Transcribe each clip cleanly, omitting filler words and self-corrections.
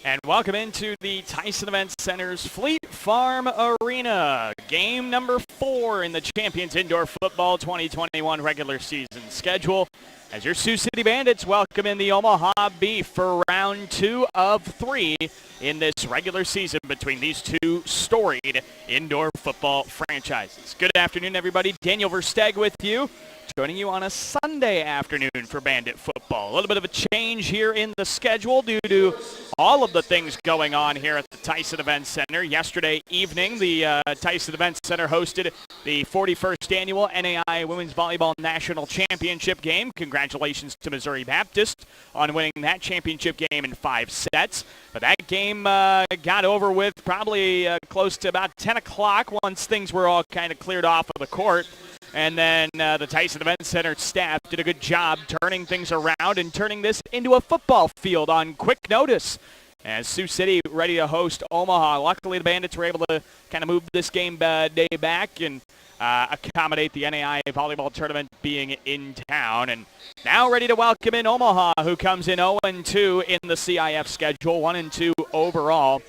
And welcome into the Tyson Event Center's Fleet Farm Arena. Game number 4 in the Champions Indoor Football 2021 regular season schedule. As your Sioux City Bandits welcome in the Omaha Beef for round 2 of 3 in this regular season between these two storied indoor football franchises. Good afternoon, everybody. Daniel Versteg with you, joining you on a Sunday afternoon for Bandit football. A little bit of a change here in the schedule due to all of the things going on here at the Tyson Event Center. Yesterday evening, the Tyson Event Center hosted the 41st Annual NAI Women's Volleyball National Championship game. Congratulations to Missouri Baptist on winning that championship game in 5 sets. But that game got over with probably close to about 10 o'clock once things were all kind of cleared off of the court. And then the Tyson Event Center staff did a good job turning things around and turning this into a football field on quick notice. As Sioux City ready to host Omaha. Luckily, the Bandits were able to kind of move this game day back and accommodate the NAI volleyball tournament being in town. And now ready to welcome in Omaha, who comes in 0-2 in the CIF schedule, 1-2 overall.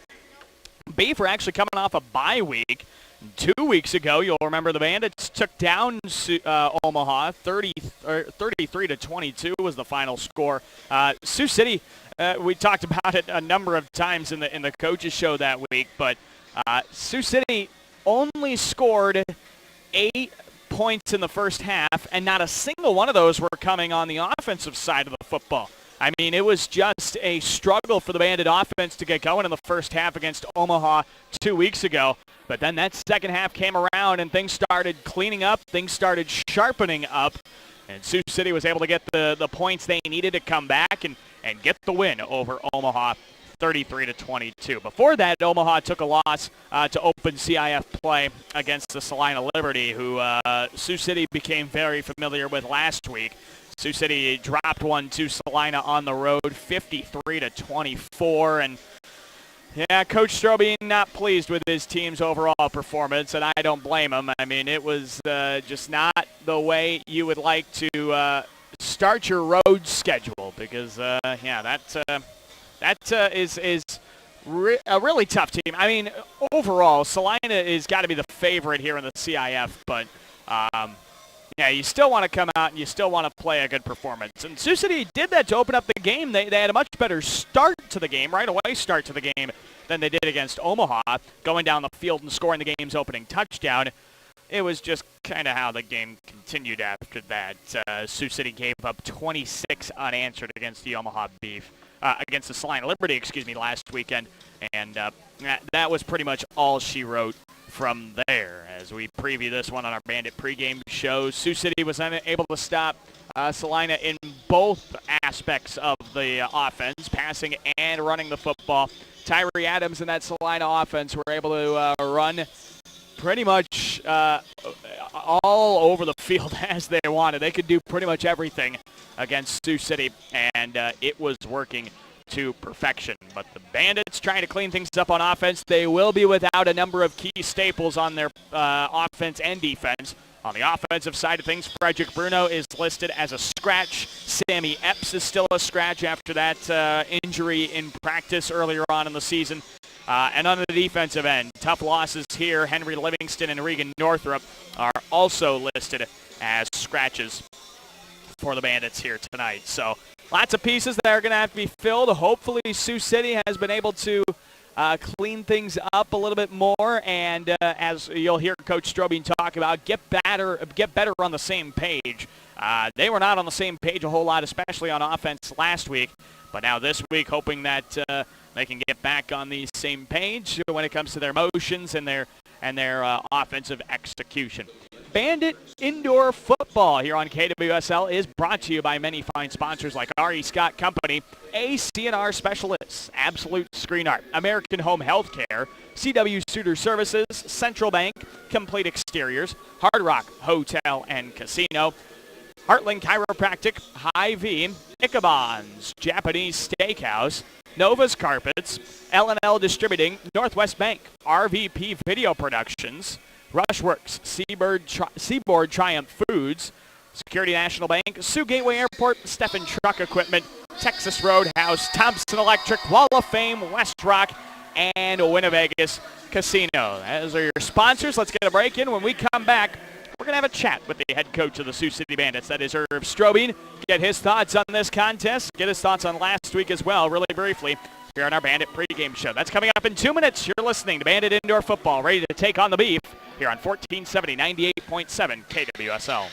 Beef are actually coming off a bye week. 2 weeks ago, you'll remember the Bandits took down Omaha. 33-22 was the final score. Sioux City, we talked about it a number of times in the coaches show that week, but Sioux City only scored 8 points in the first half, and not a single one of those were coming on the offensive side of the football. I mean, it was just a struggle for the Bandit offense to get going in the first half against Omaha 2 weeks ago. But then that second half came around and things started cleaning up, things started sharpening up, and Sioux City was able to get the points they needed to come back and get the win over Omaha 33-22. Before that, Omaha took a loss to open CIF play against the Salina Liberty, who Sioux City became very familiar with last week. Sioux City dropped one to Salina on the road, 53-24, and yeah, Coach Strobe not pleased with his team's overall performance, and I don't blame him. I mean, it was just not the way you would like to start your road schedule because, that is A really tough team. I mean, overall, Salina is got to be the favorite here in the CIF, but yeah, you still want to come out and you still want to play a good performance. And Sioux City did that to open up the game. They had a much better start to the game, right away start to the game, than they did against Omaha, going down the field and scoring the game's opening touchdown. It was just kind of how the game continued after that. Sioux City gave up 26 unanswered against the Omaha Beef. Against the Salina Liberty, last weekend. And that was pretty much all she wrote from there. As we preview this one on our Bandit pregame show, Sioux City was unable to stop Salina in both aspects of the offense, passing and running the football. Tyree Adams and that Salina offense were able to run pretty much all over the field as they wanted. They could do pretty much everything against Sioux City, and it was working to perfection. But the Bandits trying to clean things up on offense. They will be without a number of key staples on their offense and defense. On the offensive side of things, Frederick Bruno is listed as a scratch. Sammy Epps is still a scratch after that injury in practice earlier on in the season. And on the defensive end, tough losses here. Henry Livingston and Regan Northrup are also listed as scratches for the Bandits here tonight. So lots of pieces that are going to have to be filled. Hopefully Sioux City has been able to clean things up a little bit more, and as you'll hear Coach Strobing talk about, get better on the same page. They were not on the same page a whole lot, especially on offense last week, but now this week hoping that they can get back on the same page when it comes to their motions and their offensive execution. Bandit Indoor Football here on KWSL is brought to you by many fine sponsors like R.E. Scott Company, ACNR Specialists, Absolute Screen Art, American Home Healthcare, CW Suitor Services, Central Bank, Complete Exteriors, Hard Rock Hotel and Casino, Heartland Chiropractic, Hy-Vee, Ichabod's Japanese Steakhouse, Nova's Carpets, L&L Distributing, Northwest Bank, RVP Video Productions, Rushworks, Seaboard Triumph Foods, Security National Bank, Sioux Gateway Airport, Steffen Truck Equipment, Texas Roadhouse, Thompson Electric, Wall of Fame, West Rock, and Winnevegas Casino. Those are your sponsors. Let's get a break in. When we come back, we're going to have a chat with the head coach of the Sioux City Bandits. That is Irv Strobing. Get his thoughts on this contest. Get his thoughts on last week as well, really briefly, here on our Bandit pregame show. That's coming up in 2 minutes. You're listening to Bandit Indoor Football, ready to take on the Beef here on 1470, 98.7 KWSL.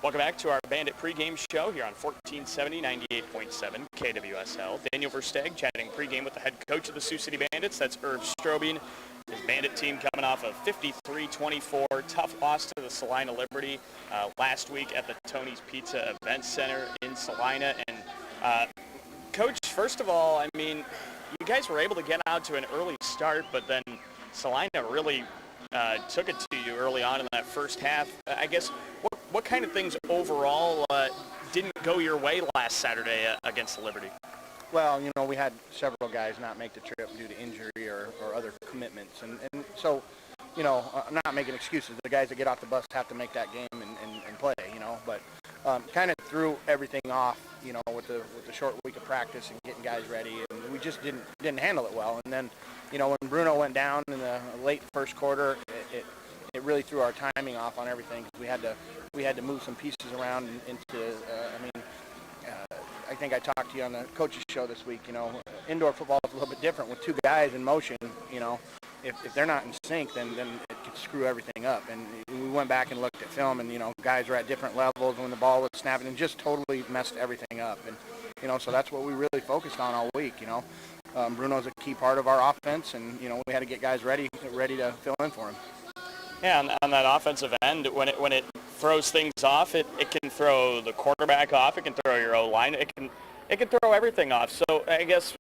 Welcome back to our Bandit pregame show here on 1470, 98.7 KWSL. Daniel Versteeg chatting pregame with the head coach of the Sioux City Bandits. That's Irv Strobing. His Bandit team coming off a 53-24 tough loss to the Salina Liberty last week at the Tony's Pizza Event Center in Salina. And Coach, first of all, I mean, you guys were able to get out to an early start, but then Salina really took it to you early on in that first half. I guess what kind of things overall didn't go your way last Saturday against the Liberty? Well, you know, we had several guys not make the trip due to injury or other commitments. And so, you know, I'm not making excuses. The guys that get off the bus have to make that game and play, you know. But kind of threw everything off, you know, with the short week of practice and getting guys ready. And we just didn't handle it well. And then, you know, when Bruno went down in the late first quarter, it really threw our timing off on everything. We had to move some pieces around into, I think I talked to you on the coaches show this week, you know, indoor football is a little bit different with two guys in motion, you know. If they're not in sync, then it could screw everything up. And we went back and looked at film, and, you know, guys were at different levels when the ball was snapping and just totally messed everything up. And, you know, so that's what we really focused on all week, you know. Bruno's a key part of our offense, and, you know, we had to get guys ready to fill in for him. Yeah, on that offensive end, when it throws things off, it can throw the quarterback off, it can throw your O-line, it can throw everything off. So I guess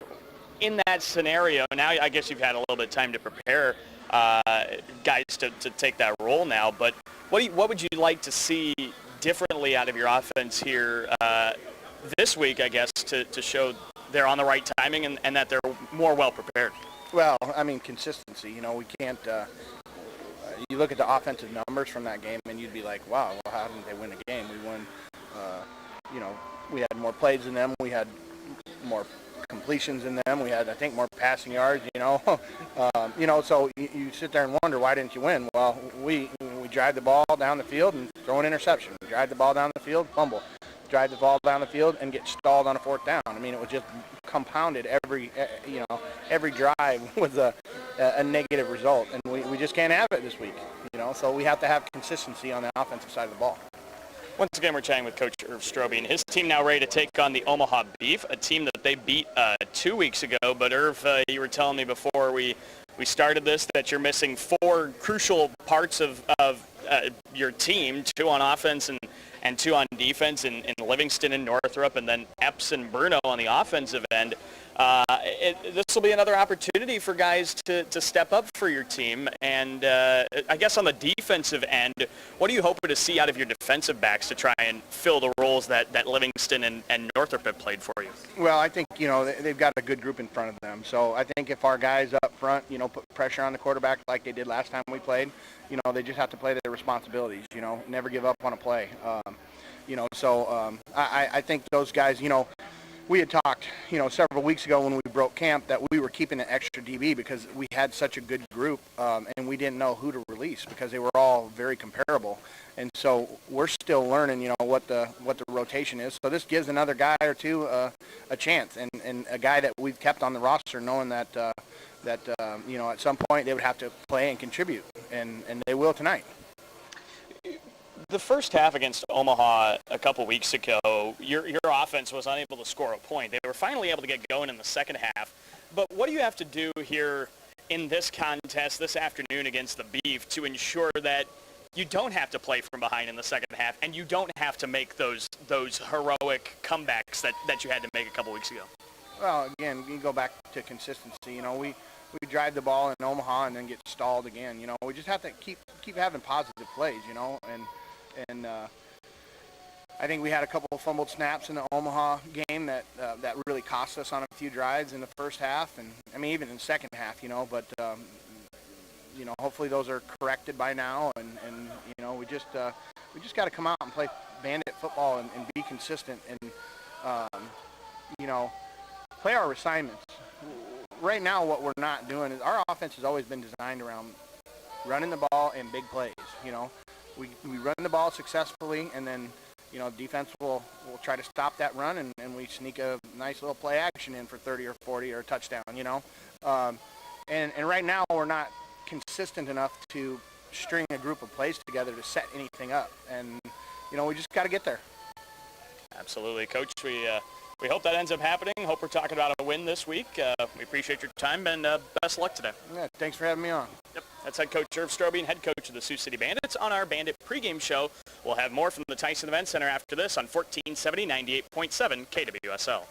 in that scenario, now I guess you've had a little bit of time to prepare guys to take that role now, but what would you like to see differently out of your offense here this week, I guess, to show they're on the right timing and that they're more well prepared? Well, I mean, consistency. You know, we can't you look at the offensive numbers from that game, and you'd be like, wow, well, how didn't they win the game? We won, you know, we had more plays than them. We had more completions than them. We had, I think, more passing yards, you know. You know, so you sit there and wonder, why didn't you win? Well, we drive the ball down the field and throw an interception. We drive the ball down the field, fumble. Drive the ball down the field and get stalled on a fourth down. I mean, it was just compounded every drive with a negative result, and we just can't have it this week, you know. So we have to have consistency on the offensive side of the ball. Once again, we're chatting with Coach Irv Strobing. His team now ready to take on the Omaha Beef, a team that they beat 2 weeks ago. But Irv, you were telling me before we started this that you're missing 4 crucial parts of your team, 2 on offense and 2 on defense in Livingston and Northrop, and then Epps and Bruno on the offensive end. This will be another opportunity for guys to step up for your team. And I guess on the defensive end, what are you hoping to see out of your defensive backs to try and fill the roles that Livingston and Northrop have played for you? Well, I think, you know, they've got a good group in front of them. So I think if our guys up front, you know, put pressure on the quarterback like they did last time we played, you know, they just have to play their responsibilities, you know, never give up on a play. You know, so I think those guys, you know, we had talked, you know, several weeks ago when we broke camp that we were keeping an extra DB because we had such a good group, and we didn't know who to release because they were all very comparable. And so we're still learning, you know, what the rotation is. So this gives another guy or two a chance, and a guy that we've kept on the roster knowing that you know, at some point they would have to play and contribute, and they will tonight. The first half against Omaha a couple weeks ago, your offense was unable to score a point. They were finally able to get going in the second half. But what do you have to do here in this contest this afternoon against the Beef to ensure that you don't have to play from behind in the second half and you don't have to make those heroic comebacks that you had to make a couple weeks ago? Well, again, you go back to consistency. You know, we drive the ball in Omaha and then get stalled again. You know, we just have to keep having positive plays, you know, and I think we had a couple of fumbled snaps in the Omaha game that really cost us on a few drives in the first half, and I mean even in the second half, you know. But you know, hopefully those are corrected by now, and you know, we just got to come out and play Bandit football and be consistent and you know, play our assignments. Right now, what we're not doing is our offense has always been designed around running the ball and big plays. You know, we run the ball successfully, and then, you know, defense will try to stop that run, and we sneak a nice little play action in for 30 or 40 or a touchdown, you know. And right now we're not consistent enough to string a group of plays together to set anything up. And, we just got to get there. Absolutely, Coach. We hope that ends up happening. Hope we're talking about a win this week. We appreciate your time, and best luck today. Yeah, thanks for having me on. Yep, that's head coach Irv Strobian, head coach of the Sioux City Bandits on our Bandit pregame show. We'll have more from the Tyson Event Center after this on 1470 98.7 KWSL.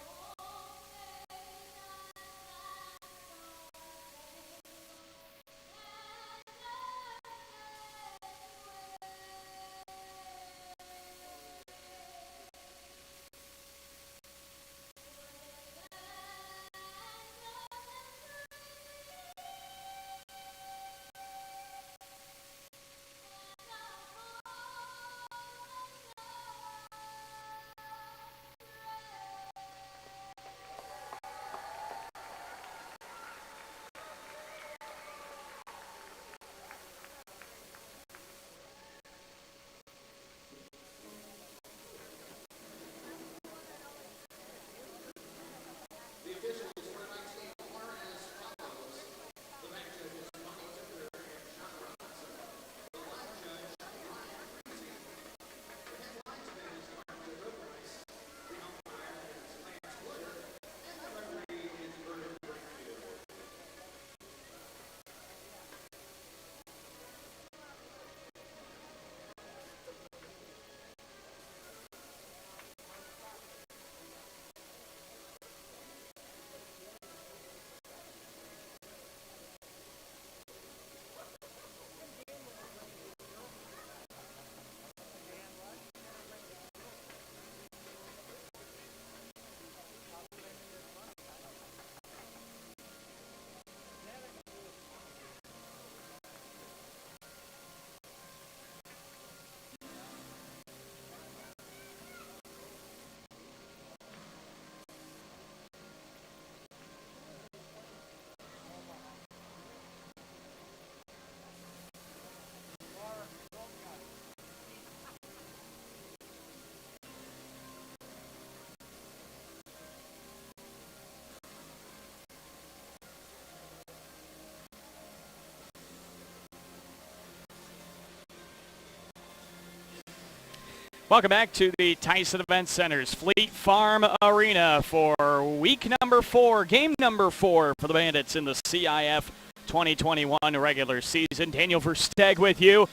Welcome back to the Tyson Event Center's Fleet Farm Arena for week number 4, game number 4 for the Bandits in the CIF 2021 regular season. Daniel Versteg with you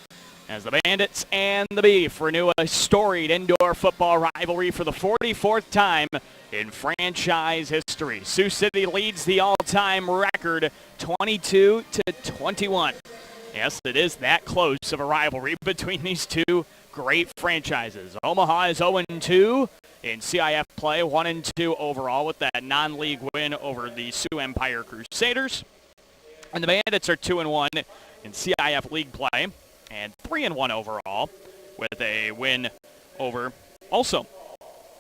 as the Bandits and the Beef renew a storied indoor football rivalry for the 44th time in franchise history. Sioux City leads the all-time record 22-21. Yes, it is that close of a rivalry between these two great franchises. Omaha is 0-2 in CIF play, 1-2 overall with that non-league win over the Sioux Empire Crusaders. And the Bandits are 2-1 in CIF league play and 3-1 overall with a win over also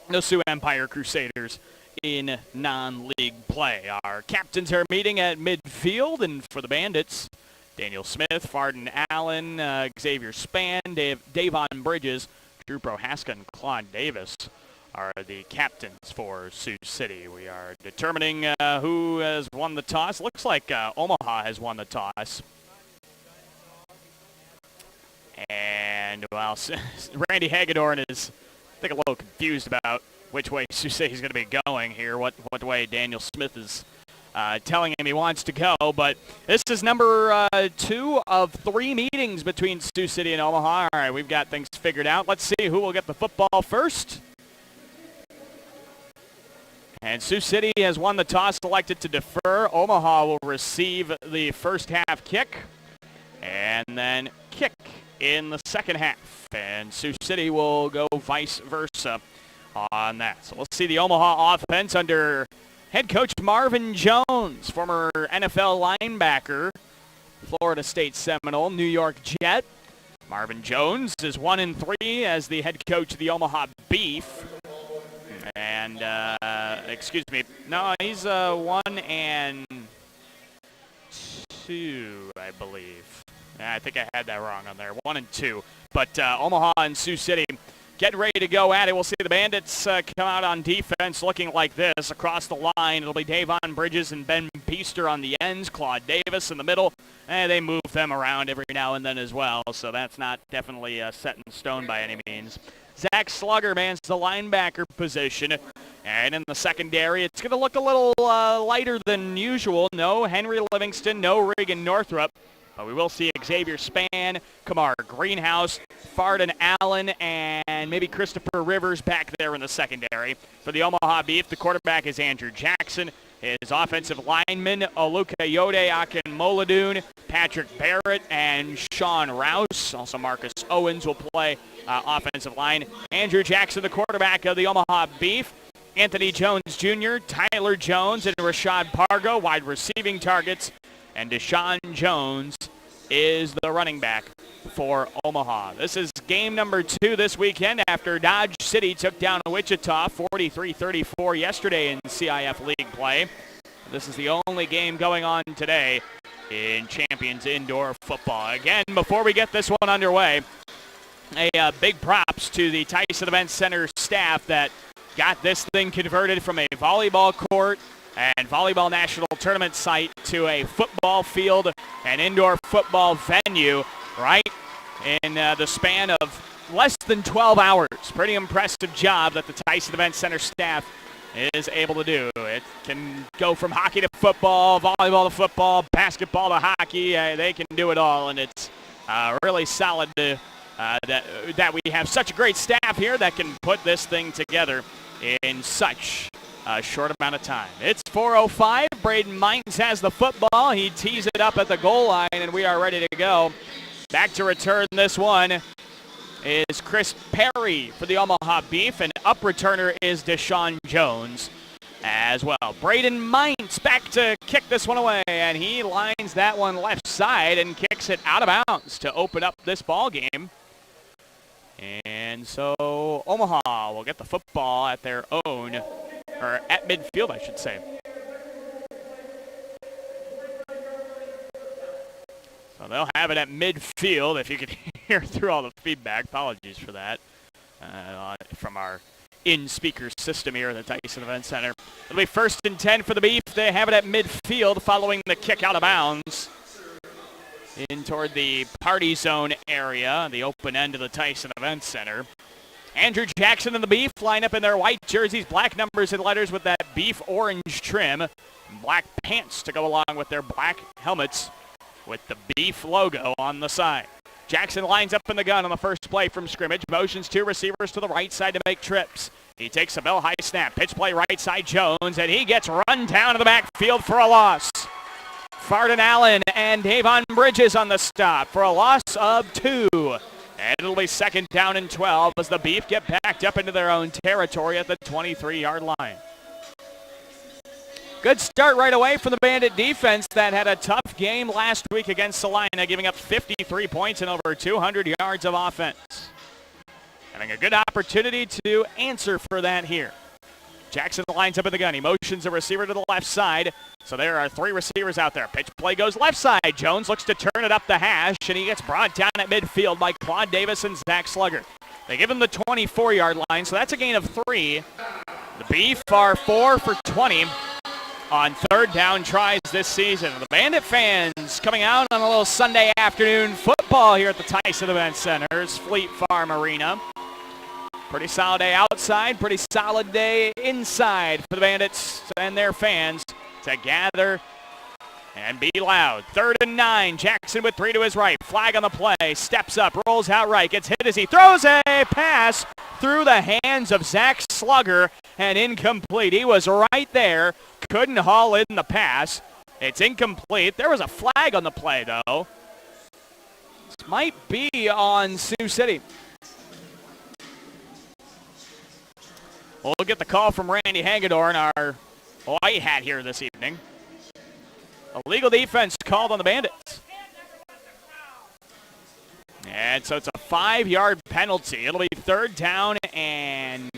the Sioux Empire Crusaders in non-league play. Our captains are meeting at midfield, and for the Bandits, Daniel Smith, Farden Allen, Xavier Spann, Davon Bridges, Drew Prohaska, and Claude Davis are the captains for Sioux City. We are determining who has won the toss. Looks like Omaha has won the toss. And, well, Randy Hagedorn is, I think, a little confused about which way Sioux City is going to be going here, what way Daniel Smith is telling him he wants to go. But this is number 2 of 3 meetings between Sioux City and Omaha. All right, we've got things figured out. Let's see who will get the football first. And Sioux City has won the toss, elected to defer. Omaha will receive the first half kick and then kick in the second half. And Sioux City will go vice versa on that. So let's see the Omaha offense under head coach Marvin Jones, former NFL linebacker, Florida State Seminole, New York Jet. Marvin Jones is 1-3 as the head coach of the Omaha Beef. And, excuse me, no, he's 1-2, I believe. I think I had that wrong on there, 1-2. But Omaha and Sioux City getting ready to go at it. We'll see the Bandits come out on defense looking like this. Across the line, it'll be Davon Bridges and Ben Peaster on the ends, Claude Davis in the middle. And they move them around every now and then as well, so that's not definitely set in stone by any means. Zach Slugger mans the linebacker position. And in the secondary, it's going to look a little lighter than usual. No Henry Livingston, no Regan Northrup. But we will see Xavier Spann, Kamar Greenhouse, Farden Allen, and maybe Christopher Rivers back there in the secondary. For the Omaha Beef, the quarterback is Andrew Jackson. His offensive linemen, Oluka Yode, Akin Moladoon, Patrick Barrett, and Sean Rouse. Also Marcus Owens will play offensive line. Andrew Jackson, the quarterback of the Omaha Beef. Anthony Jones Jr., Tyler Jones, and Rashad Pargo, wide receiving targets. And Deshaun Jones is the running back for Omaha. This is game number 2 this weekend after Dodge City took down Wichita 43-34 yesterday in CIF League play. This is the only game going on today in Champions Indoor Football. Again, before we get this one underway, a big props to the Tyson Event Center staff that got this thing converted from a volleyball court and volleyball national tournament site to a football field and indoor football venue right in the span of less than 12 hours. Pretty impressive job that the Tyson Event Center staff is able to do. It can go from hockey to football, volleyball to football, basketball to hockey. They can do it all, and it's really solid that we have such a great staff here that can put this thing together in such a short amount of time. It's 4:05. Braden Mines has the football. He tees it up at the goal line, and we are ready to go. Back to return this one is Chris Perry for the Omaha Beef, and up returner is Deshaun Jones as well. Braden Mines back to kick this one away, and he lines that one left side and kicks it out of bounds to open up this ball game. And so Omaha will get the football at their own, or at midfield, I should say. So they'll have it at midfield. If you could hear through all the feedback, apologies for that from our in-speaker system here at the Tyson Event Center. It'll be 1st and 10 for the Beef. They have it at midfield following the kick out of bounds in toward the party zone area, the open end of the Tyson Event Center. Andrew Jackson and the Beef line up in their white jerseys, black numbers and letters with that beef orange trim, and black pants to go along with their black helmets with the Beef logo on the side. Jackson lines up in the gun on the first play from scrimmage, motions 2 receivers to the right side to make trips. He takes a bell high snap, pitch play right side Jones, and he gets run down to the backfield for a loss. Farden Allen and Davon Bridges on the stop for a loss of 2. And it'll be 2nd down and 12 as the Beef get backed up into their own territory at the 23-yard line. Good start right away from the Bandit defense that had a tough game last week against Salina, giving up 53 points and over 200 yards of offense. Having a good opportunity to answer for that here. Jackson lines up in the gun. He motions a receiver to the left side. So there are 3 receivers out there. Pitch play goes left side. Jones looks to turn it up the hash, and he gets brought down at midfield by Claude Davis and Zach Slugger. They give him the 24-yard line, so that's a gain of 3. The Beef are 4 for 20 on 3rd down tries this season. The Bandit fans coming out on a little Sunday afternoon football here at the Tyson Event Center's Fleet Farm Arena. Pretty solid day outside, pretty solid day inside for the Bandits and their fans to gather and be loud. 3rd and 9, Jackson with 3 to his right. Flag on the play, steps up, rolls out right, gets hit as he throws a pass through the hands of Zach Slugger and incomplete. He was right there, couldn't haul in the pass. It's incomplete. There was a flag on the play, though. This might be on Sioux City. We'll get the call from Randy Hagedorn, our Hawaii hat here this evening. Illegal defense called on the Bandits. And so it's a 5-yard penalty. It'll be 3rd down and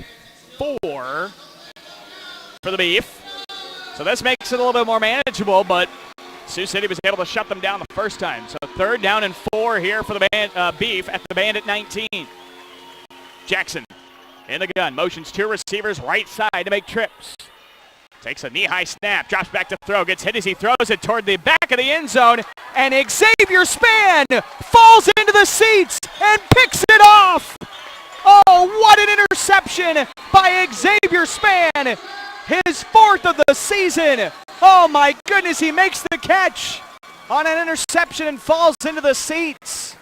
4 for the Beef. So this makes it a little bit more manageable, but Sioux City was able to shut them down the first time. So 3rd down and 4 here for the Beef at the Bandit 19. Jackson in the gun, motions 2 receivers right side to make trips. Takes a knee-high snap, drops back to throw, gets hit as he throws it toward the back of the end zone, and Xavier Spann falls into the seats and picks it off. Oh, what an interception by Xavier Span. His 4th of the season. Oh my goodness, he makes the catch on an interception and falls into the seats.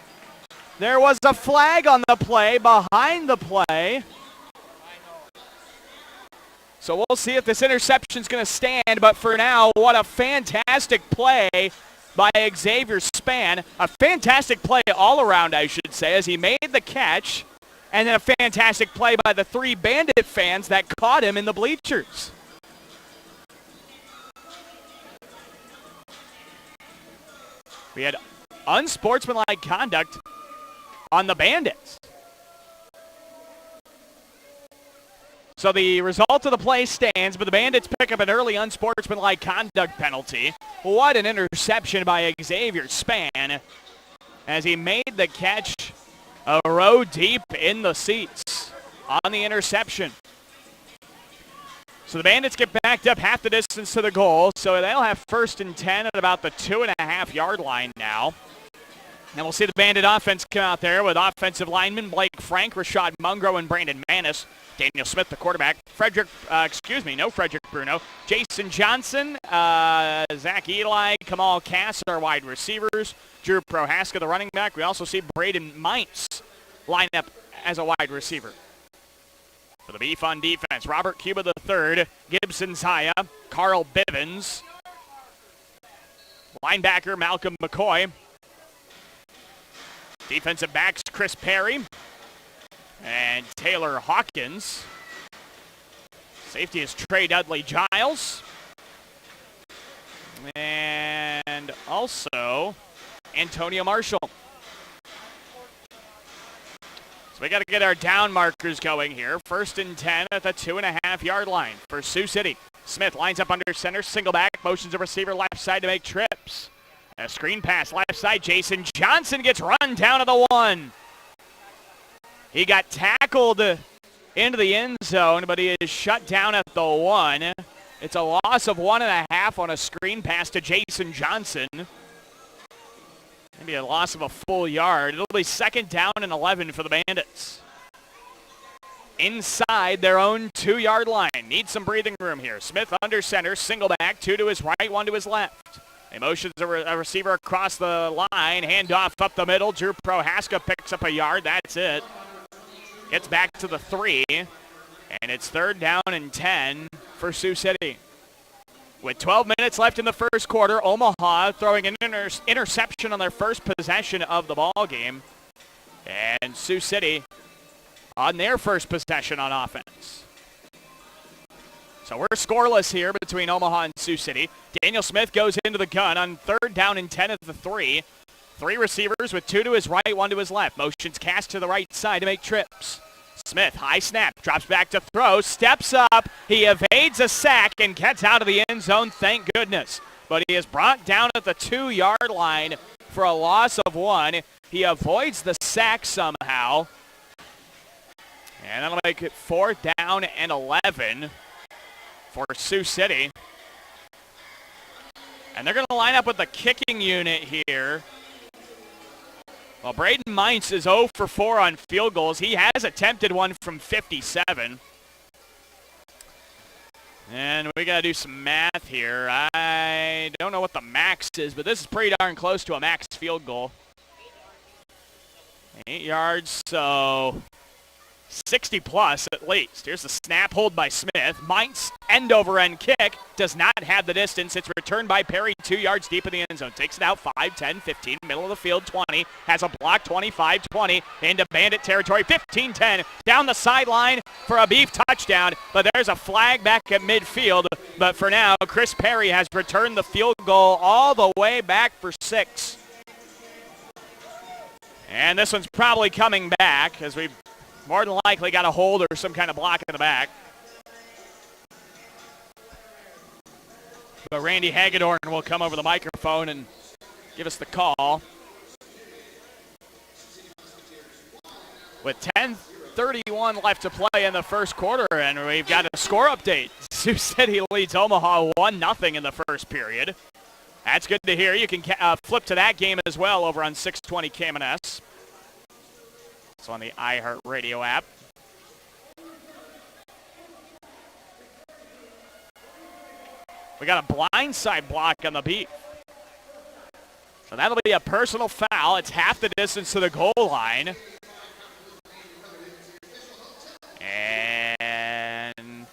There was a flag on the play, behind the play. So we'll see if this interception's going to stand, but for now, what a fantastic play by Xavier Span. A fantastic play all around, I should say, as he made the catch, and then a fantastic play by the 3 Bandit fans that caught him in the bleachers. We had unsportsmanlike conduct on the Bandits. So the result of the play stands, but the Bandits pick up an early unsportsmanlike conduct penalty. What an interception by Xavier Span as he made the catch a row deep in the seats on the interception. So the Bandits get backed up half the distance to the goal, so they'll have 1st and 10 at about the 2.5-yard line now. And we'll see the Bandit offense come out there with offensive linemen Blake Frank, Rashad Mungro, and Brandon Manis. Daniel Smith, the quarterback. Frederick Bruno. Jason Johnson, Zach Eli, Kamal Cass, our wide receivers. Drew Prohaska, the running back. We also see Braden Mintz line up as a wide receiver. For the Beef on defense, Robert Cuba III, Gibson Zaya, Carl Bivens, linebacker Malcolm McCoy, defensive backs Chris Perry and Taylor Hawkins. Safety is Trey Dudley Giles. And also Antonio Marshall. So we got to get our down markers going here. 1st and 10 at the 2.5-yard line for Sioux City. Smith lines up under center, single back, motions a receiver left side to make trips. A screen pass left side. Jason Johnson gets run down to the 1. He got tackled into the end zone, but he is shut down at the 1. It's a loss of 1.5 on a screen pass to Jason Johnson. Maybe a loss of a full yard. It'll be 2nd down and 11 for the Bandits. Inside their own 2-yard line. Need some breathing room here. Smith under center, single back, 2 to his right, 1 to his left. He motions a receiver across the line, handoff up the middle. Drew Prohaska picks up a yard. That's it. Gets back to the 3, and it's 3rd down and 10 for Sioux City. With 12 minutes left in the first quarter, Omaha throwing an interception on their first possession of the ball game, and Sioux City on their first possession on offense. So we're scoreless here between Omaha and Sioux City. Daniel Smith goes into the gun on 3rd down and 10 at the 3. 3 receivers with 2 to his right, 1 to his left. Motions cast to the right side to make trips. Smith, high snap, drops back to throw, steps up. He evades a sack and gets out of the end zone, thank goodness. But he is brought down at the 2-yard line for a loss of 1. He avoids the sack somehow. And that'll make it 4th down and 11 for Sioux City. And they're going to line up with the kicking unit here. Well, Braden Mintz is 0 for 4 on field goals. He has attempted one from 57. And we got to do some math here. I don't know what the max is, but this is pretty darn close to a max field goal. 8 yards, so 60 plus at least. Here's the snap, hold by Smith. Mintz, end over end kick, does not have the distance. It's returned by Perry 2 yards deep in the end zone. Takes it out 5, 10, 15, middle of the field 20. Has a block 25, 20 into Bandit territory 15, 10. Down the sideline for a Beef touchdown, but there's a flag back at midfield. But for now, Chris Perry has returned the field goal all the way back for 6. And this one's probably coming back as we've more than likely got a hold or some kind of block in the back. But Randy Hagedorn will come over the microphone and give us the call. With 10:31 left to play in the first quarter, and we've got a score update. Sioux City leads Omaha 1-0 in the first period. That's good to hear. You can flip to that game as well over on 620 KMNS. It's on the iHeartRadio app. We got a blindside block on the Beef. So that'll be a personal foul. It's half the distance to the goal line. And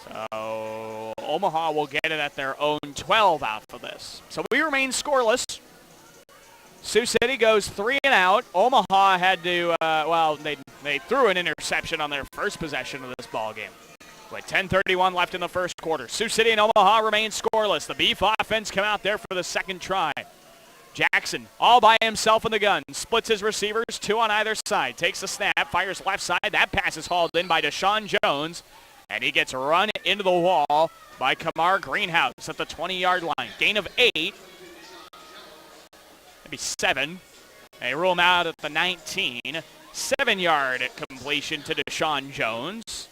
so Omaha will get it at their own 12 out for this. So we remain scoreless. Sioux City goes 3 and out. Omaha had to, they threw an interception on their first possession of this ball game. With 10:31 left in the first quarter. Sioux City and Omaha remain scoreless. The Beef offense come out there for the second try. Jackson all by himself in the gun. Splits his receivers, 2 on either side. Takes the snap, fires left side. That pass is hauled in by Deshaun Jones. And he gets run into the wall by Kamar Greenhouse at the 20-yard line. Gain of 8. Maybe 7. They rule him out at the 19. 7-yard completion to Deshaun Jones.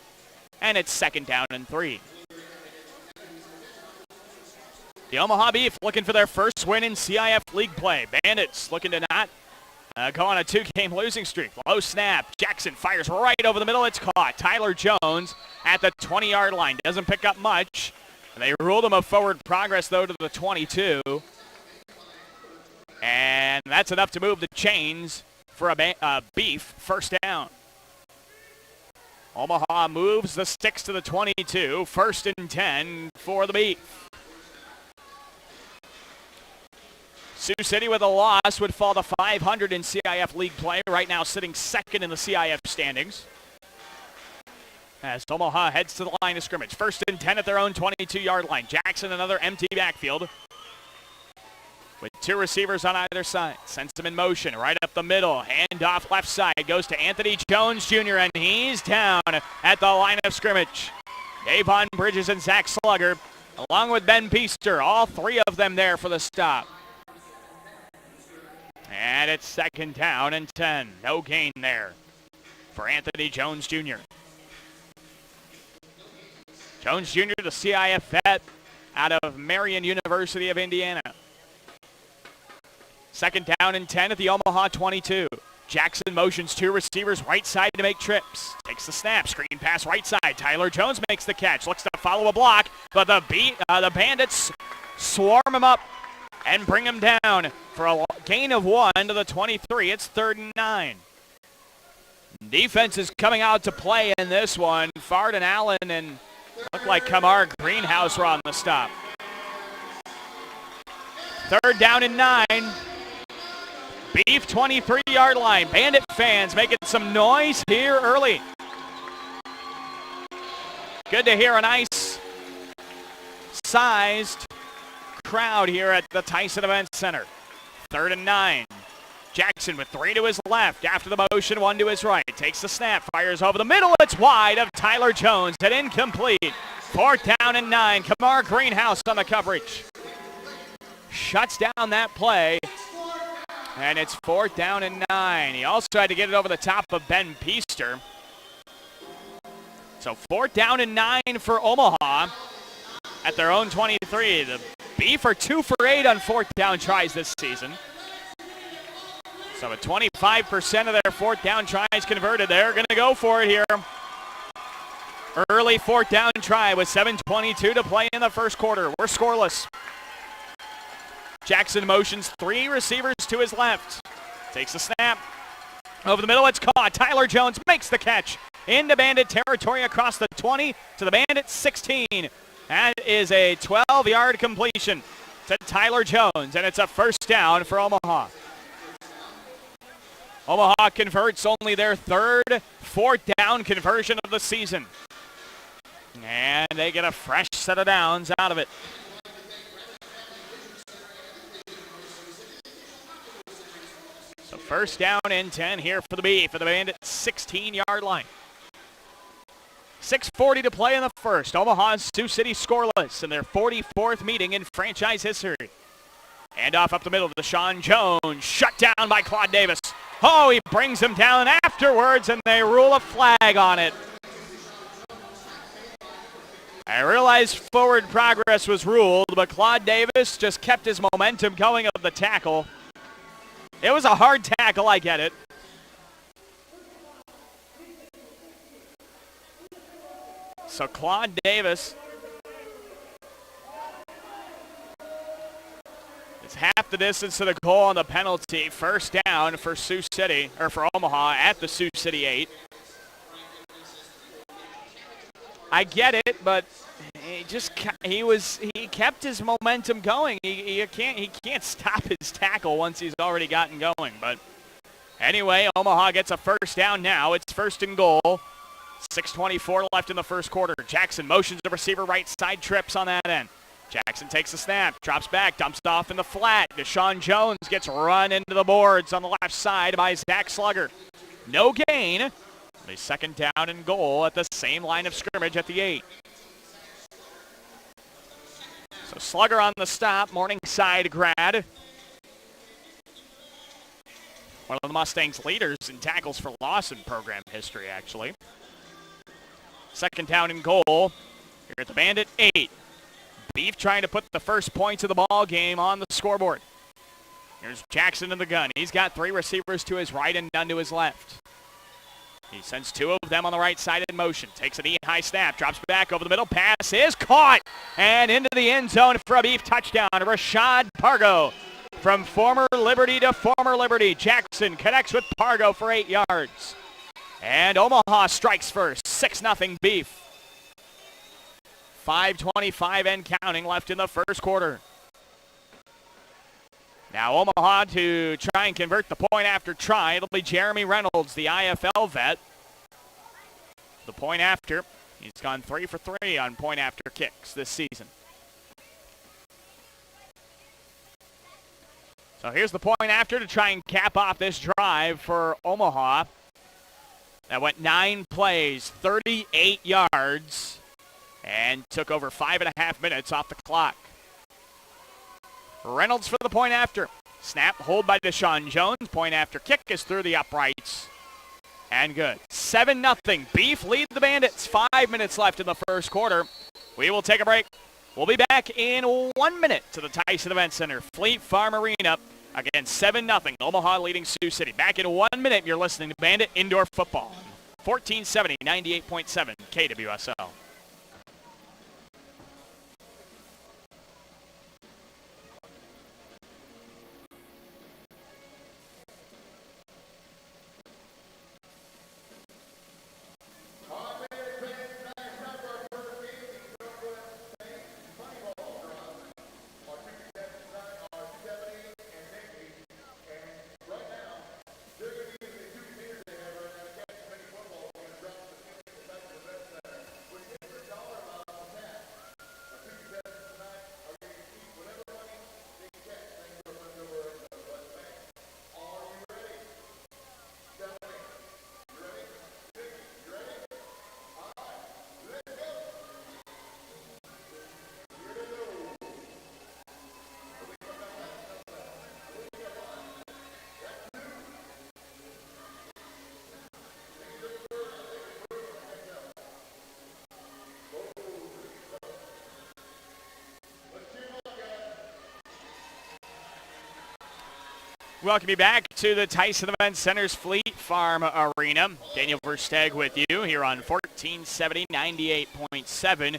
And it's 2nd down and 3. The Omaha Beef looking for their first win in CIF League play. Bandits looking to not go on a 2-game losing streak. Low snap. Jackson fires right over the middle. It's caught. Tyler Jones at the 20-yard line. Doesn't pick up much. They ruled him a forward progress, though, to the 22. And that's enough to move the chains for a Beef first down. Omaha moves the sticks to the 22. 1st and 10 for the Beef. Sioux City with a loss would fall to 500 in CIF League play. Right now sitting 2nd in the CIF standings. As Omaha heads to the line of scrimmage. 1st and 10 at their own 22-yard line. Jackson another empty backfield. With 2 receivers on either side. Sends them in motion right up the middle. Handoff left side. Goes to Anthony Jones Jr. and he's down at the line of scrimmage. Davon Bridges and Zach Slugger along with Ben Peaster. All 3 of them there for the stop. And it's 2nd down and 10. No gain there for Anthony Jones Jr. Jones Jr., the CIF vet out of Marion University of Indiana. 2nd down and 10 at the Omaha 22. Jackson motions 2 receivers right side to make trips. Takes the snap, screen pass right side. Tyler Jones makes the catch, looks to follow a block, but the Bandits swarm him up and bring him down for a gain of 1 to the 23. It's 3rd and 9. Defense is coming out to play in this one. Farden Allen and looked like Kamar Greenhouse were on the stop. 3rd down and 9. Beef 23-yard line. Bandit fans making some noise here early. Good to hear a nice sized crowd here at the Tyson Event Center. 3rd and 9. Jackson with 3 to his left. After the motion, 1 to his right. Takes the snap, fires over the middle. It's wide of Tyler Jones and incomplete. 4th down and 9. Kamar Greenhouse on the coverage. Shuts down that play. And it's 4th down and 9. He also had to get it over the top of Ben Peaster. So 4th down and 9 for Omaha at their own 23. The Beef are 2 for 8 on 4th down tries this season. So at 25% of their 4th down tries converted, they're going to go for it here. Early 4th down try with 7:22 to play in the first quarter. We're scoreless. Jackson motions 3 receivers to his left. Takes the snap. Over the middle, it's caught. Tyler Jones makes the catch. Into Bandit territory across the 20 to the Bandit 16. That is a 12-yard completion to Tyler Jones, and it's a 1st down for Omaha. Omaha converts only their 3rd 4th down conversion of the season. And they get a fresh set of downs out of it. So 1st down and 10 here for the Beef at the Bandit 16-yard line. 6:40 to play in the first. Omaha and Sioux City scoreless in their 44th meeting in franchise history. Handoff up the middle to Deshaun Jones. Shut down by Claude Davis. Oh, he brings him down afterwards, and they rule a flag on it. I realized forward progress was ruled, but Claude Davis just kept his momentum going of the tackle. It was a hard tackle, I get it. So Claude Davis is half the distance to the goal on the penalty. First down for Sioux City, or for Omaha at the Sioux City 8. I get it, but he kept his momentum going. He can't stop his tackle once he's already gotten going. But anyway, Omaha gets a first down now. It's first and goal. 6:24 left in the first quarter. Jackson motions the receiver right side, trips on that end. Jackson takes a snap, drops back, dumps it off in the flat. Deshaun Jones gets run into the boards on the left side by Zach Slugger. No gain. A second down and goal at the same line of scrimmage at the 8. So Slugger on the stop, Morningside grad. One of the Mustangs' leaders in tackles for loss in program history, actually. Second down and goal here at the Bandit 8. Beef trying to put the first points of the ball game on the scoreboard. Here's Jackson in the gun. He's got 3 receivers to his right and none to his left. He sends 2 of them on the right side in motion. Takes a knee-high snap, drops back over the middle. Pass is caught and into the end zone for a Beef touchdown. Rashad Pargo from former Liberty to former Liberty. Jackson connects with Pargo for 8 yards. And Omaha strikes first, 6-0 Beef. 5:25 and counting left in the first quarter. Now Omaha to try and convert the point after try. It'll be Jeremy Reynolds, the IFL vet. The point after. He's gone 3 for 3 on point after kicks this season. So here's the point after to try and cap off this drive for Omaha. That went 9 plays, 38 yards, and took over 5.5 minutes off the clock. Reynolds for the point after. Snap, hold by Deshaun Jones. Point after kick is through the uprights. And good. 7-0. Beef lead the Bandits. 5 minutes left in the first quarter. We will take a break. We'll be back in 1 minute to the Tyson Event Center, Fleet Farm Arena. Again, 7-0. Omaha leading Sioux City. Back in 1 minute, you're listening to Bandit Indoor Football. 1470, 98.7 KWSL. Welcome you back to the Tyson Event Center's Fleet Farm Arena. Daniel Versteg with you here on 1470, 98.7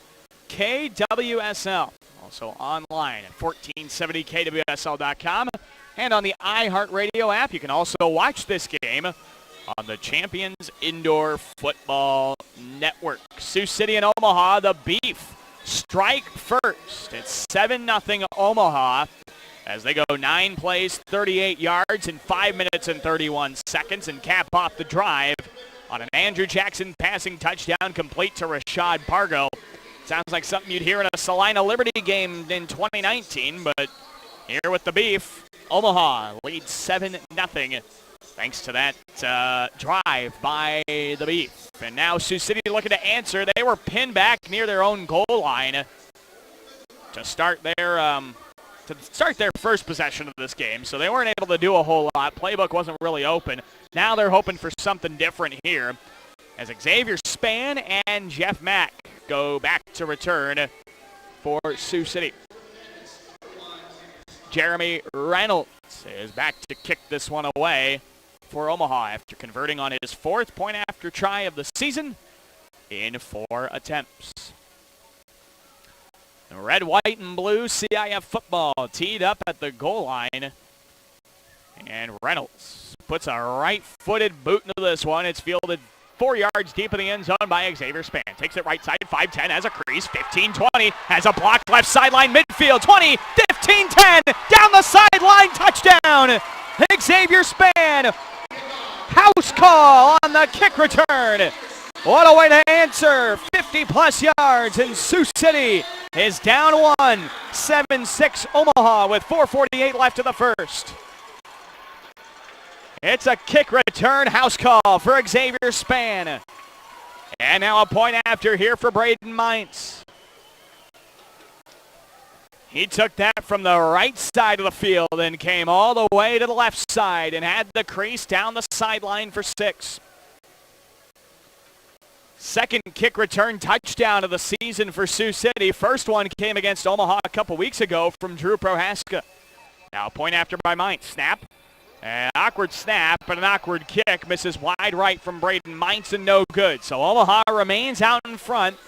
KWSL. Also online at 1470kwsl.com and on the iHeartRadio app. You can also watch this game on the Champions Indoor Football Network. Sioux City and Omaha, the Beef strike first. It's 7-0 Omaha as they go 9 plays, 38 yards in 5 minutes and 31 seconds and cap off the drive on an Andrew Jackson passing touchdown complete to Rashad Pargo. Sounds like something you'd hear in a Salina Liberty game in 2019, but here with the Beef, Omaha leads 7-0 thanks to that drive by the Beef. And now Sioux City looking to answer. They were pinned back near their own goal line to start their first possession of this game, so they weren't able to do a whole lot. Playbook wasn't really open. Now they're hoping for something different here as Xavier Span and Jeff Mack go back to return for Sioux City. Jeremy Reynolds is back to kick this one away for Omaha after converting on his 4th point after try of the season. in 4 attempts. Red, white, and blue CIF football teed up at the goal line. And Reynolds puts a right-footed boot into this one. It's fielded 4 yards deep in the end zone by Xavier Span. Takes it right side, 5-10, has a crease, 15-20, has a block left sideline, midfield, 20, 15-10, down the sideline, touchdown! Xavier Span, house call on the kick return. What a way to answer, 50-plus yards, and Sioux City is down 1, 7-6 Omaha with 4:48 left in the first. It's a kick return house call for Xavier Span. And now a point after here for Braden Mintz. He took that from the right side of the field and came all the way to the left side and had the crease down the sideline for 6. Second kick return touchdown of the season for Sioux City. First one came against Omaha a couple weeks ago from Drew Prohaska. Now a point after by Mintz. Snap. An awkward snap, but an awkward kick. Misses wide right from Braden Mintz and no good. So Omaha remains out in front.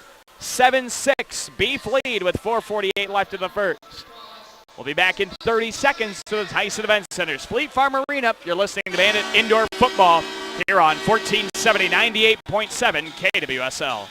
7-6. Beef lead with 4:48 left in the first. We'll be back in 30 seconds to the Tyson Event Center's Fleet Farm Arena. You're listening to Bandit Indoor Football here on 1470 98.7 KWSL.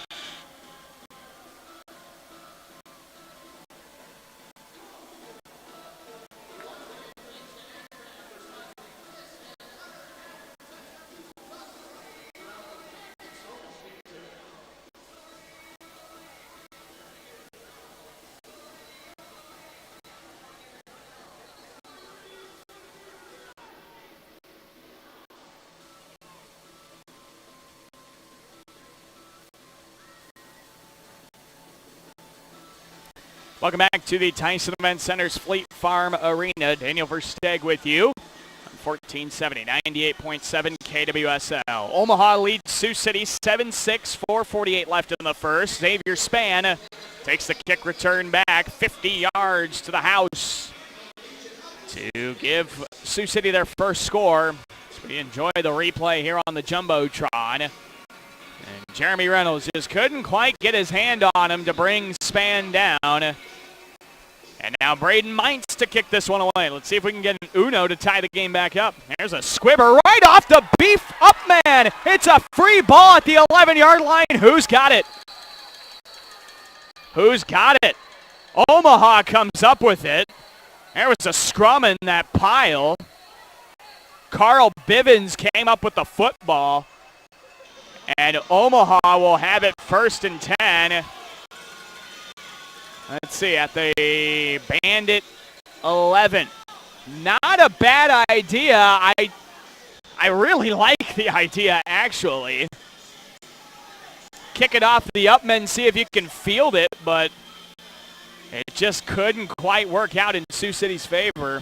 Welcome back to the Tyson Event Center's Fleet Farm Arena. Daniel Versteg with you on 1470 98.7 KWSL. Omaha leads Sioux City 7-6, 4:48 left in the first. Xavier Span takes the kick return back 50 yards to the house to give Sioux City their first score. So we enjoy the replay here on the Jumbotron. And Jeremy Reynolds just couldn't quite get his hand on him to bring Span down. And now Braden Mintz to kick this one away. Let's see if we can get an Uno to tie the game back up. There's a squibber right off the beef up man. It's a free ball at the 11-yard line. Who's got it? Who's got it? Omaha comes up with it. There was a scrum in that pile. Carl Bivens came up with the football. And Omaha will have it 1st and 10. Let's see, at the Bandit 11. Not a bad idea. I really like the idea, actually. Kick it off the up men, see if you can field it, but it just couldn't quite work out in Sioux City's favor.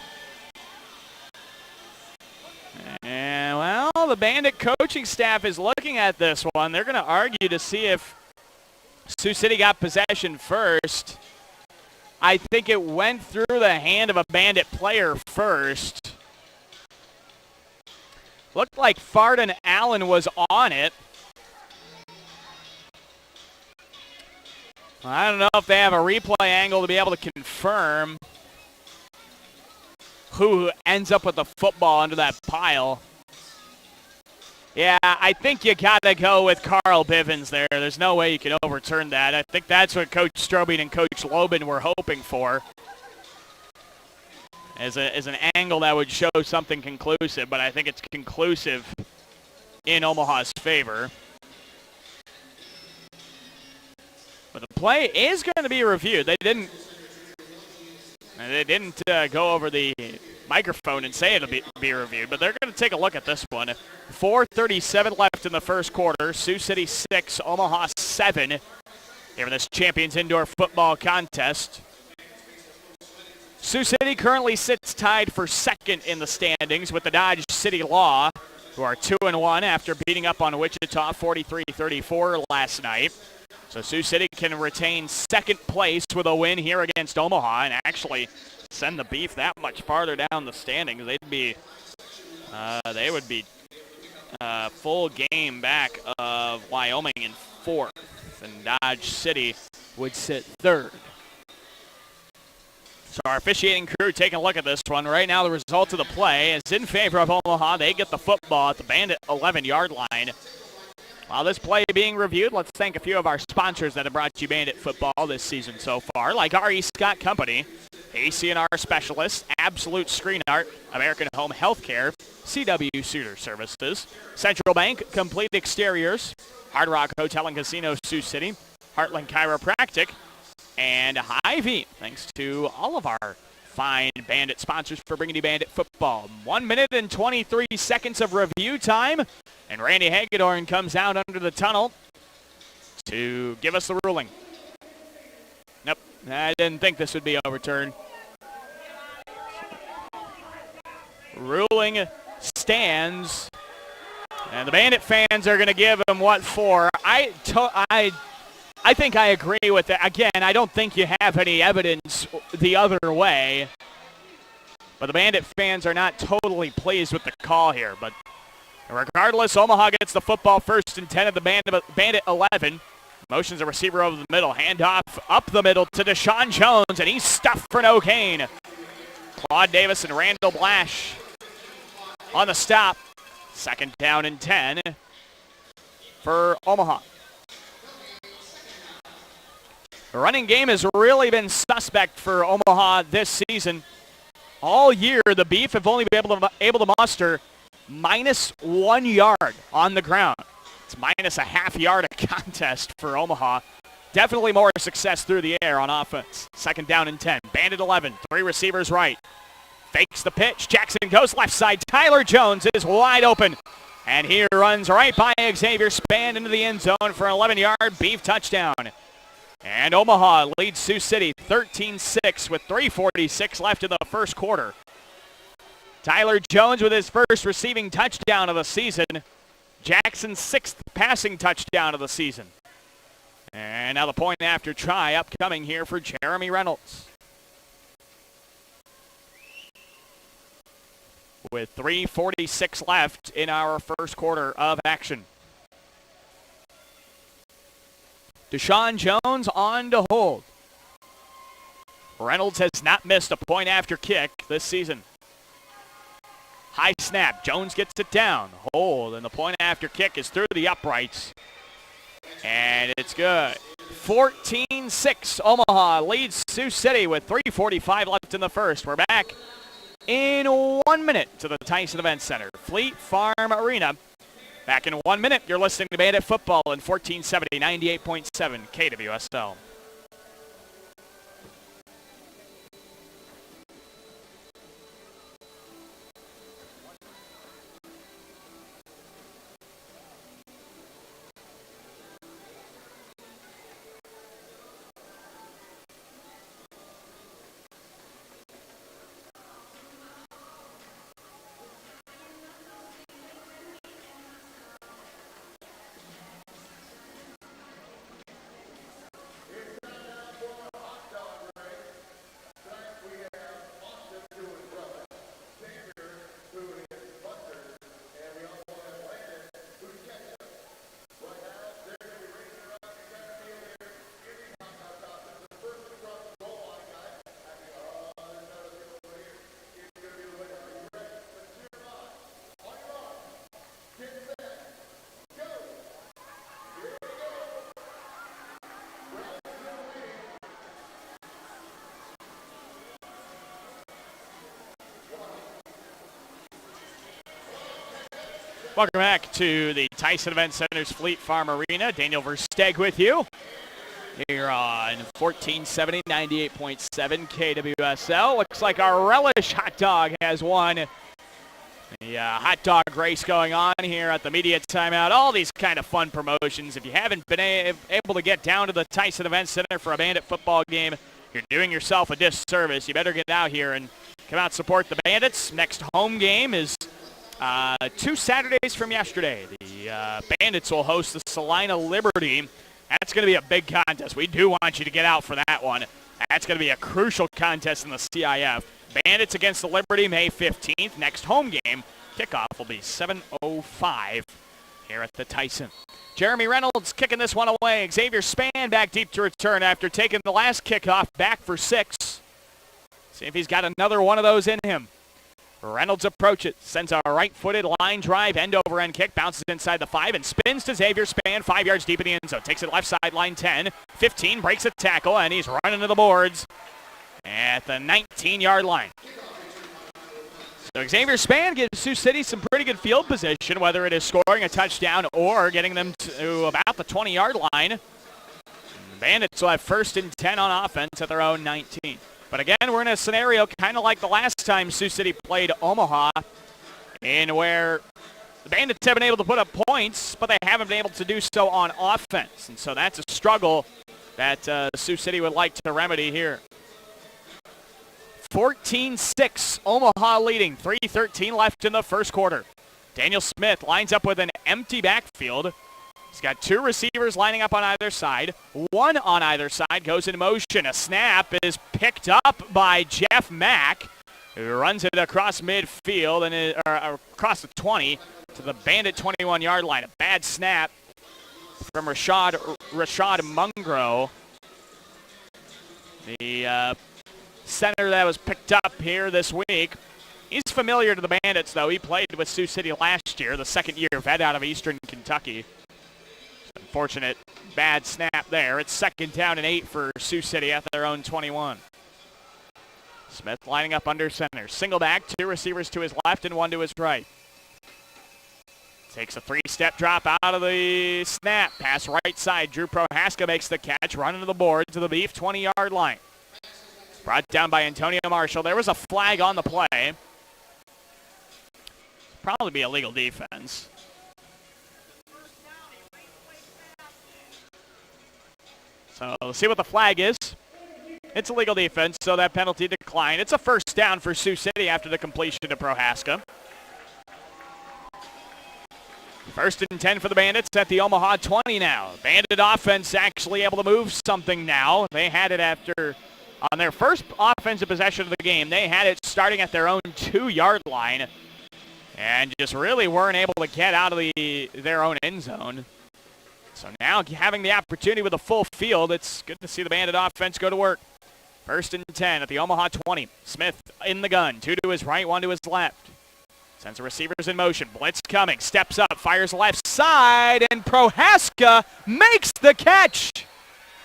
And, well, the Bandit coaching staff is looking at this one. They're going to argue to see if Sioux City got possession first. I think it went through the hand of a Bandit player first. Looked like Farden Allen was on it. I don't know if they have a replay angle to be able to confirm who ends up with the football under that pile. Yeah, I think you got to go with Carl Bivens there. There's no way you can overturn that. I think that's what Coach Strobing and Coach Lobin were hoping for as an angle that would show something conclusive, but I think it's conclusive in Omaha's favor. But the play is going to be reviewed. They didn't go over the microphone and say it'll be reviewed, but they're going to take a look at this one. 4:37 left in the first quarter. Sioux City 6, Omaha 7 here in this Champions Indoor Football Contest. Sioux City currently sits tied for second in the standings with the Dodge City Law, who are 2-1 after beating up on Wichita 43-34 last night. So Sioux City can retain second place with a win here against Omaha and actually send the Beef that much farther down the standings. They would be full game back of Wyoming in fourth. fourth, and Dodge City would sit third. So our officiating crew taking a look at this one. Right now the result of the play is in favor of Omaha. They get the football at the Bandit 11-yard line. While this play being reviewed, let's thank a few of our sponsors that have brought you Bandit football this season so far, like R.E. Scott Company, AC&R Specialists, Absolute Screen Art, American Home Healthcare, CW Suitor Services, Central Bank, Complete Exteriors, Hard Rock Hotel and Casino, Sioux City, Heartland Chiropractic, and Hy-Vee. Thanks to all of our fine Bandit sponsors for bringing you Bandit football. 1 minute and 23 seconds of review time, and Randy Hagedorn comes out under the tunnel to give us the ruling. Nope, I didn't think this would be overturned. Ruling stands, and the Bandit fans are going to give him what for. I think I agree with that. Again, I don't think you have any evidence the other way. But the Bandit fans are not totally pleased with the call here. But regardless, Omaha gets the football, 1st and 10 of the Bandit 11. Motions a receiver over the middle. Handoff up the middle to Deshaun Jones, and he's stuffed for no gain. Claude Davis and Randall Blash on the stop. 2nd down and 10 for Omaha. The running game has really been suspect for Omaha this season. All year, the Beef have only been able to muster -1 yard on the ground. It's minus a half yard a contest for Omaha. Definitely more success through the air on offense. 2nd down and 10. Bandit 11, 3 receivers right. Fakes the pitch. Jackson goes left side. Tyler Jones is wide open. And he runs right by Xavier Span into the end zone for an 11-yard Beef touchdown. And Omaha leads Sioux City 13-6 with 3:46 left in the first quarter. Tyler Jones with his first receiving touchdown of the season. Jackson's 6th passing touchdown of the season. And now the point after try upcoming here for Jeremy Reynolds. With 3:46 left in our first quarter of action. Deshaun Jones on to hold. Reynolds has not missed a point after kick this season. High snap. Jones gets it down. Hold, and the point after kick is through the uprights. And it's good. 14-6. Omaha leads Sioux City with 3:45 left in the first. We're back in 1 minute to the Tyson Event Center, Fleet Farm Arena. Back in 1 minute, you're listening to Bandit Football in 1470, 98.7 KWSL. Welcome back to the Tyson Event Center's Fleet Farm Arena. Daniel Versteg with you here on 1470, 98.7 KWSL. Looks like our Relish hot dog has won the hot dog race going on here at the media timeout. All these kind of fun promotions. If you haven't been able to get down to the Tyson Event Center for a Bandit football game, you're doing yourself a disservice. You better get out here and come out support the Bandits. Next home game is 2 Saturdays from yesterday. The Bandits will host the Salina Liberty. That's going to be a big contest. We do want you to get out for that one. That's going to be a crucial contest in the CIF. Bandits against the Liberty, May 15th. Next home game, kickoff will be 7:05 here at the Tyson. Jeremy Reynolds kicking this one away. Xavier Spann back deep to return after taking the last kickoff back for 6. See if he's got another one of those in him. Reynolds approaches, sends a right-footed line drive, end-over-end kick, bounces inside the 5 and spins to Xavier Spann, 5 yards deep in the end zone. Takes it left sideline 10, 15, breaks a tackle, and he's running to the boards at the 19-yard line. So Xavier Spann gives Sioux City some pretty good field position, whether it is scoring a touchdown or getting them to about the 20-yard line. The Bandits will have 1st and 10 on offense at their own 19. But again, we're in a scenario kind of like the last time Sioux City played Omaha, in where the Bandits have been able to put up points, but they haven't been able to do so on offense. And so that's a struggle that Sioux City would like to remedy here. 14-6, Omaha leading. 3:13 left in the first quarter. Daniel Smith lines up with an empty backfield. He's got 2 receivers lining up on either side. 1 on either side goes in motion. A snap is picked up by Jeff Mack, who runs it across midfield and across the 20 to the Bandit 21-yard line. A bad snap from Rashad Mungro, the center that was picked up here this week. He's familiar to the Bandits, though. He played with Sioux City last year, the second-year vet out of Eastern Kentucky. Unfortunate bad snap there. It's 2nd down and 8 for Sioux City at their own 21. Smith lining up under center. Single back, 2 receivers to his left and 1 to his right. Takes a 3-step drop out of the snap. Pass right side. Drew Prohaska makes the catch, running to the board to the Beef 20-yard line. Brought down by Antonio Marshall. There was a flag on the play. Probably be a legal defense. So let's see what the flag is. It's a legal defense, so that penalty declined. It's a 1st down for Sioux City after the completion to Prohaska. 1st and 10 for the Bandits at the Omaha 20 now. Bandit offense actually able to move something now. They had it after, on their first offensive possession of the game, they had it starting at their own 2-yard line and just really weren't able to get out of their own end zone. So now having the opportunity with a full field, it's good to see the Bandit offense go to work. 1st and 10 at the Omaha 20. Smith in the gun. 2 to his right, 1 to his left. Sends the receivers in motion. Blitz coming. Steps up. Fires left side. And Prohaska makes the catch.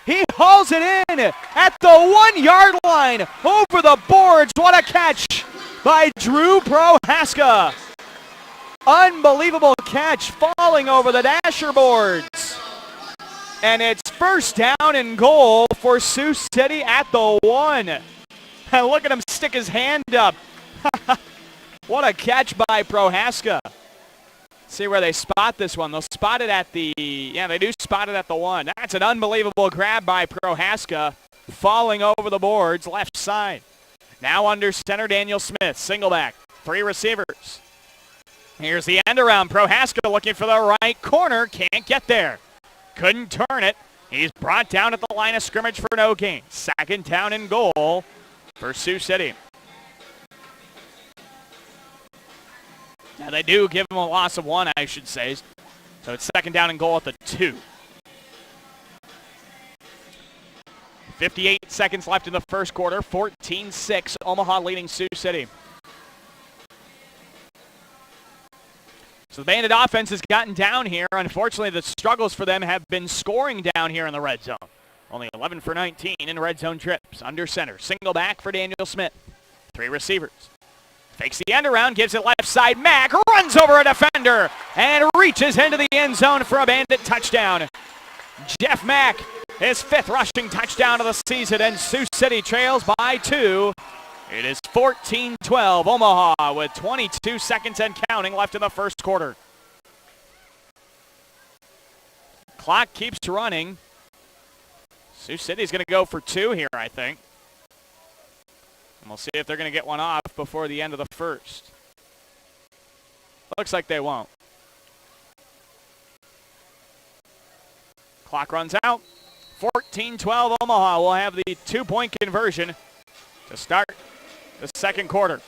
He hauls it in at the 1-yard line. Over the boards. What a catch by Drew Prohaska. Unbelievable catch, falling over the dasher boards. And it's 1st down and goal for Sioux City at the 1. And look at him stick his hand up. What a catch by Prohaska. See where they spot this one. They'll spot it at the, they do spot it at the 1. That's an unbelievable grab by Prohaska, falling over the boards, left side. Now under center, Daniel Smith, single back, 3 receivers. Here's the end around. Prohaska looking for the right corner, can't get there. Couldn't turn it. He's brought down at the line of scrimmage for no gain. 2nd down and goal for Sioux City. Now they do give him a loss of 1, I should say. So it's 2nd down and goal at the 2. 58 seconds left in the first quarter. 14-6, Omaha leading Sioux City. So the Bandit offense has gotten down here. Unfortunately, the struggles for them have been scoring down here in the red zone. Only 11 for 19 in red zone trips. Under center, single back for Daniel Smith. 3 receivers. Fakes the end around, gives it left side. Mack runs over a defender and reaches into the end zone for a Bandit touchdown. Jeff Mack, his 5th rushing touchdown of the season, and Sioux City trails by 2. It is 14-12, Omaha, with 22 seconds and counting left in the first quarter. Clock keeps running. Sioux City's going to go for 2 here, I think. And we'll see if they're going to get one off before the end of the first. Looks like they won't. Clock runs out. 14-12, Omaha will have the 2-point conversion to start the second quarter.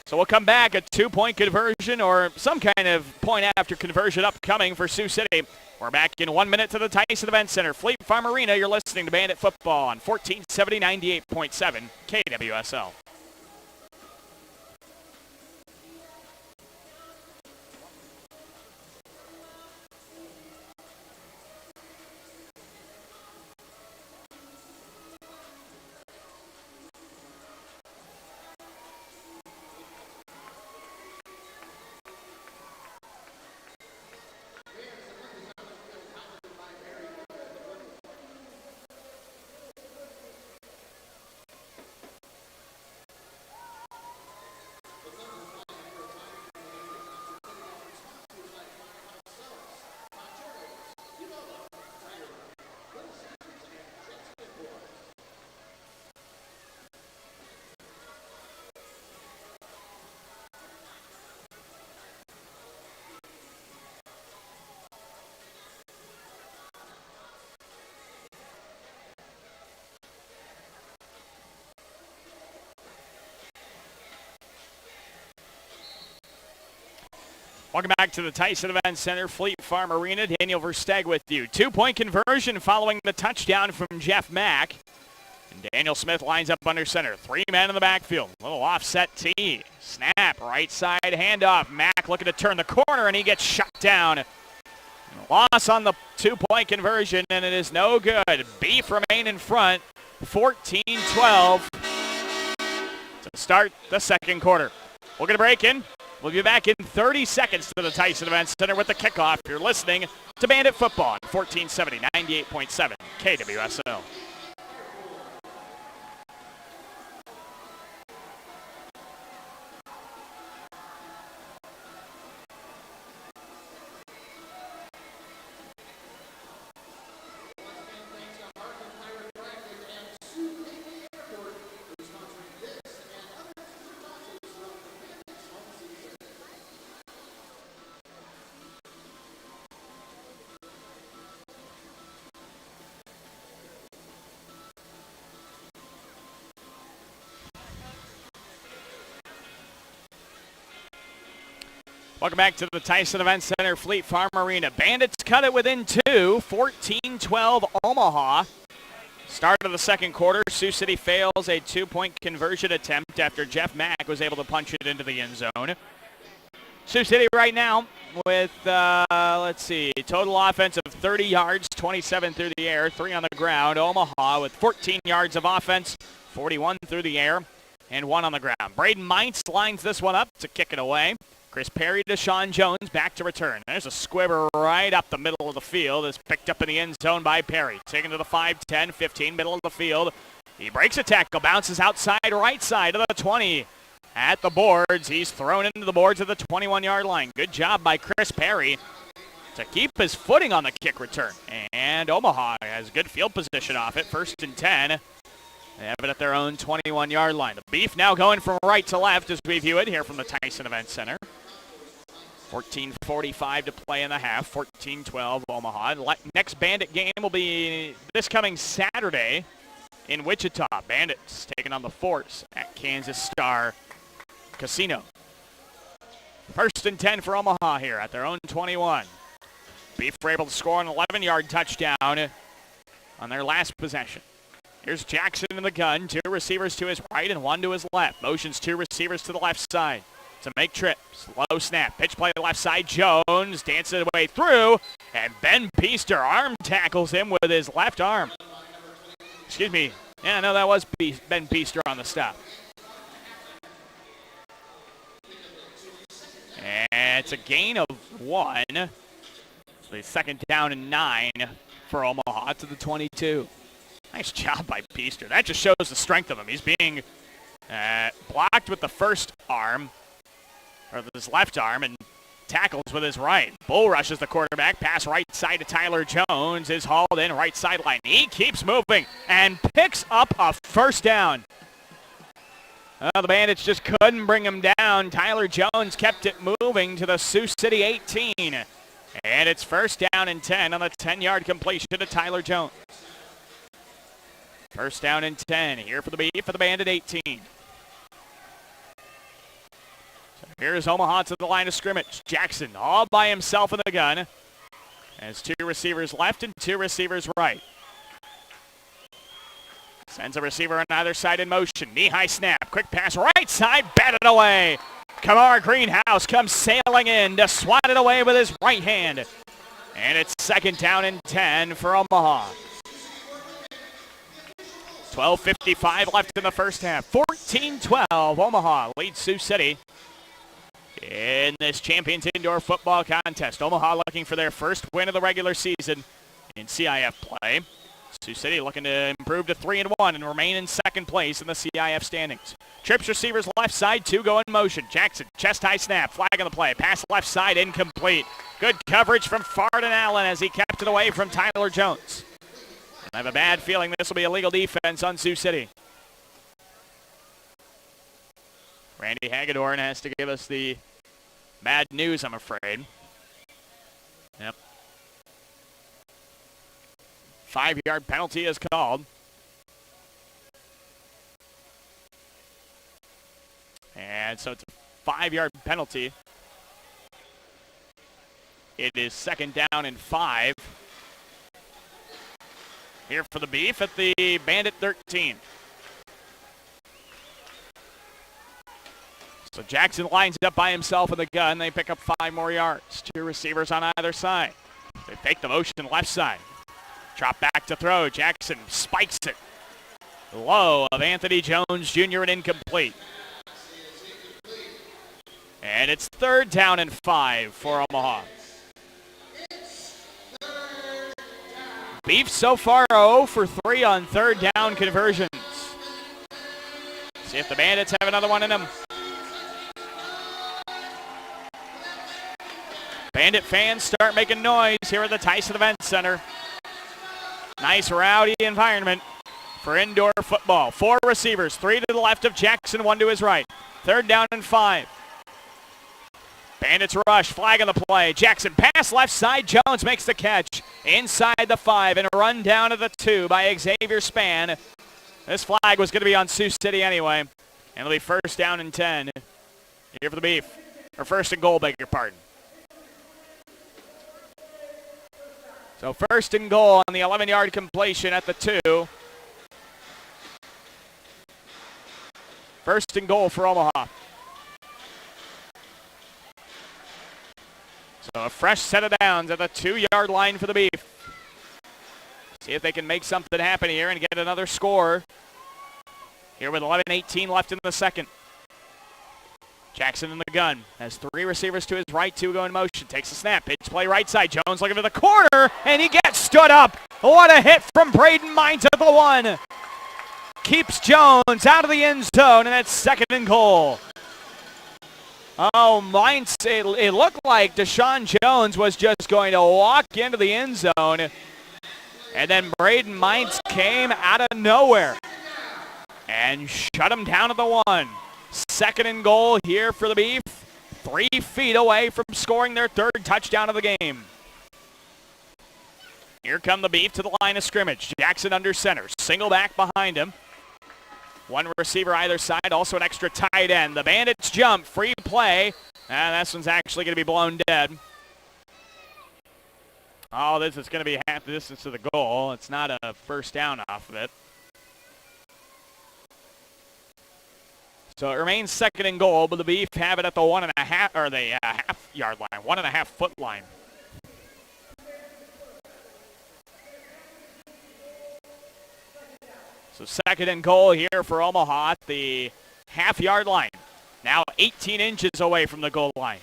So we'll come back, a 2-point conversion or some kind of point after conversion upcoming for Sioux City. We're back in 1 minute to the Tyson Event Center, Fleet Farm Arena. You're listening to Bandit Football on 1470 98.7 KWSL. Welcome back to the Tyson Event Center, Fleet Farm Arena. Daniel Versteg with you. 2-point conversion following the touchdown from Jeff Mack. And Daniel Smith lines up under center. 3 men in the backfield. Little offset tee. Snap, right side handoff. Mack looking to turn the corner, and he gets shut down. Loss on the 2-point conversion, and it is no good. Beef remain in front, 14-12 to start the second quarter. We're going to break in. We'll be back in 30 seconds to the Tyson Event Center with the kickoff. You're listening to Bandit Football on 1470 98.7 KWSL. Welcome back to the Tyson Event Center, Fleet Farm Arena. Bandits cut it within 2, 14-12 Omaha. Start of the second quarter, Sioux City fails a 2-point conversion attempt after Jeff Mack was able to punch it into the end zone. Sioux City right now with, total offense of 30 yards, 27 through the air, 3 on the ground. Omaha with 14 yards of offense, 41 through the air, and 1 on the ground. Braden Meintz lines this one up to kick it away. Chris Perry to Sean Jones, back to return. There's a squibber right up the middle of the field. It's picked up in the end zone by Perry. Taken to the 5, 10, 15, middle of the field. He breaks a tackle, bounces outside right side of the 20. At the boards, he's thrown into the boards at the 21-yard line. Good job by Chris Perry to keep his footing on the kick return. And Omaha has good field position off it, 1st and 10. They have it at their own 21-yard line. The Beef now going from right to left as we view it here from the Tyson Event Center. 14:45 to play in the half, 14-12 Omaha. Next Bandit game will be this coming Saturday in Wichita. Bandits taking on the Force at Kansas Star Casino. 1st and 10 for Omaha here at their own 21. Beef were able to score an 11-yard touchdown on their last possession. Here's Jackson in the gun. 2 receivers to his right and 1 to his left. Motions 2 receivers to the left side to make trips. Low snap. Pitch play to the left side. Jones dances his way through. And Ben Peaster arm tackles him with his left arm. Excuse me. Yeah, no, that was Ben Peaster on the stop. And it's a gain of 1. So the 2nd down and 9 for Omaha to the 22. Nice job by Peaster. That just shows the strength of him. He's being blocked with the first arm, or with his left arm, and tackles with his right. Bull rushes the quarterback. Pass right side to Tyler Jones is hauled in right sideline. He keeps moving and picks up a 1st down. Well, the Bandits just couldn't bring him down. Tyler Jones kept it moving to the Sioux City 18. And it's 1st down and 10 on the 10-yard completion to Tyler Jones. 1st down and 10 here for the Beef for the Bandit 18. Here's Omaha to the line of scrimmage. Jackson all by himself in the gun. Has 2 receivers left and 2 receivers right. Sends a receiver on either side in motion. Knee-high snap. Quick pass right side. Batted away. Kamar Greenhouse comes sailing in to swat it away with his right hand. And it's 2nd down and 10 for Omaha. 12:55 left in the first half. 14-12. Omaha leads Sioux City in this Champions Indoor Football Contest. Omaha looking for their first win of the regular season in CIF play. Sioux City looking to improve to 3-1 and remain in 2nd place in the CIF standings. Trips receivers left side, 2 go in motion. Jackson, chest high snap, flag on the play. Pass left side, incomplete. Good coverage from Farden Allen as he kept it away from Tyler Jones. And I have a bad feeling this will be a legal defense on Sioux City. Randy Hagedorn has to give us the bad news, I'm afraid. Yep. 5-yard penalty is called. And so it's a 5-yard penalty. It is 2nd down and 5. Here for the Beef at the Bandit 13. So Jackson lines up by himself in the gun. They pick up 5 more yards. 2 receivers on either side. They fake the motion left side. Drop back to throw. Jackson spikes it. Low of Anthony Jones Jr. and incomplete. And it's 3rd down and 5 for Omaha. Beef so far 0 for 3 on 3rd down conversions. See if the Bandits have another one in them. Bandit fans start making noise here at the Tyson Event Center. Nice rowdy environment for indoor football. 4 receivers, 3 to the left of Jackson, 1 to his right. 3rd down and 5. Bandits rush, flag on the play. Jackson pass left side. Jones makes the catch inside the 5 and a run down to the 2 by Xavier Spann. This flag was going to be on Sioux City anyway. And it'll be 1st down and 10 here for the Beef. Or 1st and goal, beg your pardon. So 1st and goal on the 11-yard completion at the 2. 1st and goal for Omaha. So a fresh set of downs at the 2-yard line for the Beef. See if they can make something happen here and get another score. Here with 11:18 left in the 2nd. Jackson in the gun. Has 3 receivers to his right, 2 go in motion. Takes a snap. Pitch play right side. Jones looking for the corner, and he gets stood up. What a hit from Braden Mines at the 1. Keeps Jones out of the end zone, and that's 2nd and goal. Oh, Mines, it looked like Deshaun Jones was just going to walk into the end zone, and then Braden Mines came out of nowhere and shut him down at the 1. 2nd and goal here for the Beef. 3 feet away from scoring their 3rd touchdown of the game. Here come the Beef to the line of scrimmage. Jackson under center. Single back behind him. 1 receiver either side. Also an extra tight end. The Bandits jump. Free play. And this one's actually going to be blown dead. Oh, this is going to be half the distance to the goal. It's not a 1st down off of it. So it remains 2nd and goal, but the Beef have it at the 1.5 or the half-yard line, 1.5-foot line. So 2nd and goal here for Omaha at the half-yard line. Now 18 inches away from the goal line.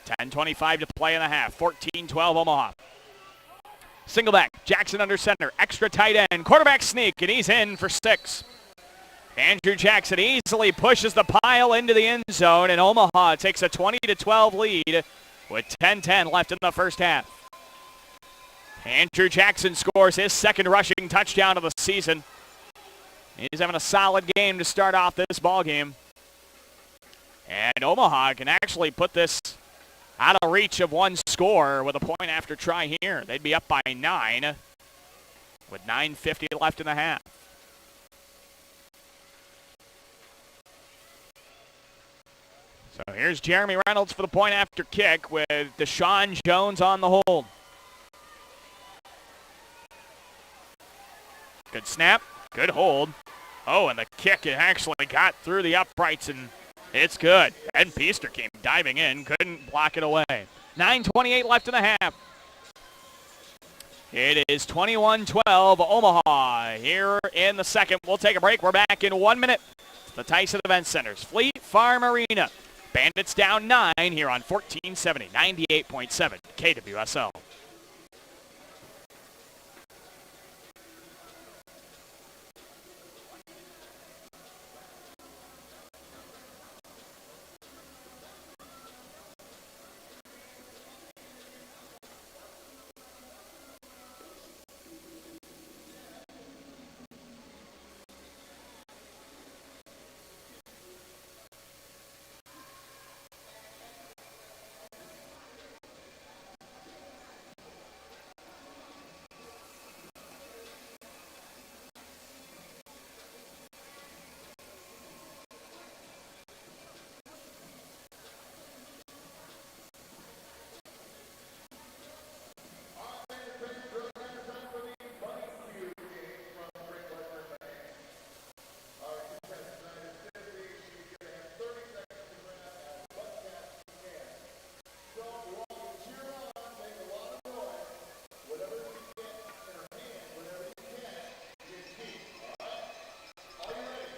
10:25 to play in the half. 14-12 Omaha. Single back, Jackson under center, extra tight end, quarterback sneak, and he's in for 6. Andrew Jackson easily pushes the pile into the end zone, and Omaha takes a 20-12 lead with 10:10 left in the first half. Andrew Jackson scores his 2nd rushing touchdown of the season. He's having a solid game to start off this ball game. And Omaha can actually put this out of reach of 1 score with a point after try here. They'd be up by 9 with 9:50 left in the half. So here's Jeremy Reynolds for the point after kick with Deshaun Jones on the hold. Good snap, good hold. Oh, and the kick actually got through the uprights, and it's good. Ben Peaster came diving in, couldn't block it away. 9:28 left in the half. It is 21-12 Omaha here in the second. We'll take a break. We're back in 1 minute. It's the Tyson Event Center's Fleet Farm Arena. Bandits down 9 here on 1470, 98.7 KWSL.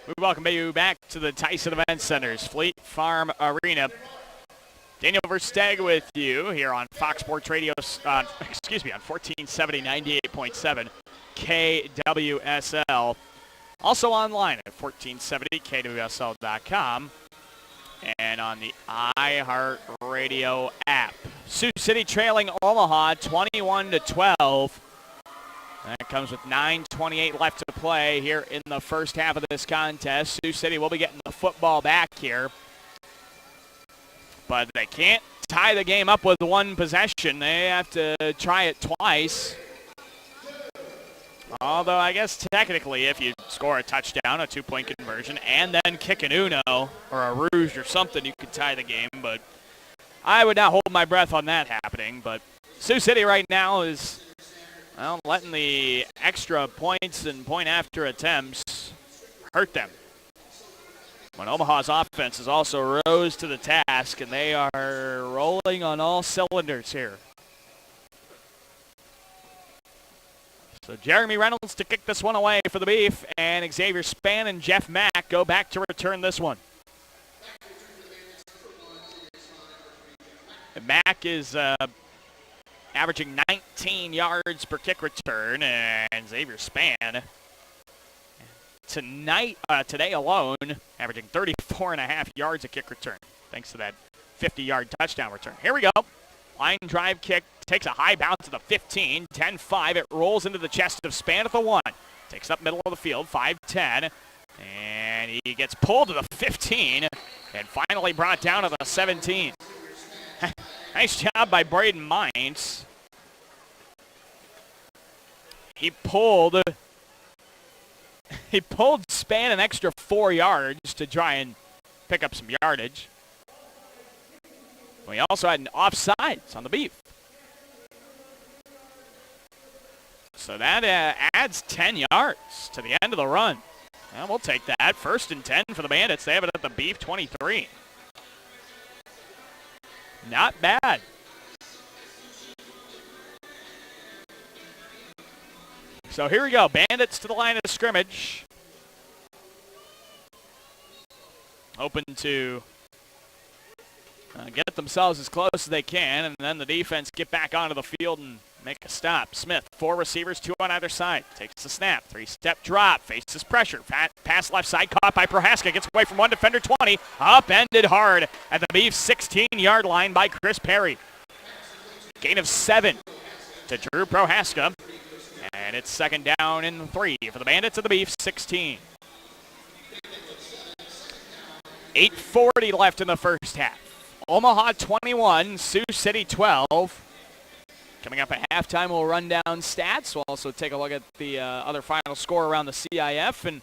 We welcome you back to the Tyson Event Center's Fleet Farm Arena. Daniel Versteg with you here on Fox Sports Radio, on 1470, 98.7 KWSL. Also online at 1470kwsl.com and on the iHeartRadio app. Sioux City trailing Omaha 21-12. That comes with 9:28 left to play here in the first half of this contest. Sioux City will be getting the football back here, but they can't tie the game up with one possession. They have to try it twice. Although I guess technically if you score a touchdown, a two-point conversion, and then kick an Uno or a Rouge or something, you could tie the game. But I would not hold my breath on that happening. But Sioux City right now is, well, letting the extra points and point after attempts hurt them. When Omaha's offense has also rose to the task, and they are rolling on all cylinders here. So Jeremy Reynolds to kick this one away for the Beef, and Xavier Spann and Jeff Mack go back to return this one. And Mack is averaging 19 yards per kick return, and Xavier Spann today alone, averaging 34.5 yards a kick return, thanks to that 50-yard touchdown return. Here we go. Line drive kick, takes a high bounce to the 15, 10-5. It rolls into the chest of Spann at the 1. Takes up middle of the field, 5-10. And he gets pulled to the 15 and finally brought down to the 17. Nice job by Braden Mines. He pulled Spann an extra 4 yards to try and pick up some yardage. We also had an offsides on the Beef. So that adds 10 yards to the end of the run. Well, we'll take that. 1st and 10 for the Bandits. They have it at the Beef 23. Not bad. So here we go. Bandits to the line of scrimmage. Hoping to get themselves as close as they can, and then the defense get back onto the field and make a stop. Smith, 4 receivers, 2 on either side. Takes the snap, 3-step drop, faces pressure. Pass left side, caught by Prohaska. Gets away from one defender, 20. Upended hard at the Beef 16-yard line by Chris Perry. Gain of 7 to Drew Prohaska. And it's 2nd down and 3 for the Bandits of the Beef 16. 8:40 left in the first half. Omaha 21, Sioux City 12. Coming up at halftime, we'll run down stats. We'll also take a look at the other final score around the CIF and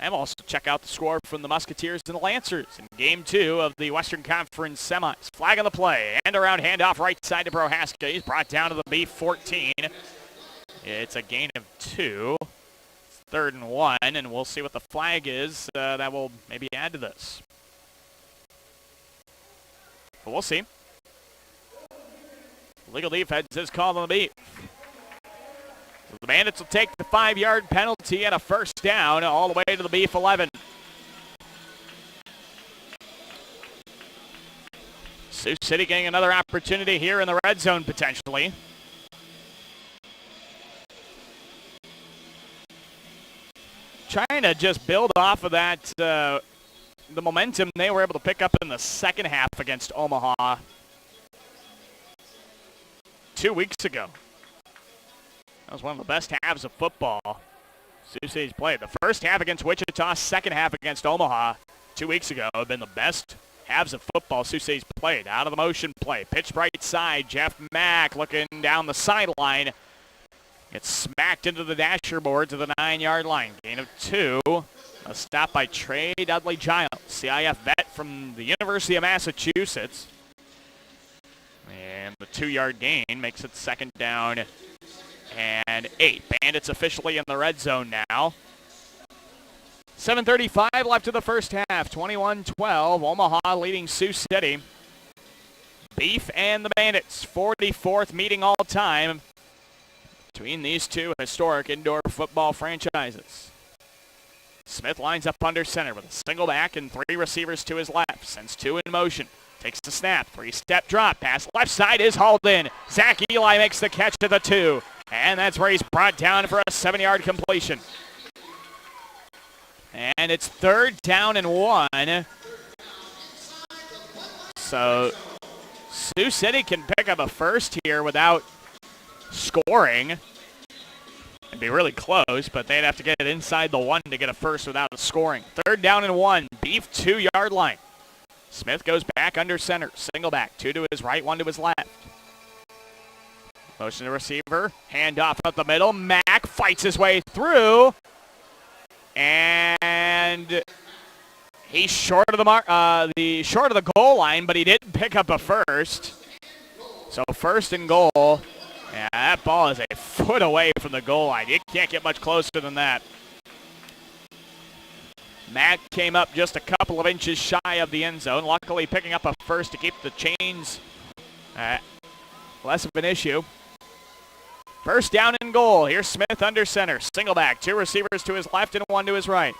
And we'll also check out the score from the Musketeers and the Lancers in Game 2 of the Western Conference semis. Flag on the play, and around handoff right side to Prohaska. He's brought down to the B14. It's a gain of 2. It's 3rd and 1, and we'll see what the flag is that will maybe add to this. But we'll see. Legal defense is called on the beat. So the Bandits will take the 5-yard penalty and a first down all the way to the Beef 11. Sioux City getting another opportunity here in the red zone potentially. Trying to just build off of that, the momentum they were able to pick up in the second half against Omaha 2 weeks ago. That was one of the best halves of football Sioux City's played. The first half against Wichita, second half against Omaha 2 weeks ago have been the best halves of football Sioux City's played. Out of the motion play, pitch right side, Jeff Mack looking down the sideline. Gets smacked into the dasher board to the 9-yard line. Gain of 2. A stop by Trey Dudley-Giles, CIF vet from the University of Massachusetts. And the 2-yard gain makes it second down and 8. Bandits officially in the red zone now. 7:35 left in the first half. 21-12. Omaha leading Sioux City. Beef and the Bandits. 44th meeting all time between these two historic indoor football franchises. Smith lines up under center with a single back and 3 receivers to his left. Sends 2 in motion. Takes the snap. 3-step drop. Pass left side is hauled in. Zach Eli makes the catch to the 2. And that's where he's brought down for a 7-yard completion. And it's 3rd down and 1. So Sioux City can pick up a first here without scoring. It'd be really close, but they'd have to get it inside the 1 to get a first without a scoring. 3rd down and 1. Beef 2-yard line. Smith goes back under center. Single back. 2 to his right, 1 to his left. Motion to receiver. Handoff up the middle. Mack fights his way through. And he's short of the short of the goal line, but he didn't pick up a first. So 1st and goal. Yeah, that ball is a foot away from the goal line. You can't get much closer than that. Mack came up just a couple of inches shy of the end zone, luckily picking up a first to keep the chains less of an issue. 1st down and goal. Here's Smith under center. Single back. 2 receivers to his left and 1 to his right.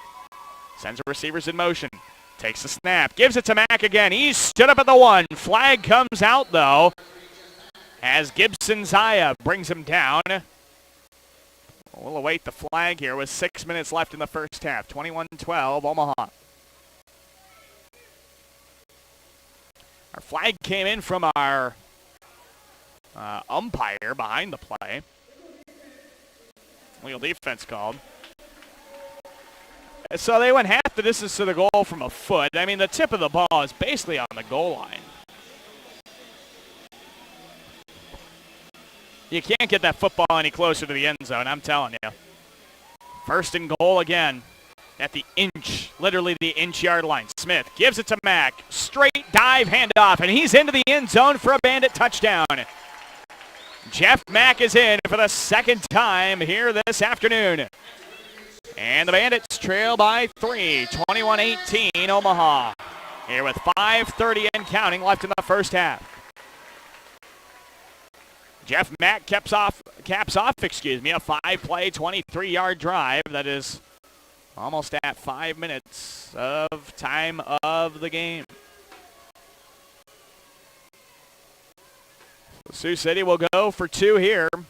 Sends the receivers in motion. Takes the snap. Gives it to Mack again. He stood up at the 1. Flag comes out, though, as Gibson Zaya brings him down. We'll await the flag here with 6 minutes left in the first half. 21-12, Omaha. Our flag came in from our umpire behind the play. Legal defense called. So they went half the distance to the goal from a foot. I mean, the tip of the ball is basically on the goal line. You can't get that football any closer to the end zone, I'm telling you. 1st and goal again at the inch, literally the inch-yard line. Smith gives it to Mack. Straight dive handoff, and he's into the end zone for a Bandit touchdown. Jeff Mack is in for the 2nd time here this afternoon. And the Bandits trail by 3, 21-18 Omaha. Here with 5:30 and counting left in the first half. Jeff Mack caps off a 5-play, 23-yard drive that is almost at 5 minutes of time of the game. Sioux City will go for 2 here and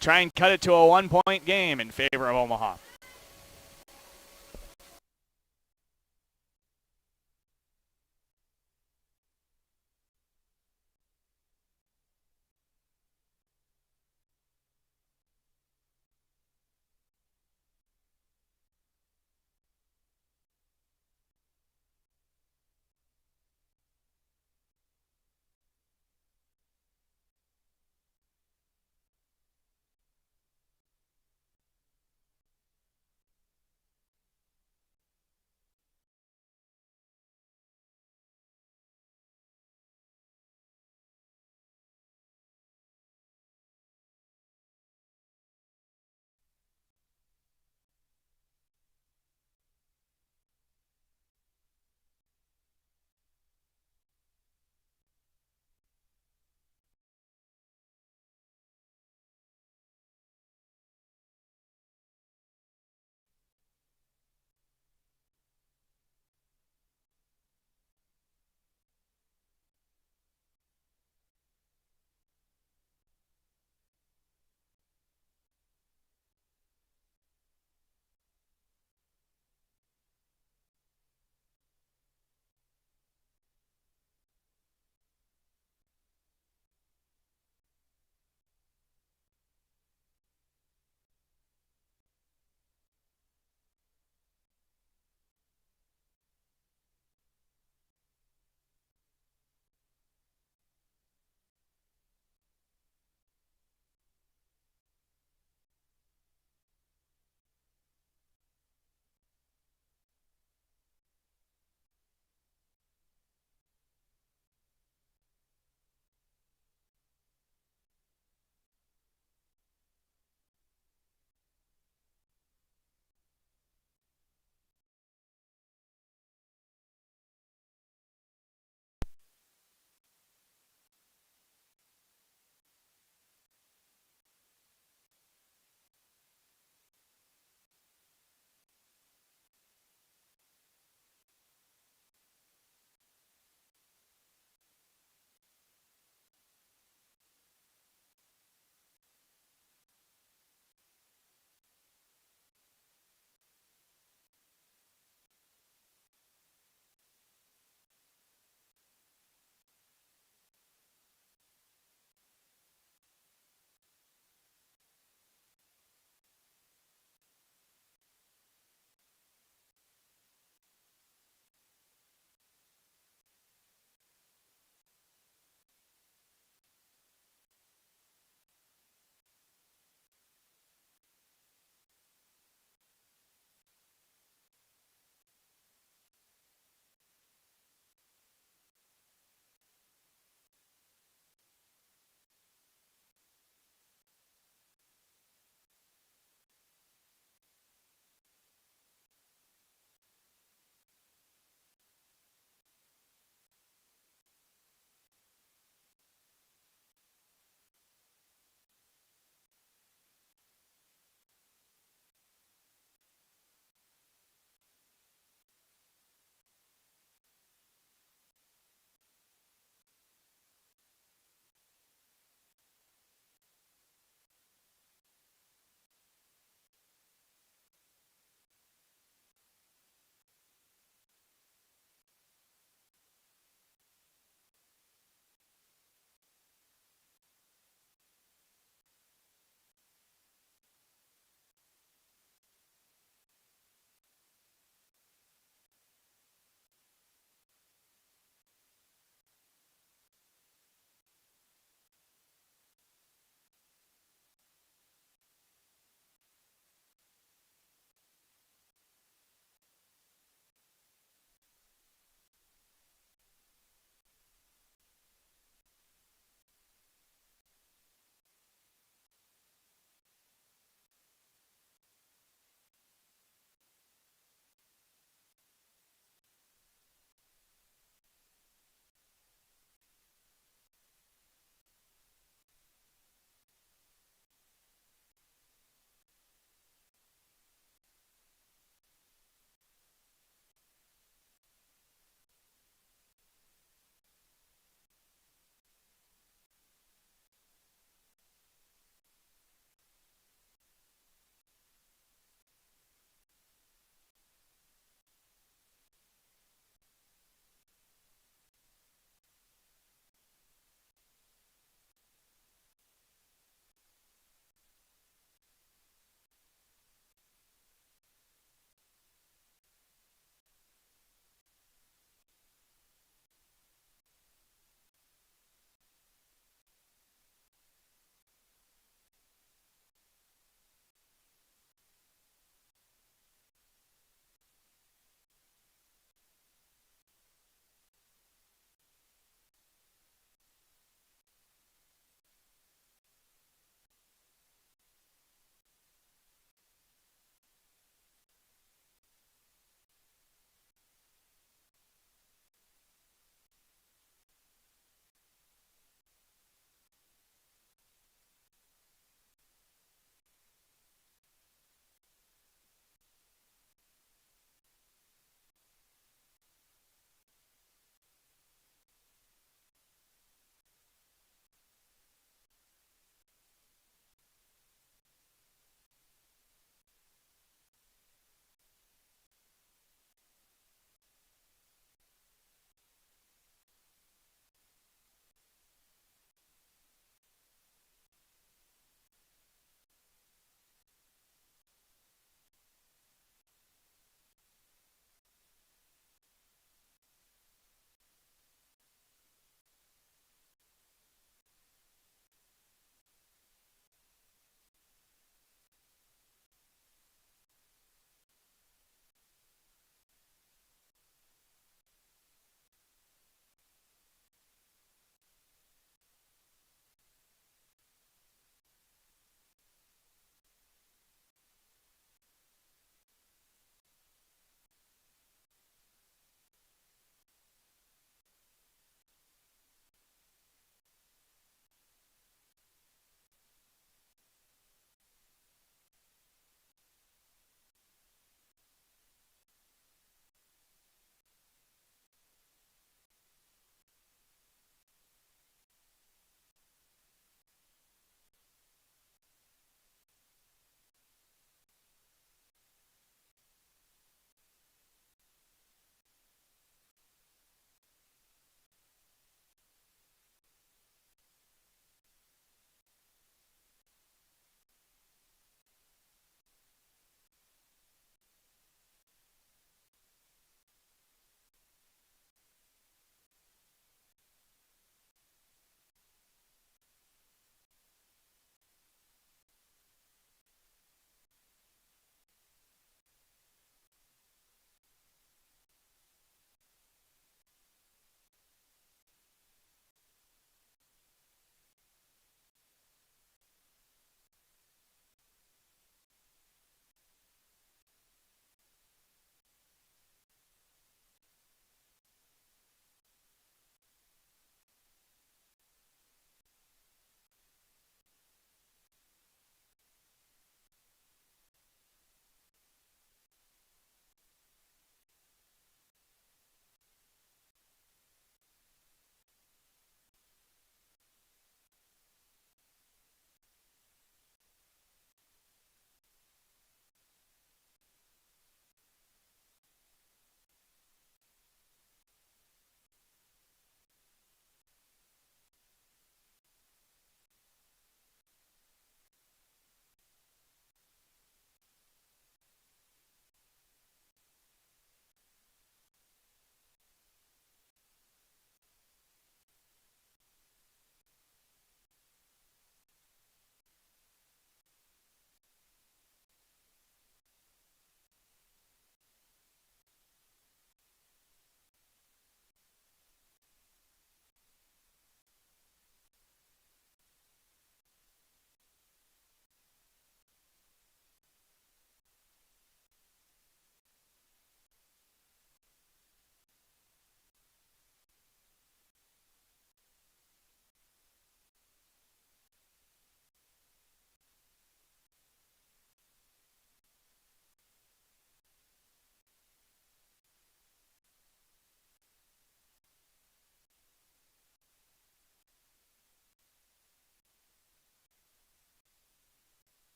try and cut it to a 1-point game in favor of Omaha.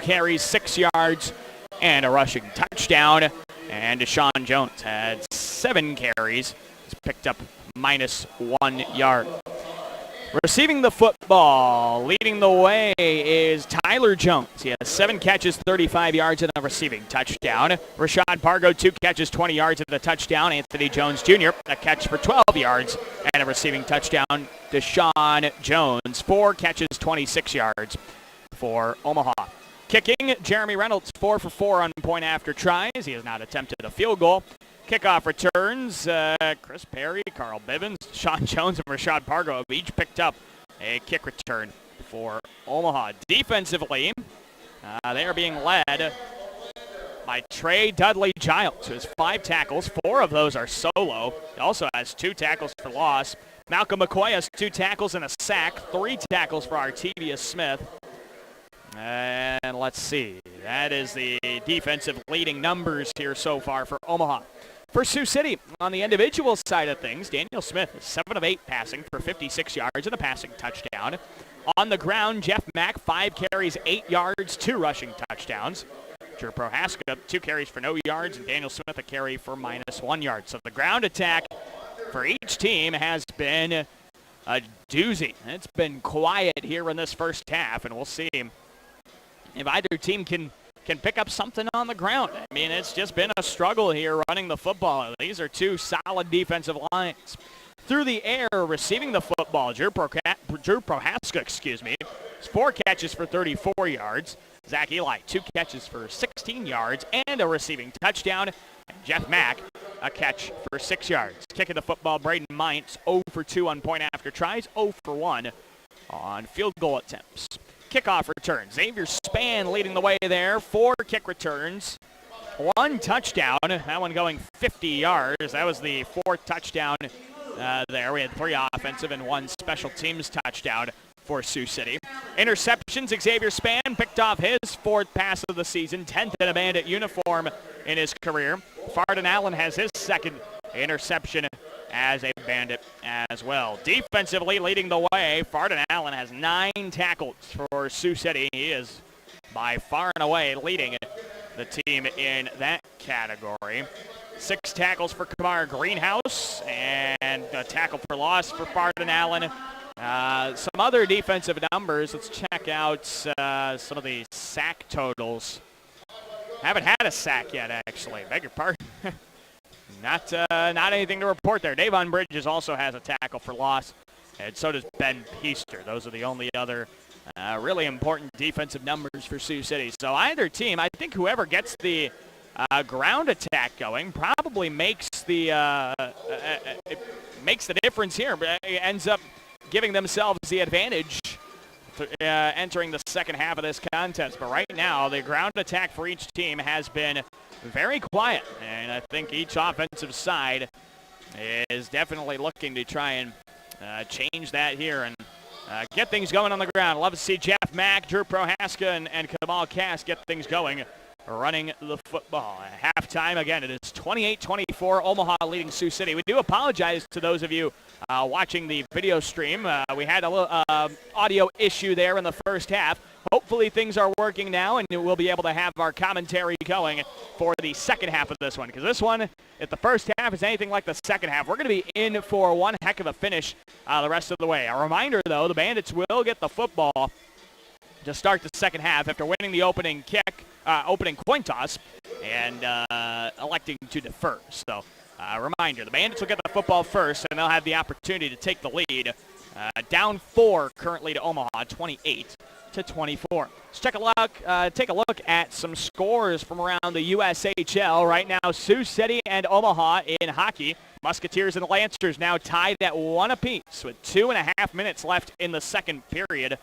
carries, 6 yards, and a rushing touchdown. And Deshaun Jones had 7 carries. He's picked up -1 yard. Receiving the football, leading the way is Tyler Jones. He has 7 catches, 35 yards, and a receiving touchdown. Rashad Pargo, 2 catches, 20 yards, and a touchdown. Anthony Jones Jr., a catch for 12 yards and a receiving touchdown. Deshaun Jones, 4 catches, 26 yards for Omaha. Kicking, Jeremy Reynolds, 4 for 4 on point after tries. He has not attempted a field goal. Kickoff returns, Chris Perry, Carl Bivens, Sean Jones, and Rashad Pargo have each picked up a kick return for Omaha. Defensively, they are being led by Trey Dudley Giles, who has 5 tackles. 4 of those are solo. He also has 2 tackles for loss. Malcolm McCoy has 2 tackles and a sack, 3 tackles for Artevius Smith. And let's see, that is the defensive leading numbers here so far for Omaha. For Sioux City, on the individual side of things, Daniel Smith is 7 of 8 passing for 56 yards and a passing touchdown. On the ground, Jeff Mack, 5 carries, 8 yards, 2 rushing touchdowns. Drew Prohaska, 2 carries for no yards, and Daniel Smith, a carry for -1 yard. So the ground attack for each team has been a doozy. It's been quiet here in this first half, and we'll see if either team can pick up something on the ground. I mean, it's just been a struggle here running the football. These are 2 solid defensive lines. Through the air, receiving the football, Drew Prohaska, 4 catches for 34 yards. Zach Eli, 2 catches for 16 yards and a receiving touchdown. And Jeff Mack, a catch for 6 yards. Kicking the football, Braden Mintz, 0 for 2 on point after tries, 0 for 1 on field goal attempts. Kickoff return. Xavier Spann leading the way there. 4 kick returns, 1 touchdown. That one going 50 yards. That was the 4th touchdown there. We had 3 offensive and 1 special teams touchdown for Sioux City. Interceptions, Xavier Spann picked off his 4th pass of the season, 10th in a Bandit uniform in his career. Farden Allen has his 2nd interception as a Bandit as well. Defensively leading the way, Farden Allen has 9 tackles for Sioux City. He is by far and away leading the team in that category. 6 tackles for Kamar Greenhouse and a tackle for loss for Farden Allen. Some other defensive numbers. Let's check out some of the sack totals. Haven't had a sack yet, actually. Beg your pardon. Not anything to report there. Davon Bridges also has a tackle for loss, and so does Ben Peaster. Those are the only other really important defensive numbers for Sioux City. So either team, I think whoever gets the ground attack going probably makes the difference here. But it ends up giving themselves the advantage entering the second half of this contest. But right now, the ground attack for each team has been very quiet, and I think each offensive side is definitely looking to try and change that here and get things going on the ground. Love to see Jeff Mack, Drew Prohaska, and Kamal Cass get things going running the football. At halftime, again, it is 28-24, Omaha leading Sioux City. We do apologize to those of you watching the video stream. We had a little audio issue there in the first half. Hopefully things are working now, and we'll be able to have our commentary going for the second half of this one. Because this one, if the first half is anything like the second half, we're going to be in for one heck of a finish the rest of the way. A reminder, though, the Bandits will get the football to start the second half after winning the opening coin toss and electing to defer. So, reminder, the Bandits will get the football first, and they'll have the opportunity to take the lead. Down 4 currently to Omaha, 28-24. Let's take a look at some scores from around the USHL. Right now, Sioux City and Omaha in hockey. Musketeers and Lancers now tied at 1 apiece with 2.5 minutes left in the second period.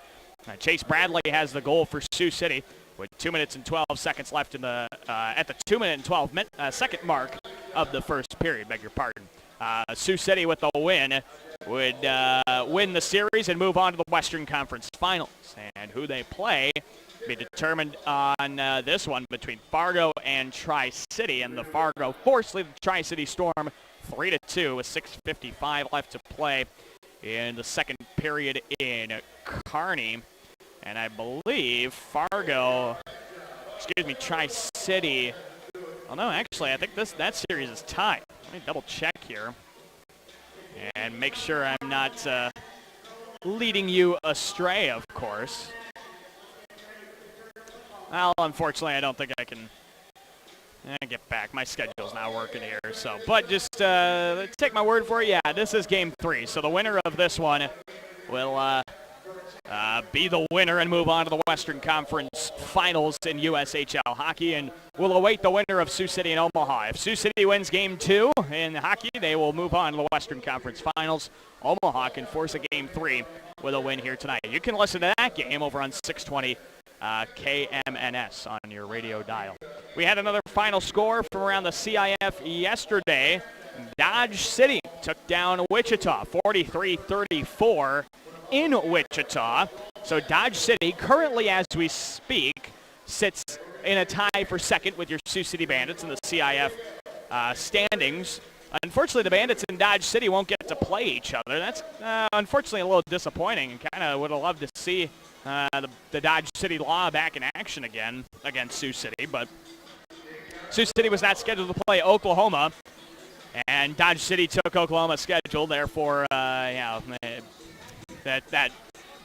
Chase Bradley has the goal for Sioux City with 2 minutes and 12 seconds left in the at the 2 minute and 12 second mark of the first period. Beg your pardon. Sioux City with the win would win the series and move on to the Western Conference Finals. And who they play be determined on this one between Fargo and Tri-City. And the Fargo Force lead the Tri-City Storm 3-2 with 6:55 left to play in the second period in Kearney. And I believe Fargo Tri-City. Oh, no, actually, I think that series is tied. Let me double check here and make sure I'm not leading you astray, of course. Well, unfortunately, I don't think I can get back. My schedule's not working here. So, but just take my word for it. Yeah, this is game 3. So the winner of this one will be the winner and move on to the Western Conference Finals in USHL hockey, and we'll await the winner of Sioux City and Omaha. If Sioux City wins game 2 in hockey, they will move on to the Western Conference Finals. Omaha can force a game 3 with a win here tonight. You can listen to that game over on 620 KMNS on your radio dial. We had another final score from around the CIF yesterday. Dodge City took down Wichita 43-34 in Wichita. So Dodge City, currently as we speak, sits in a tie for second with your Sioux City Bandits in the CIF standings. Unfortunately, the Bandits and Dodge City won't get to play each other. That's unfortunately a little disappointing, and kind of would have loved to see the Dodge City Law back in action again against Sioux City. But Sioux City was not scheduled to play Oklahoma, and Dodge City took Oklahoma's schedule. Therefore, that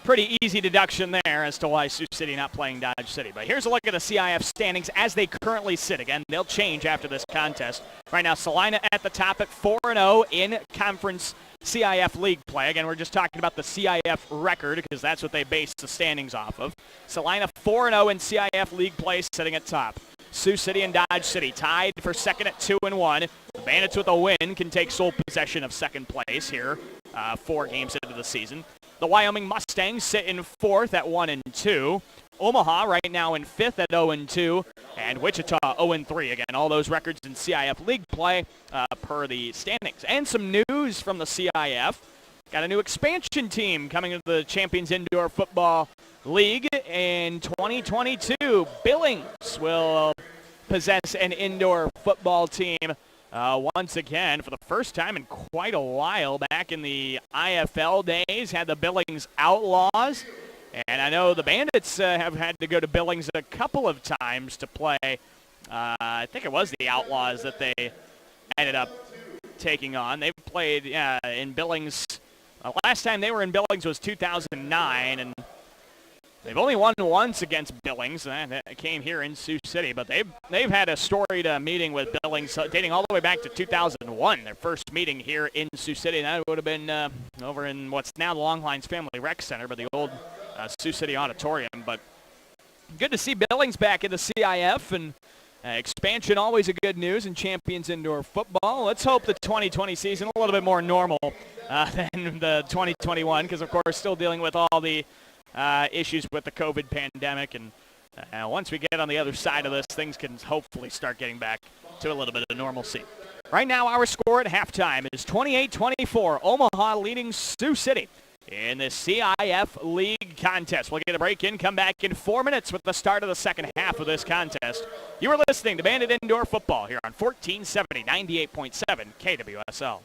pretty easy deduction there as to why Sioux City not playing Dodge City. But here's a look at the CIF standings as they currently sit. Again, they'll change after this contest. Right now, Salina at the top at 4-0 in conference CIF league play. Again, we're just talking about the CIF record because that's what they base the standings off of. Salina 4-0 in CIF league play, sitting at top. Sioux City and Dodge City tied for second at 2-1. The Bandits with a win can take sole possession of second place here 4 games into the season. The Wyoming Mustangs sit in 4th at 1-2. Omaha right now in 5th at 0-2. And Wichita 0-3. Again, all those records in CIF league play per the standings. And some news from the CIF. Got a new expansion team coming to the Champions Indoor Football League in 2022. Billings will possess an indoor football team once again for the first time in quite a while. Back in the IFL days, had the Billings Outlaws. And I know the Bandits have had to go to Billings a couple of times to play. I think it was the Outlaws that they ended up taking on. They've played in Billings. Last time they were in Billings was 2009, and they've only won once against Billings. That came here in Sioux City, but they've had a storied meeting with Billings dating all the way back to 2001. Their first meeting here in Sioux City, and that would have been over in what's now the Longlines Family Rec Center, but the old Sioux City Auditorium. But good to see Billings back in the CIF, and expansion always a good news in Champions Indoor Football. Let's hope the 2020 season a little bit more normal than the 2021, because of course still dealing with all the issues with the COVID pandemic, and once we get on the other side of this, things can hopefully start getting back to a little bit of normalcy. Right now, our score at halftime is 28-24. Omaha leading Sioux City in the CIF League contest. We'll get a break in, come back in 4 minutes with the start of the second half of this contest. You are listening to Bandit Indoor Football here on 1470, 98.7 KWSL.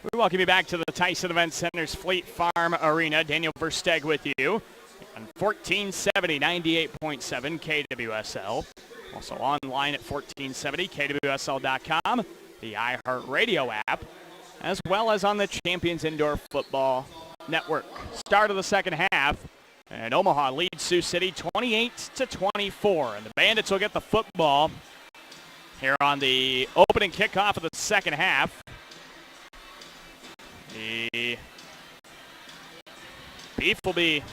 We welcome you back to the Tyson Event Center's Fleet Farm Arena. Daniel Versteg with you on 1470 98.7 KWSL. Also online at 1470kwsl.com, the iHeartRadio app, as well as on the Champions Indoor Football Network. Start of the second half, and Omaha leads Sioux City 28-24. And the Bandits will get the football here on the opening kickoff of the second half. The Beef will be,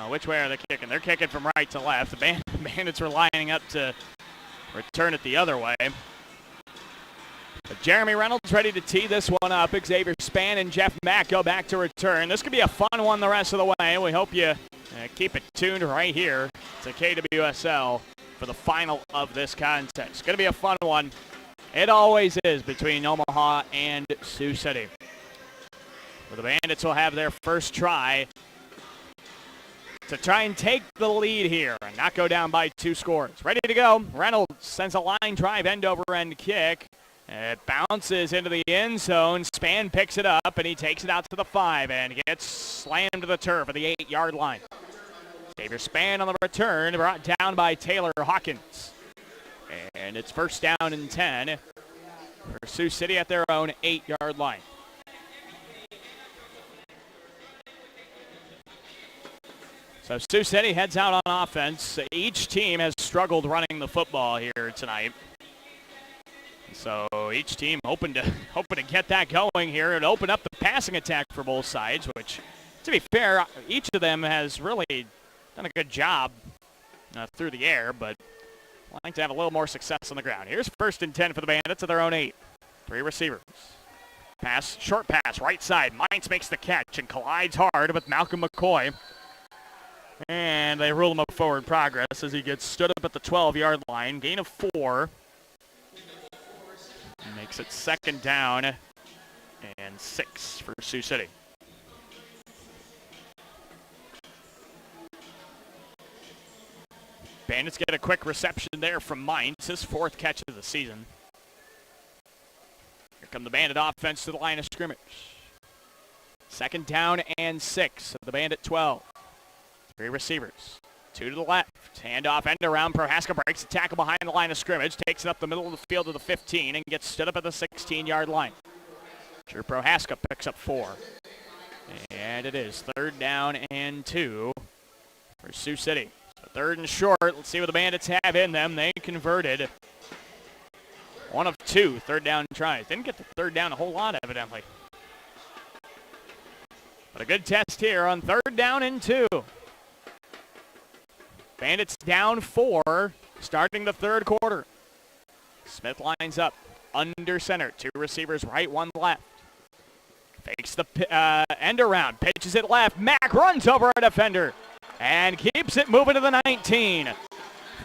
which way are they kicking? They're kicking from right to left. The Bandits were lining up to return it the other way. But Jeremy Reynolds ready to tee this one up. Xavier Spann and Jeff Mack go back to return. This could be a fun one the rest of the way. We hope you keep it tuned right here to KWSL for the final of this contest. It's going to be a fun one. It always is between Omaha and Sioux City. Well, the Bandits will have their first try to try and take the lead here and not go down by 2 scores. Ready to go. Reynolds sends a line drive end-over-end kick. It bounces into the end zone. Spann picks it up, and he takes it out to the 5 and gets slammed to the turf at the 8-yard line. Xavier Spann on the return, brought down by Taylor Hawkins. And it's first down and 10 for Sioux City at their own 8-yard line. So Sioux City heads out on offense. Each team has struggled running the football here tonight. So each team hoping to get that going here and open up the passing attack for both sides, which, to be fair, each of them has really done a good job through the air, but like to have a little more success on the ground. Here's first and 10 for the Bandits at their own 8. 3 receivers. Pass, short pass, right side. Mines makes the catch and collides hard with Malcolm McCoy. And they rule him up forward progress as he gets stood up at the 12-yard line. Gain of 4. Makes it second down and 6 for Sioux City. Bandits get a quick reception there from Mines, his 4th catch of the season. Here come the Bandit offense to the line of scrimmage. Second down and 6 of the Bandit 12. 3 receivers, 2 to the left. Handoff end around. Prohaska breaks the tackle behind the line of scrimmage, takes it up the middle of the field to the 15 and gets stood up at the 16-yard line. Drew Prohaska picks up 4. And it is third down and 2 for Sioux City. So third and short. Let's see what the Bandits have in them. They converted 1 of 2 third down tries. Didn't get the third down a whole lot, evidently. But a good test here on third down and 2. Bandits down 4, starting the third quarter. Smith lines up under center. 2 receivers right, 1 left. Fakes the end around, pitches it left. Mack runs over a defender and keeps it moving to the 19.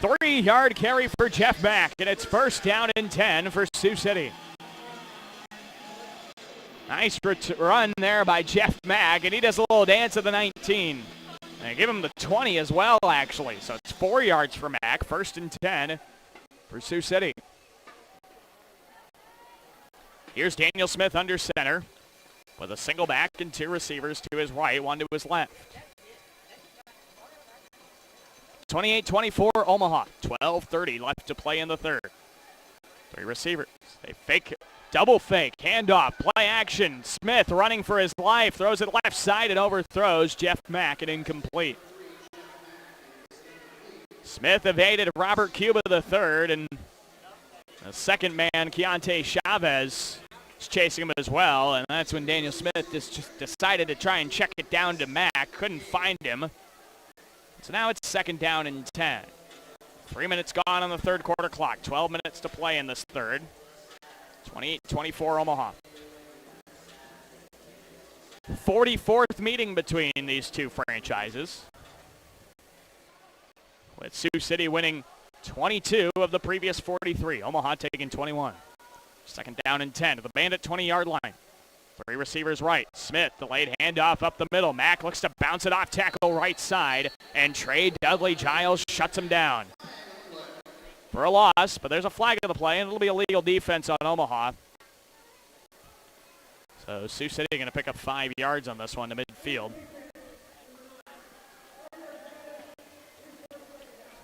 3-yard carry for Jeff Mack, and it's first down and 10 for Sioux City. Nice run there by Jeff Mack, and he does a little dance at the 19. They give him the 20 as well, actually. So it's 4 yards for Mack. First and 10 for Sioux City. Here's Daniel Smith under center with a single back and 2 receivers to his right, 1 to his left. 28-24 Omaha. 12:30 left to play in the third. 3 receivers. They fake. Double fake, handoff, play action. Smith running for his life, throws it left side and overthrows Jeff Mack, and incomplete. Smith evaded Robert Cuba III, and the second man, Keontae Chavez, is chasing him as well, and that's when Daniel Smith just decided to try and check it down to Mack. Couldn't find him. So now it's second down and 10. 3 minutes gone on the third quarter clock. 12 minutes to play in this third. 28-24 Omaha. 44th meeting between these two franchises, with Sioux City winning 22 of the previous 43. Omaha taking 21. Second down and 10 to the Bandit 20-yard line. 3 receivers right. Smith, the late handoff up the middle. Mack looks to bounce it off tackle right side, and Trey Dudley Giles shuts him down for a loss, but there's a flag of the play, and it'll be illegal defense on Omaha. So Sioux City going to pick up 5 yards on this one to midfield.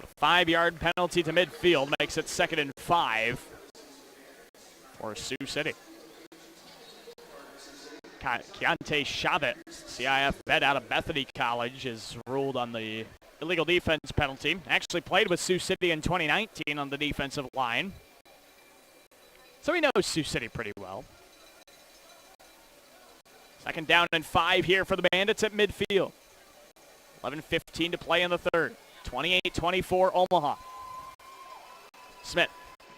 A 5-yard penalty to midfield makes it 2nd and 5 for Sioux City. Keontae Chavez, CIF vet out of Bethany College, is ruled on the illegal defense penalty. Actually played with Sioux City in 2019 on the defensive line. So he knows Sioux City pretty well. 2nd down and 5 here for the Bandits at midfield. 11:15 to play in the third. 28-24 Omaha. Smith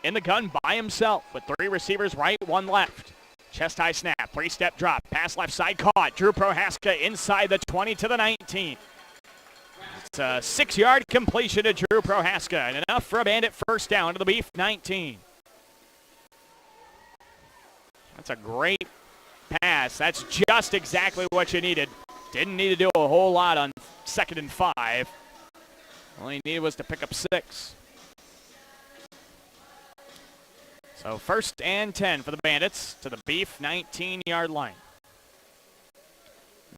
in the gun by himself with 3 receivers right, 1 left. Chest high snap, 3-step drop, pass left side caught. Drew Prohaska inside the 20 to the 19. It's a 6-yard completion to Drew Prohaska, and enough for a Bandit first down to the Beef 19. That's a great pass. That's just exactly what you needed. Didn't need to do a whole lot on 2nd and 5. All he needed was to pick up 6. So 1st and 10 for the Bandits to the Beef 19-yard line.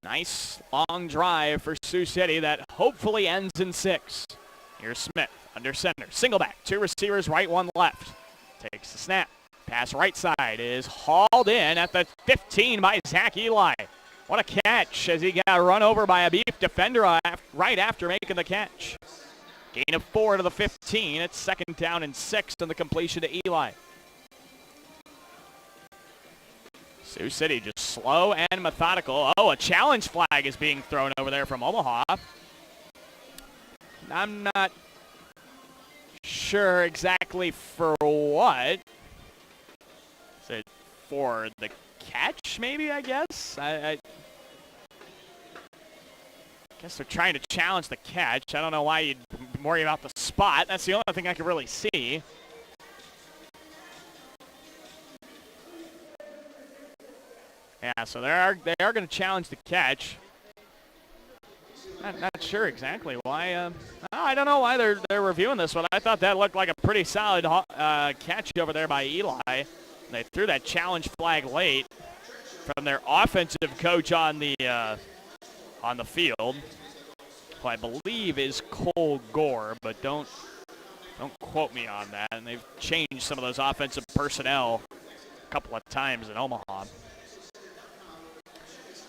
Nice long drive for Sioux City that hopefully ends in 6. Here's Smith under center. Single back, 2 receivers right, 1 left. Takes the snap. Pass right side is hauled in at the 15 by Zach Eli. What a catch as he got run over by a Beef defender right after making the catch. Gain of 4 to the 15. It's 2nd down and 6 and the completion to Eli. Sioux City just slow and methodical. Oh, a challenge flag is being thrown over there from Omaha. I'm not sure exactly for what. Is it for the catch, maybe, I guess? I guess they're trying to challenge the catch. I don't know why you'd worry about the spot. That's the only thing I can really see. Yeah, so they are going to challenge the catch. Not sure exactly why. I don't know why they're reviewing this one. I thought that looked like a pretty solid catch over there by Eli. They threw that challenge flag late from their offensive coach on the field, who I believe is Cole Gore, but don't quote me on that. And they've changed some of those offensive personnel a couple of times in Omaha.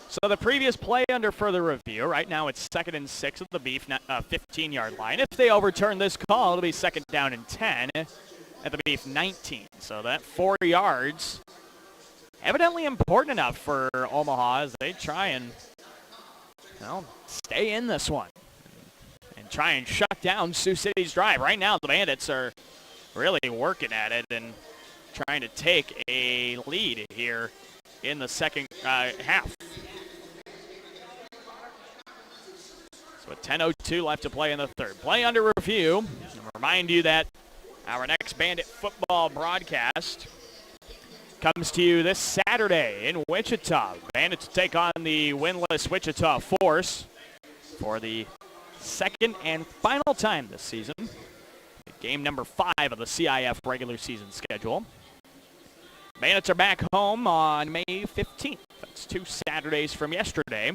So the previous play under further review. Right now it's 2nd and 6 at the Beef 15-yard line. If they overturn this call, it'll be 2nd down and 10 at the Beef 19. So that 4 yards, evidently important enough for Omaha as they try and stay in this one and try and shut down Sioux City's drive. Right now the Bandits are really working at it and trying to take a lead here in the second half. So with 10:02 left to play in the third. Play under review. I'll remind you that our next Bandit football broadcast comes to you this Saturday in Wichita. Bandits take on the winless Wichita Force for the 2nd and final time this season. Game number 5 of the CIF regular season schedule. Bandits are back home on May 15th. That's 2 Saturdays from yesterday.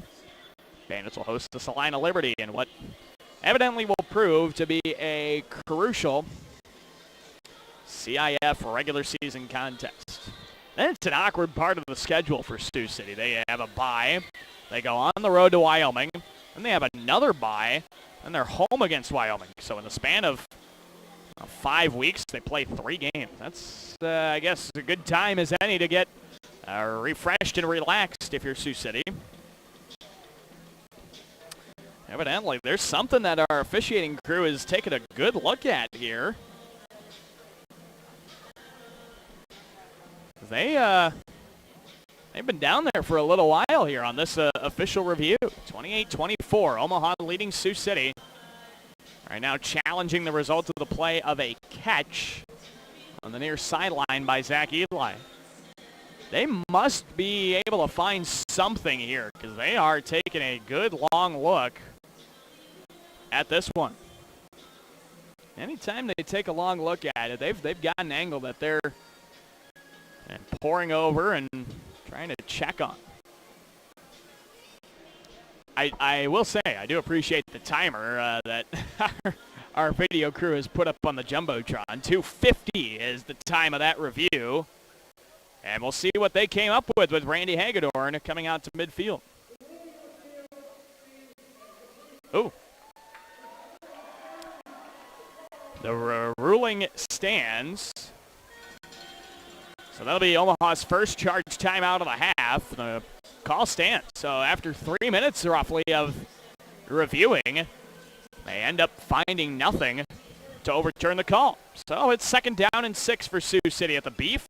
Bandits will host the Salina Liberty in what evidently will prove to be a crucial CIF regular season contest. And it's an awkward part of the schedule for Sioux City. They have a bye. They go on the road to Wyoming. Then they have another bye. And they're home against Wyoming. So in the span of 5 weeks, they play 3 games. That's, I guess, a good time as any to get refreshed and relaxed if you're Sioux City. Evidently, there's something that our officiating crew is taking a good look at here. They've been down there for a little while here on this official review. 28-24, Omaha leading Sioux City. Right now challenging the result of the play of a catch on the near sideline by Zach Eli. They must be able to find something here because they are taking a good long look at this one. Anytime they take a long look at it, they've got an angle that they're pouring over and trying to check on. I will say, I do appreciate the timer that our video crew has put up on the Jumbotron. 2:50 is the time of that review. And we'll see what they came up with Randy Hagedorn coming out to midfield. Ooh. The ruling stands. So that'll be Omaha's first charge timeout of the half. The call stands. So after 3 minutes roughly of reviewing, they end up finding nothing to overturn the call. So it's 2nd down and 6 for Sioux City at the Beef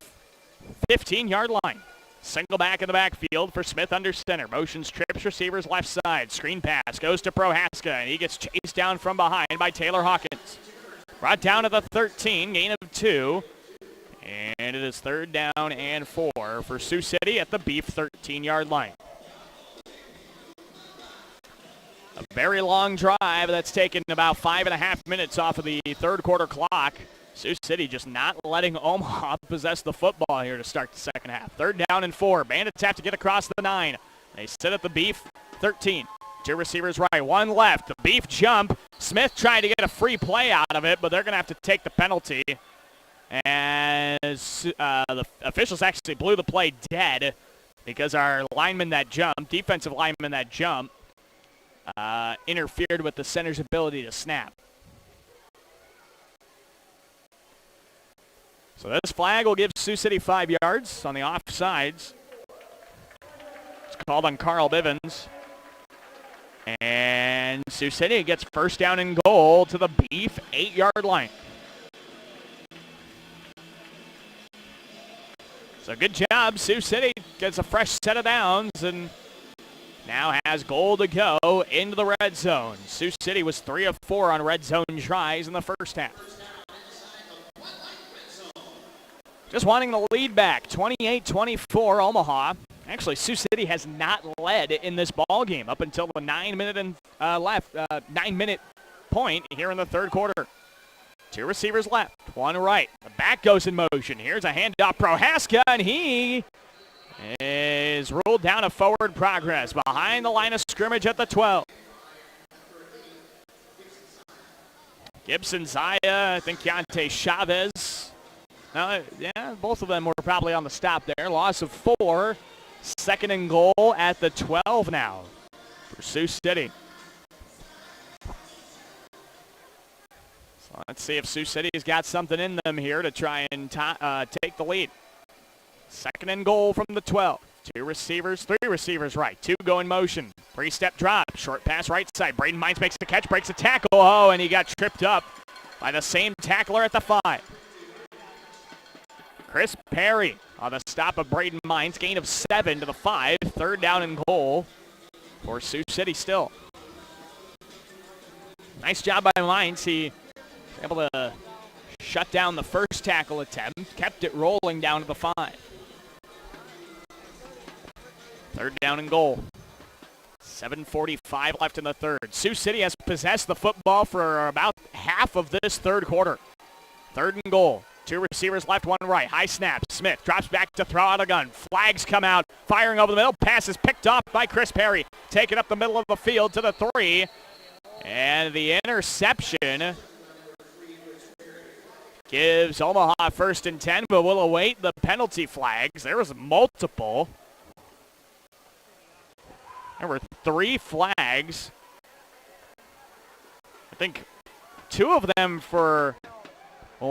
15-yard line. Single back in the backfield for Smith under center. Motions, trips, receivers left side. Screen pass goes to Prohaska, and he gets chased down from behind by Taylor Hawkins. Brought down to the 13, gain of 2. And it is 3rd down and 4 for Sioux City at the Beef 13-yard line. A very long drive that's taken about 5.5 minutes off of the third quarter clock. Sioux City just not letting Omaha possess the football here to start the second half. 3rd down and 4. Bandits have to get across the 9. They sit at the Beef 13. 2 receivers right, 1 left. The Beef jump. Smith trying to get a free play out of it, but they're going to have to take the penalty. And the officials actually blew the play dead because our lineman that jumped, defensive lineman that jumped, interfered with the center's ability to snap. So this flag will give Sioux City 5 yards on the offsides. It's called on Carl Bivens. And Sioux City gets 1st down and goal to the Beef 8-yard line. So good job. Sioux City gets a fresh set of downs and now has goal to go into the red zone. Sioux City was 3 of 4 on red zone tries in the first half. Just wanting the lead back, 28-24 Omaha. Actually, Sioux City has not led in this ball game up until the 9-minute point here in the third quarter. 2 receivers left, 1 right. The back goes in motion. Here's a handoff, Prohaska, and he is ruled down a forward progress behind the line of scrimmage at the 12. Gibson, Zaya, I think Keontae Chavez. No, yeah, both of them were probably on the stop there. Loss of 4. 2nd and goal at the 12 now for Sioux City. So let's see if Sioux City's got something in them here to try and take the lead. 2nd and goal from the 12. 3 receivers right. 2 go in motion. 3-step drop. Short pass right side. Braden Mines makes the catch, breaks a tackle. Oh, and he got tripped up by the same tackler at the 5. Chris Perry on the stop of Braden Mines. Gain of 7 to the 5. 3rd down and goal for Sioux City still. Nice job by Mines. He was able to shut down the first tackle attempt. Kept it rolling down to the 5. 3rd down and goal. 7:45 left in the third. Sioux City has possessed the football for about half of this third quarter. 3rd and goal. 2 receivers left, 1 right. High snap. Smith drops back to throw out a gun. Flags come out. Firing over the middle. Pass is picked off by Chris Perry. Taken up the middle of the field to the 3. And the interception gives Omaha 1st and 10, but we'll await the penalty flags. There was multiple. There were 3 flags. I think 2 of them for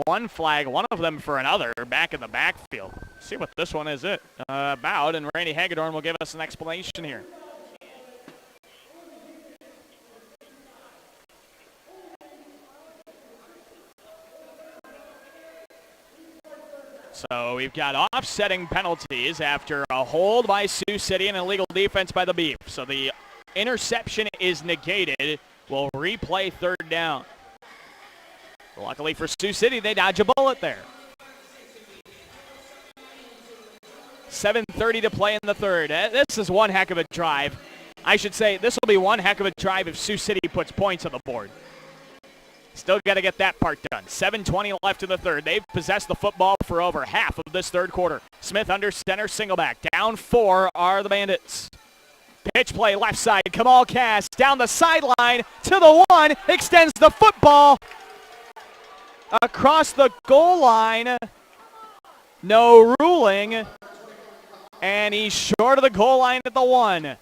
one flag, 1 of them for another, back in the backfield. Let's see what this one is about, and Randy Hagedorn will give us an explanation here. So we've got offsetting penalties after a hold by Sioux City and illegal defense by the Beef. So the interception is negated. We'll replay 3rd down. Luckily for Sioux City, they dodge a bullet there. 7:30 to play in the third. This is one heck of a drive. I should say this will be one heck of a drive if Sioux City puts points on the board. Still got to get that part done. 7:20 left in the third. They've possessed the football for over half of this third quarter. Smith under center, single back. Down 4 are the Bandits. Pitch play left side. Kamal Cass down the sideline to the 1. Extends the football across the goal line. No ruling. And he's short of the goal line at the 1.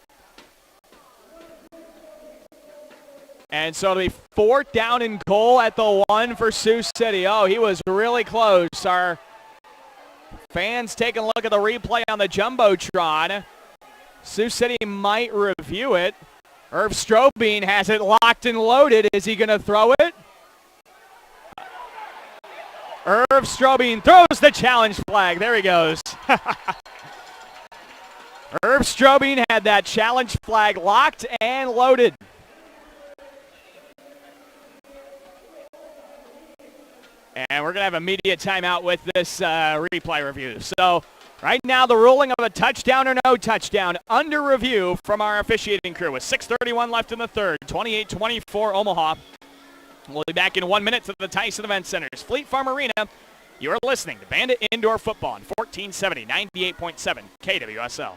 And so it'll be 4th down and goal at the 1 for Sioux City. Oh, he was really close. Our fans taking a look at the replay on the Jumbotron. Sioux City might review it. Irv Strobing has it locked and loaded. Is he going to throw it? Irv Strobing throws the challenge flag. There he goes. Irv Strobing had that challenge flag locked and loaded. And we're going to have a media timeout with this replay review. So right now the ruling of a touchdown or no touchdown under review from our officiating crew with 6:31 left in the third. 28-24 Omaha. We'll be back in 1 minute to the Tyson Event Center's Fleet Farm Arena. You're listening to Bandit Indoor Football on 1470, 98.7 KWSL.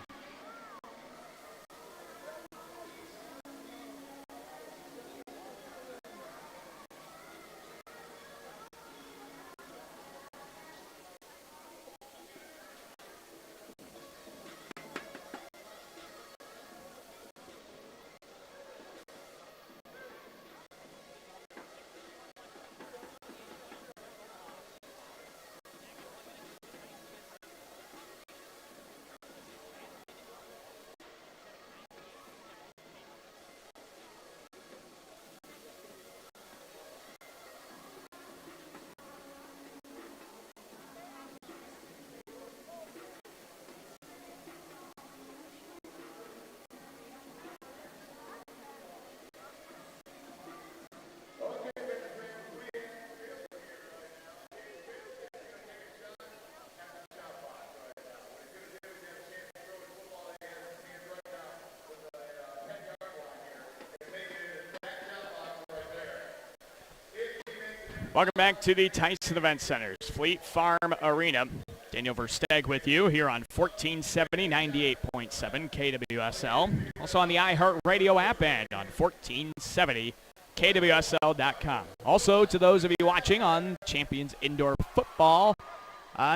Welcome back to the Tyson Event Center's Fleet Farm Arena. Daniel Versteg with you here on 1470, 98.7 KWSL. Also on the iHeartRadio app and on 1470 KWSL.com. Also to those of you watching on Champions Indoor Football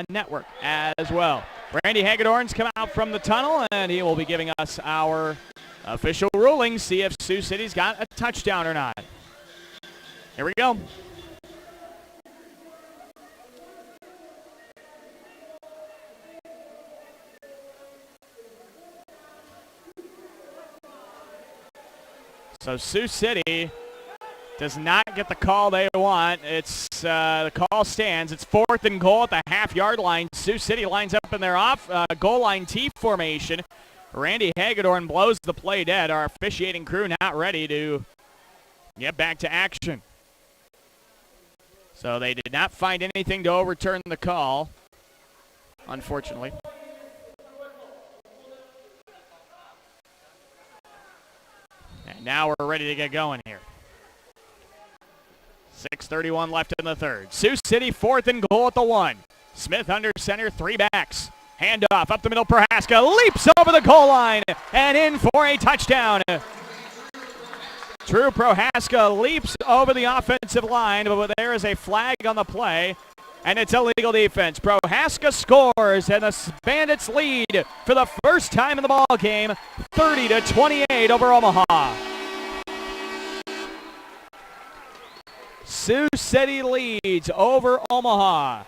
Network as well. Randy Hagedorn's come out from the tunnel, and he will be giving us our official ruling, see if Sioux City's got a touchdown or not. Here we go. So Sioux City does not get the call they want. It's the call stands. It's 4th and goal at the half-yard line. Sioux City lines up in their goal line T formation. Randy Hagedorn blows the play dead. Our officiating crew not ready to get back to action. So they did not find anything to overturn the call, unfortunately. And now we're ready to get going here. 6:31 left in the third. Sioux City 4th and goal at the 1. Smith under center, 3 backs. Handoff up the middle. Prohaska leaps over the goal line and in for a touchdown. Drew Prohaska leaps over the offensive line, but there is a flag on the play, and it's illegal defense. Prohaska scores, and the Bandits lead for the first time in the ball game, 30-28 over Omaha. Sioux City leads over Omaha.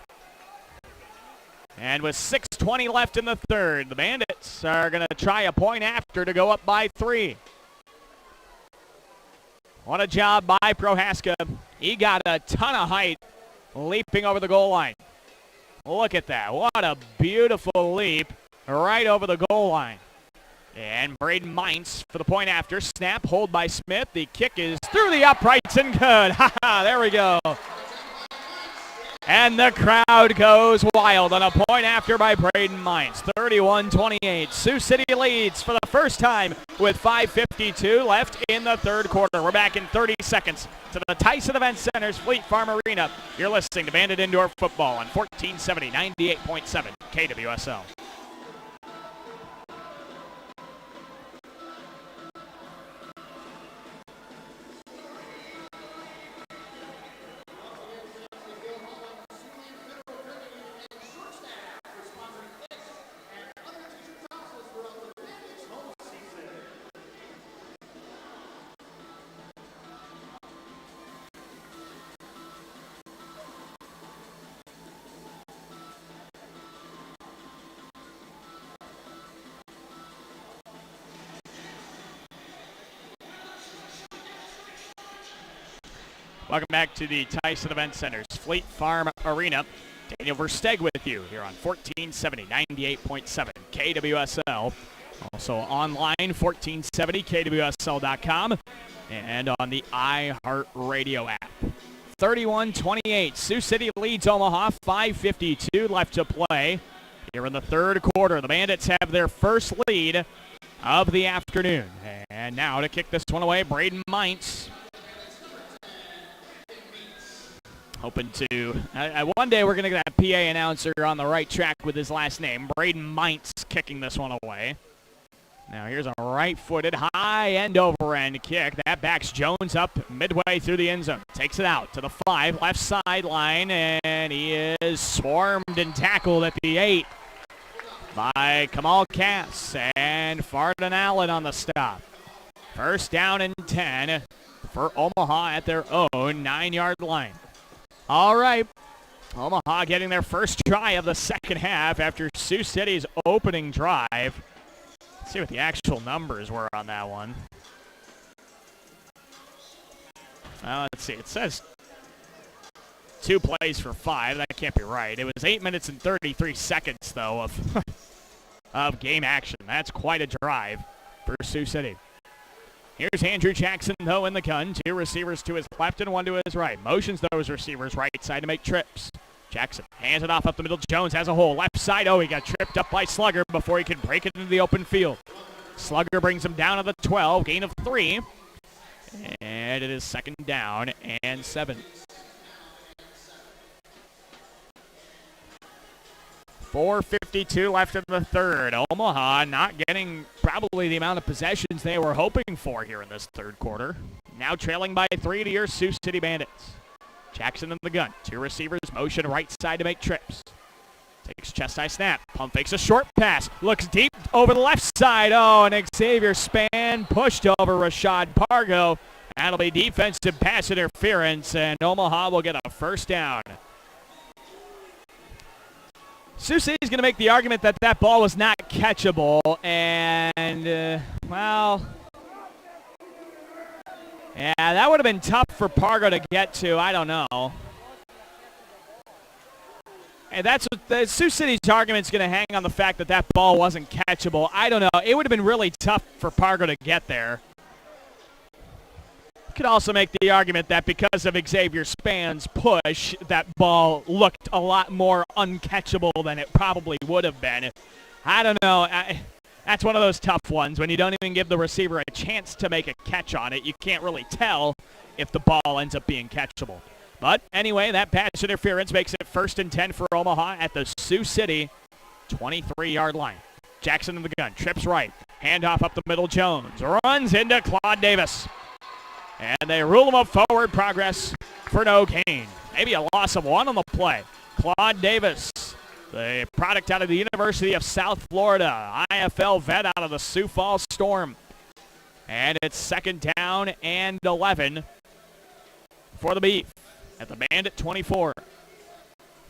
And with 6:20 left in the third, the Bandits are going to try a point after to go up by 3. What a job by Prohaska. He got a ton of height leaping over the goal line. Look at that. What a beautiful leap right over the goal line. And Braden Mintz for the point after. Snap, hold by Smith. The kick is through the uprights and good. There we go. And the crowd goes wild on a point after by Braden Mintz. 31-28. Sioux City leads for the first time with 5:52 left in the third quarter. We're back in 30 seconds to the Tyson Event Center's Fleet Farm Arena. You're listening to Bandit Indoor Football on 1470, 98.7 KWSL. Welcome back to the Tyson Event Center's Fleet Farm Arena. Daniel Versteg with you here on 1470, 98.7 KWSL. Also online, 1470kwsl.com, and on the iHeartRadio app. 31-28, Sioux City leads Omaha, 5:52 left to play. Here in the third quarter, the Bandits have their first lead of the afternoon. And now to kick this one away, Braden Mintz. Hoping to, one day we're going to get that PA announcer on the right track with his last name. Braden Mintz kicking this one away. Now here's a right-footed, high-end over-end kick. That backs Jones up midway through the end zone. Takes it out to the 5, left sideline, and he is swarmed and tackled at the 8 by Kamal Cass and Farden Allen on the stop. First down and 10 for Omaha at their own 9-yard line. All right, Omaha getting their first try of the second half after Sioux City's opening drive. Let's see what the actual numbers were on that one. Let's see. It says 2 plays for 5. That can't be right. It was 8 minutes and 33 seconds, though, of game action. That's quite a drive for Sioux City. Here's Andrew Jackson, though, in the gun. 2 receivers to his left and 1 to his right. Motions those receivers right side to make trips. Jackson hands it off up the middle. Jones has a hole. Left side. Oh, he got tripped up by Slugger before he could break it into the open field. Slugger brings him down to the 12. Gain of 3. And it is second down and 7. 4:52 left in the third. Omaha not getting probably the amount of possessions they were hoping for here in this third quarter. Now trailing by 3 to your Sioux City Bandits. Jackson in the gun. 2 receivers, motion right side to make trips. Takes chest high snap. Pump fakes a short pass. Looks deep over the left side. Oh, and Xavier Span pushed over Rashad Pargo. That'll be defensive pass interference, and Omaha will get a first down. Sioux City's going to make the argument that that ball was not catchable, and, well, yeah, that would have been tough for Pargo to get to. I don't know. And that's what the Sioux City's argument's going to hang on the fact that that ball wasn't catchable. I don't know. It would have been really tough for Pargo to get there. Could also make the argument that because of Xavier Span's push, that ball looked a lot more uncatchable than it probably would have been. I don't know. That's one of those tough ones. When you don't even give the receiver a chance to make a catch on it, you can't really tell if the ball ends up being catchable. But anyway, that pass interference makes it 1st and 10 for Omaha at the Sioux City 23-yard line. Jackson in the gun, trips right. Handoff up the middle, Jones runs into Claude Davis. And they rule him of forward progress for no gain. Maybe a loss of 1 on the play. Claude Davis, the product out of the University of South Florida, IFL vet out of the Sioux Falls Storm. And it's second down and 11 for the Beef at the Bandit 24.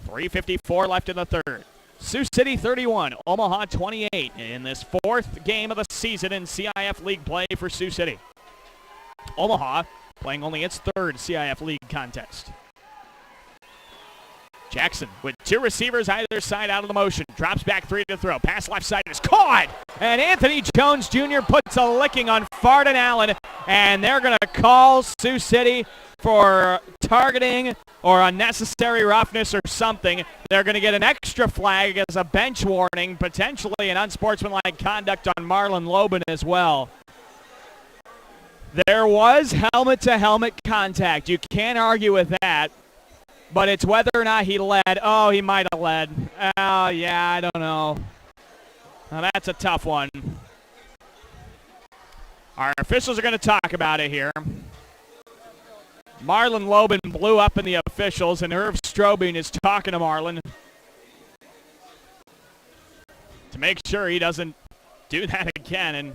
3:54 left in the third. Sioux City 31, Omaha 28 in this 4th game of the season in CIF League play for Sioux City. Omaha playing only its 3rd CIF League contest. Jackson with 2 receivers either side out of the motion. Drops back 3 to throw. Pass left side is caught. And Anthony Jones Jr. puts a licking on Farden Allen. And they're going to call Sioux City for targeting or unnecessary roughness or something. They're going to get an extra flag as a bench warning, potentially an unsportsmanlike conduct on Marlon Loban as well. There was helmet-to-helmet contact. You can't argue with that. But it's whether or not he led. Oh, he might have led. Oh, yeah, I don't know. Now, that's a tough one. Our officials are going to talk about it here. Marlon Lobin blew up in the officials, and Irv Strobing is talking to Marlon to make sure he doesn't do that again.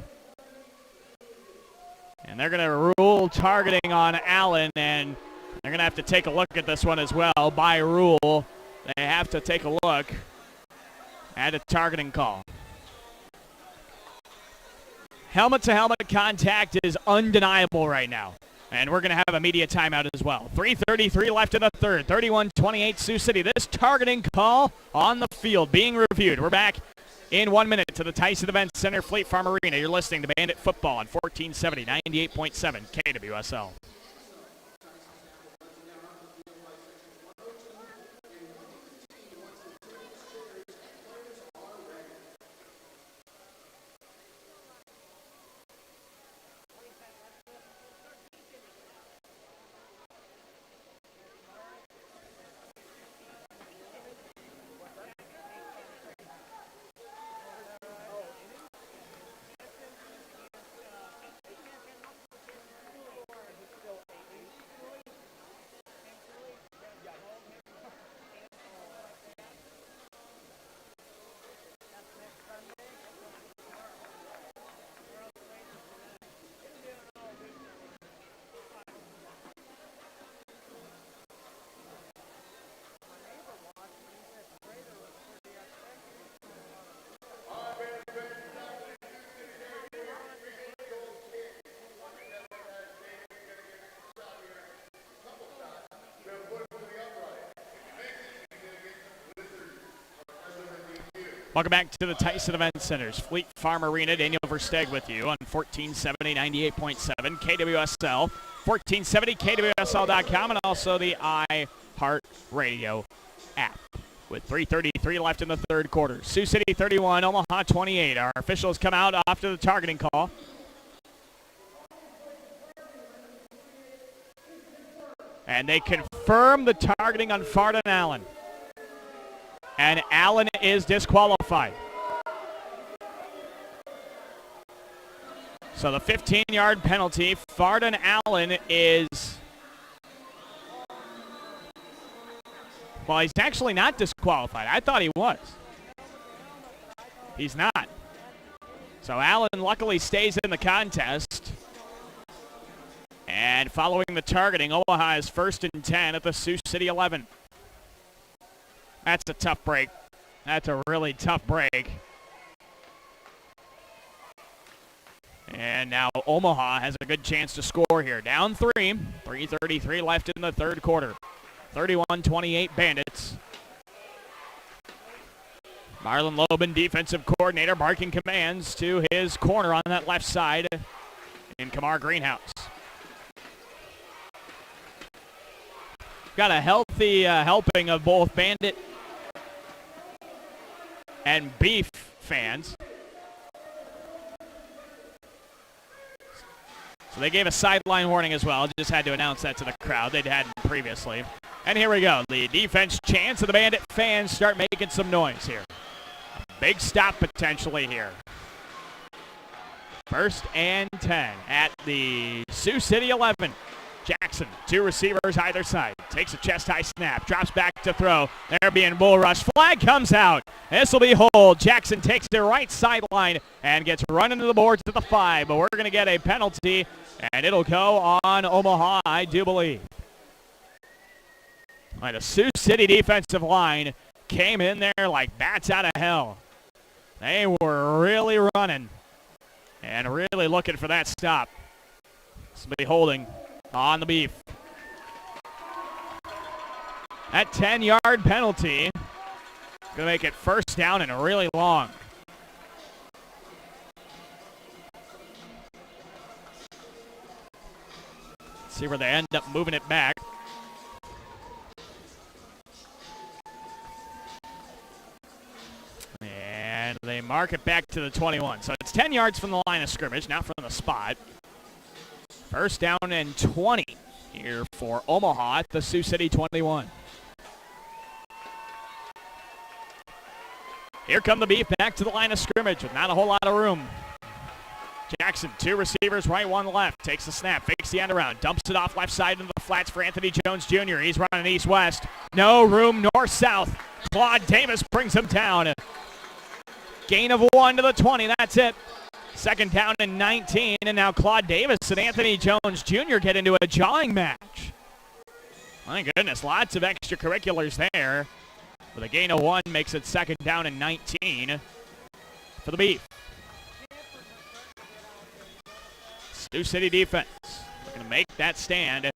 And they're going to rule targeting on Allen, and they're going to have to take a look at this one as well. By rule, they have to take a look at a targeting call. Helmet-to-helmet contact is undeniable right now. And we're going to have a media timeout as well. 3:33 left in the third. 31-28 Sioux City. This targeting call on the field being reviewed. We're back in 1 minute to the Tyson Events Center, Fleet Farm Arena. You're listening to Bandit Football on 1470, 98.7 KWSL. Welcome back to the Tyson Events Center's Fleet Farm Arena. Daniel Versteeg with you on 1470, 98.7 KWSL, 1470 KWSL.com, and also the iHeartRadio app. With 3:33 left in the third quarter. Sioux City 31, Omaha 28. Our officials come out after the targeting call. And they confirm the targeting on Fardon Allen. And Allen is disqualified. So the 15-yard penalty, Fardon Allen is, well, he's actually not disqualified. I thought he was. He's not. So Allen luckily stays in the contest. And following the targeting, Omaha is 1st and 10 at the Sioux City 11. That's a tough break. That's a really tough break. And now Omaha has a good chance to score here. Down 3. 3:33 left in the third quarter. 31-28 Bandits. Marlon Lobin, defensive coordinator, barking commands to his corner on that left side in Kamar Greenhouse. Got a healthy helping of both Bandit and Beef fans. So they gave a sideline warning as well. Just had to announce that to the crowd. They'd had previously. And here we go. The defense chants of the Bandit fans start making some noise here. Big stop potentially here. 1st and 10 at the Sioux City 11. Jackson, 2 receivers either side. Takes a chest-high snap. Drops back to throw. They're being bull rushed. Flag comes out. This will be hold. Jackson takes the right sideline and gets run into the boards to the 5. But we're going to get a penalty, and it'll go on Omaha, I do believe. Right, the Sioux City defensive line came in there like bats out of hell. They were really running and really looking for that stop. This will be holding on the Beef. That 10-yard penalty is going to make it 1st down and really long. Let's see where they end up moving it back. And they mark it back to the 21. So it's 10 yards from the line of scrimmage, not from the spot. First down and 20 here for Omaha at the Sioux City 21. Here come the Beef back to the line of scrimmage with not a whole lot of room. Jackson, two receivers, right, one left. Takes the snap, fakes the end around, dumps it off left side into the flats for Anthony Jones Jr. He's running east-west. No room north-south. Claude Davis brings him down. Gain of 1 to the 20, that's it. Second down and 19, and now Claude Davis and Anthony Jones Jr. get into a jawing match. My goodness, lots of extracurriculars there. With a gain of 1 makes it second down and 19 for the Beef. Sioux City defense going to make that stand.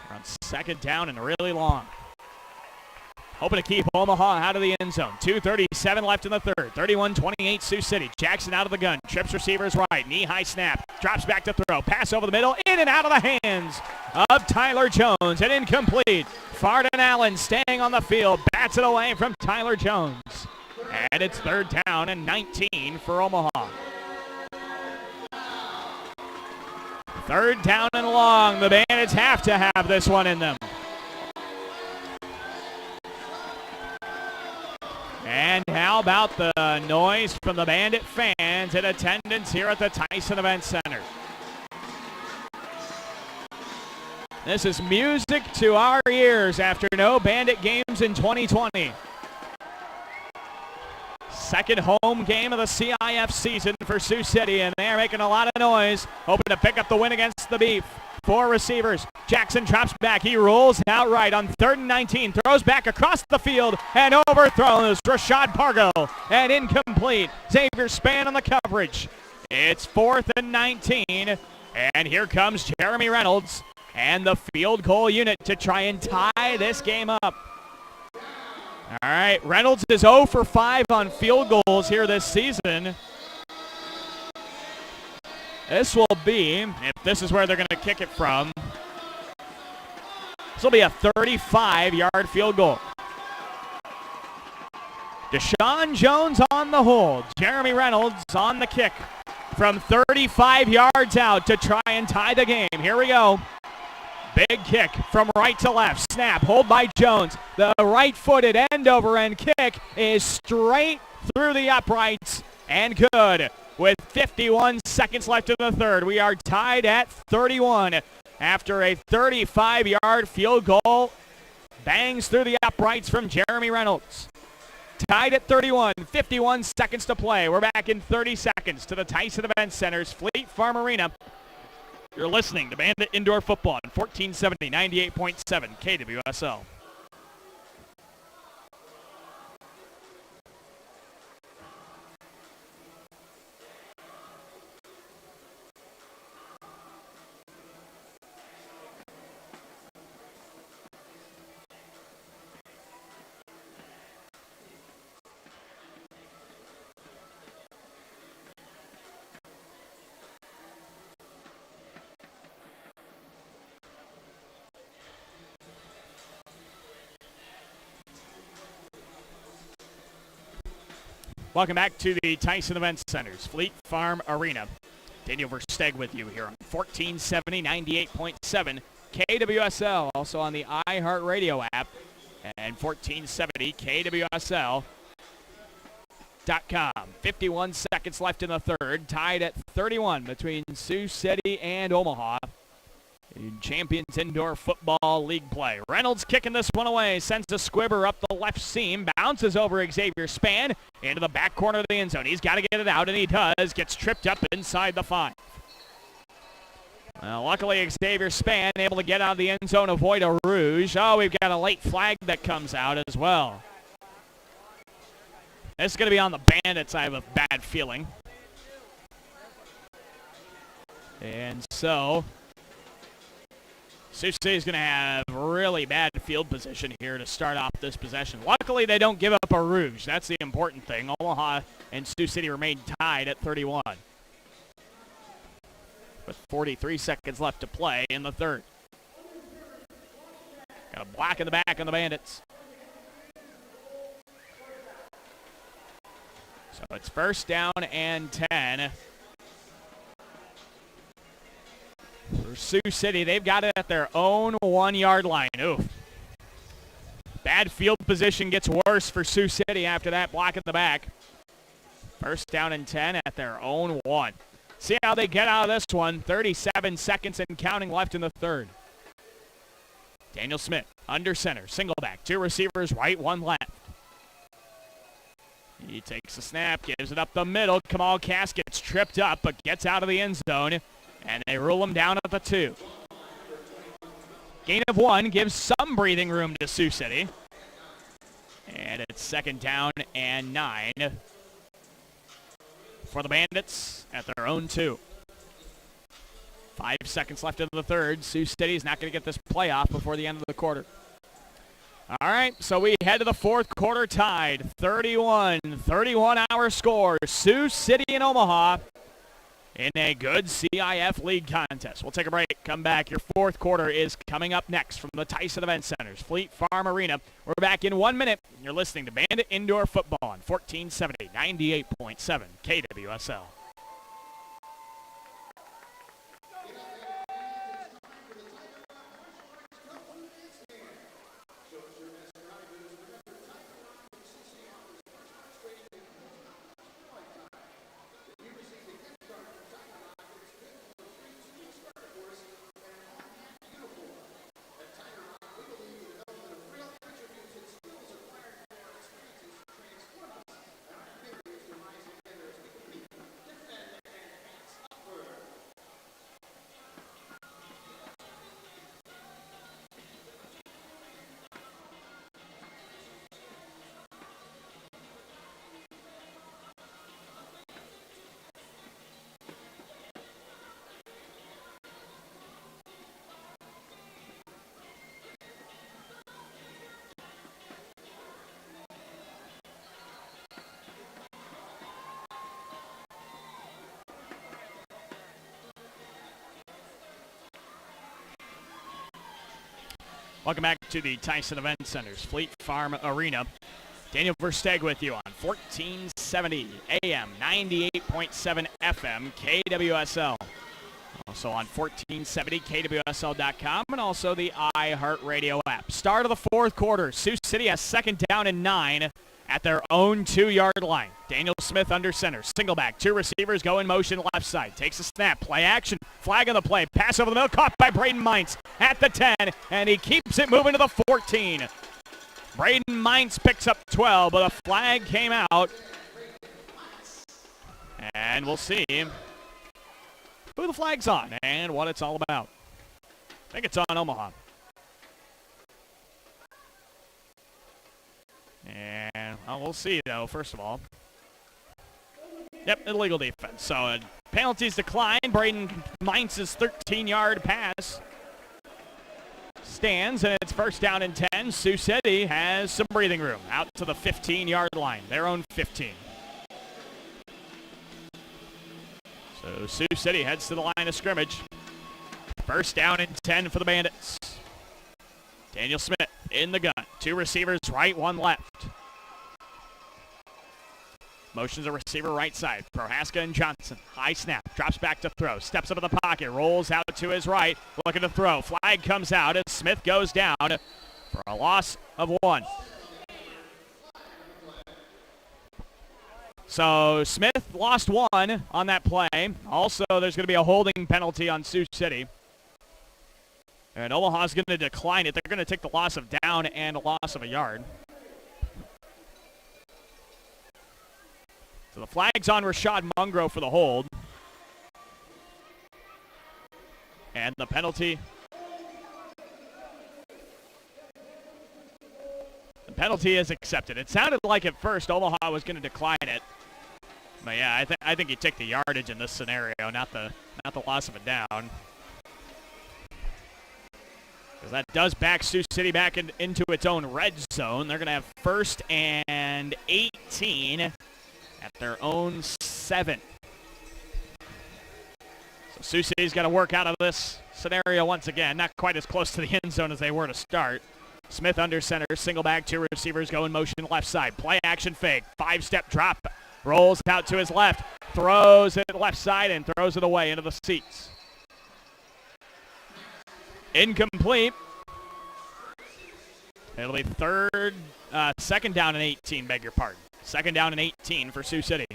We're on second down and really long. Hoping to keep Omaha out of the end zone. 2:37 left in the third. 31-28 Sioux City. Jackson out of the gun. Trips receivers right. Knee-high snap. Drops back to throw. Pass over the middle. In and out of the hands of Tyler Jones. And incomplete. Farden Allen staying on the field. Bats it away from Tyler Jones. And it's third down and 19 for Omaha. Third down and long. The Bandits have to have this one in them. And how about the noise from the Bandit fans in attendance here at the Tyson Event Center? This is music to our ears after no Bandit games in 2020. Second home game of the CIF season for Sioux City, and they're making a lot of noise, hoping to pick up the win against the Beef. 4 receivers. Jackson drops back. He rolls out right on 3rd and 19. Throws back across the field and overthrows Rashad Pargo. And incomplete. Xavier Spann on the coverage. It's 4th and 19. And here comes Jeremy Reynolds and the field goal unit to try and tie this game up. All right, Reynolds is 0 for 5 on field goals here this season. This will be, if this is where they're going to kick it from, this will be a 35-yard field goal. Deshaun Jones on the hold. Jeremy Reynolds on the kick from 35 yards out to try and tie the game. Here we go. Big kick from right to left. Snap, hold by Jones. The right-footed end-over-end kick is straight through the uprights and good. With 51 seconds left in the third, we are tied at 31 after a 35-yard field goal bangs through the uprights from Jeremy Reynolds. Tied at 31, 51 seconds to play. We're back in 30 seconds to the Tyson Event Center's Fleet Farm Arena. You're listening to Bandit Indoor Football on 1470, 98.7 KWSL. Welcome back to the Tyson Event Center's Fleet Farm Arena. Daniel Versteg with you here on 1470, 98.7 KWSL, also on the iHeartRadio app, and 1470KWSL.com. 51 seconds left in the third, tied at 31 between Sioux City and Omaha in Champions Indoor Football League play. Reynolds kicking this one away, sends a squibber up the left seam, bounces over Xavier Spann into the back corner of the end zone. He's got to get it out, and he does. Gets tripped up inside the 5. Well, luckily, Xavier Spann able to get out of the end zone, avoid a rouge. Oh, we've got a late flag that comes out as well. This is going to be on the Bandits, I have a bad feeling. And so Sioux City is going to have really bad field position here to start off this possession. Luckily, they don't give up a rouge. That's the important thing. Omaha and Sioux City remain tied at 31. With 43 seconds left to play in the third. Got a block in the back on the Bandits. So it's first down and 10 for Sioux City. They've got it at their own 1-yard line. Oof. Bad field position gets worse for Sioux City after that block in the back. First down and 10 at their own 1. See how they get out of this one. 37 seconds and counting left in the third. Daniel Smith under center. Single back. 2 receivers right, 1 left. He takes the snap, gives it up the middle. Kamal Cass gets tripped up but gets out of the end zone. And they rule him down at the 2. Gain of 1 gives some breathing room to Sioux City. And it's 2nd down and 9 for the Bandits at their own 2. 5 seconds left in the third. Sioux City is not going to get this play off before the end of the quarter. All right, so we head to the fourth quarter tied. 31 our score. Sioux City and Omaha in a good CIF League contest. We'll take a break, come back. Your fourth quarter is coming up next from the Tyson Event Center's Fleet Farm Arena. We're back in 1 minute. You're listening to Bandit Indoor Football on 1470, 98.7 KWSL. Welcome back to the Tyson Event Center's Fleet Farm Arena. Daniel Versteg with you on 1470 AM, 98.7 FM, KWSL. Also on 1470 KWSL.com and also the iHeartRadio app. Start of the fourth quarter. Sioux City has 2nd down and 9 at their own 2-yard line. Daniel Smith under center. Single back. 2 receivers go in motion left side. Takes a snap. Play action. Flag on the play. Pass over the middle. Caught by Braden Mintz at the 10. And he keeps it moving to the 14. Braden Mintz picks up 12, but a flag came out. And we'll see who the flag's on and what it's all about. I think it's on Omaha. And we'll see, though, first of all. Yep, illegal defense. So penalties decline. Braden Mintz's 13-yard pass stands, and it's 1st down and 10. Sioux City has some breathing room out to the 15-yard line, their own 15. So Sioux City heads to the line of scrimmage. 1st down and 10 for the Bandits. Daniel Smith in the gun. 2 receivers right, 1 left. Motions a receiver right side. Prohaska and Johnson. High snap. Drops back to throw. Steps into the pocket. Rolls out to his right. Looking to throw. Flag comes out as Smith goes down for a loss of 1. So Smith lost 1 on that play. Also, there's going to be a holding penalty on Sioux City. And Omaha's going to decline it. They're going to take the loss of down and a loss of a yard. So the flag's on Rashad Mungro for the hold. And the penalty. The penalty is accepted. It sounded like at first Omaha was going to decline it. But yeah, I think you take the yardage in this scenario, not the loss of a down. Because that does back Sioux City back into its own red zone. They're going to have 1st and 18 at their own 7. So Sioux City's got to work out of this scenario once again. Not quite as close to the end zone as they were to start. Smith under center, single back, 2 receivers go in motion left side. Play action fake, 5-step drop. Rolls out to his left, throws it left side and throws it away into the seats. Incomplete. It'll be second down and 18, beg your pardon. Second down and 18 for Sioux City.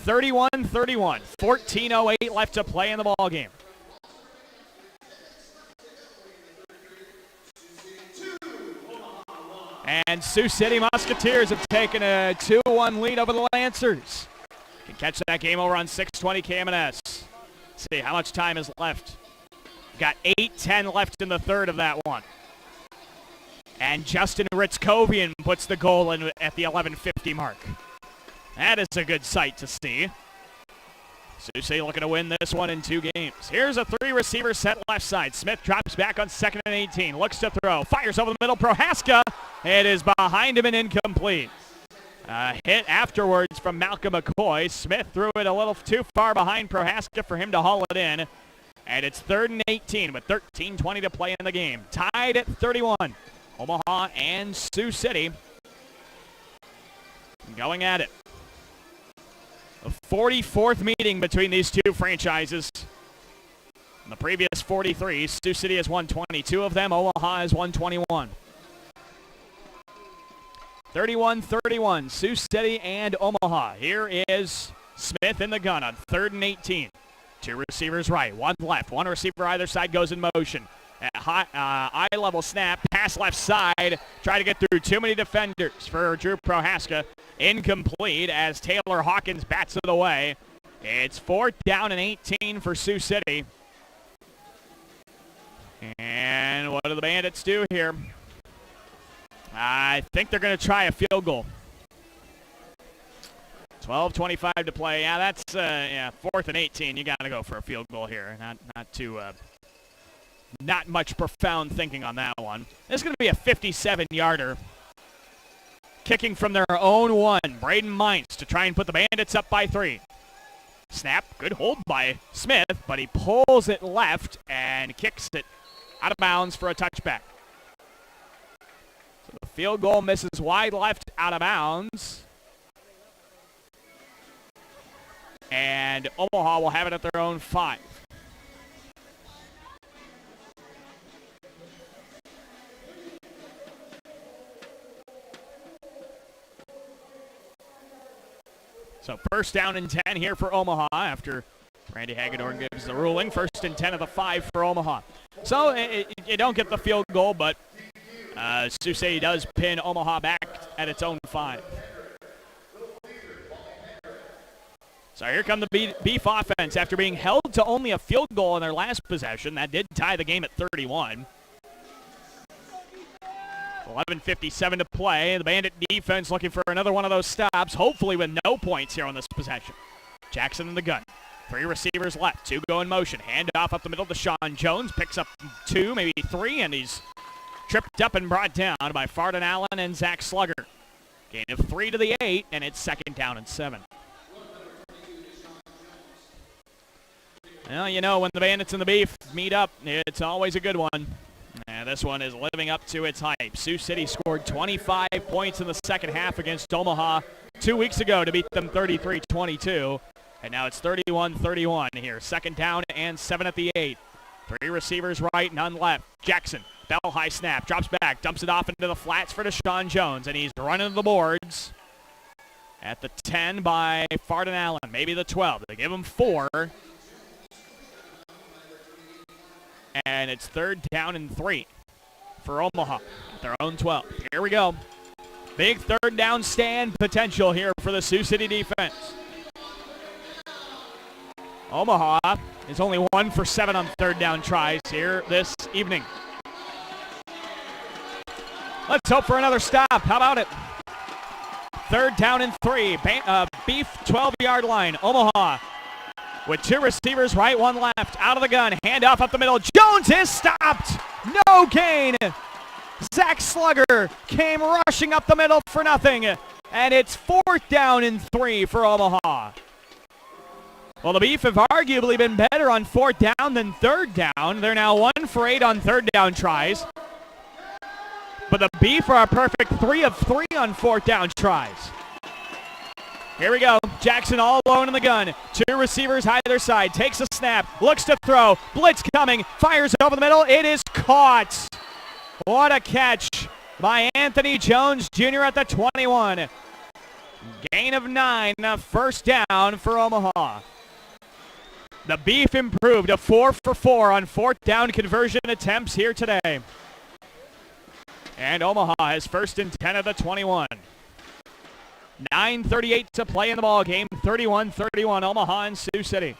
31-31, 14:08 left to play in the ball game. And Sioux City Musketeers have taken a 2-1 lead over the Lancers. Can catch that game over on 620 KMNS. Let's see how much time is left. Got 8:10 left in the third of that one. And Justin Ritzkovian puts the goal in at the 11:50 mark. That is a good sight to see. Sioux City looking to win this one in 2 games. Here's a 3-receiver set left side. Smith drops back on 2nd and 18. Looks to throw. Fires over the middle. Prohaska. It is behind him and incomplete. Hit afterwards from Malcolm McCoy. Smith threw it a little too far behind Prohaska for him to haul it in. And it's 3rd and 18 with 13:20 to play in the game. Tied at 31. Omaha and Sioux City going at it. The 44th meeting between these two franchises. In the previous 43, Sioux City has won 22 of them. Omaha has won 21. 31-31, Sioux City and Omaha. Here is Smith in the gun on 3rd and 18. 2 receivers right, 1 left. 1 receiver either side goes in motion. Eye-level snap, pass left side. Try to get through too many defenders for Drew Prohaska. Incomplete as Taylor Hawkins bats it away. It's 4th down and 18 for Sioux City. And what do the Bandits do here? I think they're going to try a field goal. 12:25 to play. Yeah, that's 4th and 18. You got to go for a field goal here. Not much profound thinking on that one. This is going to be a 57-yarder. Kicking from their own 1, Braden Mines to try and put the Bandits up by 3. Snap, good hold by Smith, but he pulls it left and kicks it out of bounds for a touchback. So the field goal misses wide left out of bounds. And Omaha will have it at their own 5. So 1st down and 10 here for Omaha after Randy Hagedorn gives the ruling. 1st and 10 of the 5 for Omaha. So you don't get the field goal, but Sioux City does pin Omaha back at its own 5. So here come the Beef offense after being held to only a field goal in their last possession. That did tie the game at 31. 11:57 to play. The Bandit defense looking for another one of those stops, hopefully with no points here on this possession. Jackson in the gun. 3 receivers left. 2 go in motion. Hand off up the middle to Sean Jones. Picks up 2, maybe 3, and he's tripped up and brought down by Farden Allen and Zach Slugger. Gain of 3 to the 8, and it's 2nd down and 7. Well, you know, when the Bandits and the Beef meet up, it's always a good one. And this one is living up to its hype. Sioux City scored 25 points in the second half against Omaha 2 weeks ago to beat them 33-22. And now it's 31-31 here. 2nd down and 7 at the 8. 3 receivers right, none left. Jackson, bell high snap, drops back, dumps it off into the flats for Deshaun Jones, and he's running the boards at the 10 by Farden Allen, maybe the 12. They give him 4. And it's 3rd down and 3 for Omaha, their own 12. Here we go. Big 3rd down stand potential here for the Sioux City defense. Omaha is only 1 for 7 on 3rd down tries here this evening. Let's hope for another stop. How about it? 3rd down and 3. Beef 12-yard line. Omaha with 2 receivers right, 1 left. Out of the gun. Handoff up the middle. Jones is stopped. No gain. Zach Slugger came rushing up the middle for nothing. And it's 4th down and 3 for Omaha. Well, the Beef have arguably been better on 4th down than 3rd down. They're now 1 for 8 on 3rd down tries. But the Beef are a perfect 3 of 3 on 4th down tries. Here we go. Jackson all alone in the gun. Two receivers either side. Takes a snap. Looks to throw. Blitz coming. Fires over the middle. It is caught. What a catch by Anthony Jones Jr. at the 21. Gain of 9. First down for Omaha. The Beef improved to 4 for 4 on fourth down conversion attempts here today. And Omaha has first and 10 of the 21. 9:38 to play in the ball game. 31-31 Omaha and Sioux City.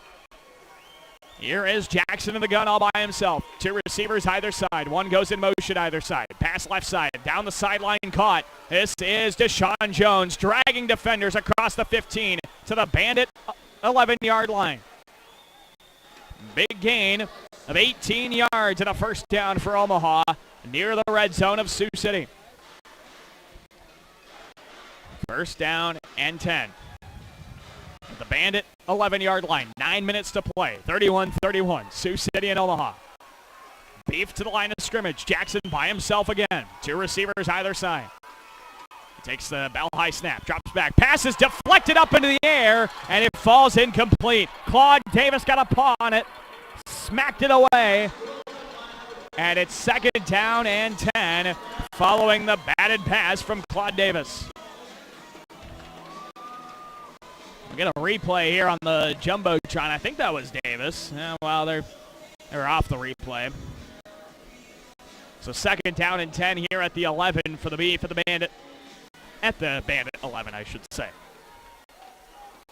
Here is Jackson in the gun all by himself. Two receivers either side. One goes in motion either side. Pass left side. Down the sideline caught. This is Deshaun Jones dragging defenders across the 15 to the Bandit 11-yard line. Big gain of 18 yards and a first down for Omaha near the red zone of Sioux City. First down and 10. The Bandit 11-yard line. 9 minutes to play. 31-31. Sioux City and Omaha. Beef to the line of scrimmage. Jackson by himself again. Two receivers either side. Takes the bell high snap. Drops back. Passes deflected up into the air. And it falls incomplete. Claude Davis got a paw on it. Smacked it away. And it's second down and 10 following the batted pass from Claude Davis. We get a replay here on the Jumbotron. I think that was Davis. Well, they're off the replay. So second down and 10 here at the 11 for the Beef at the Bandit. At the Bandit 11, I should say.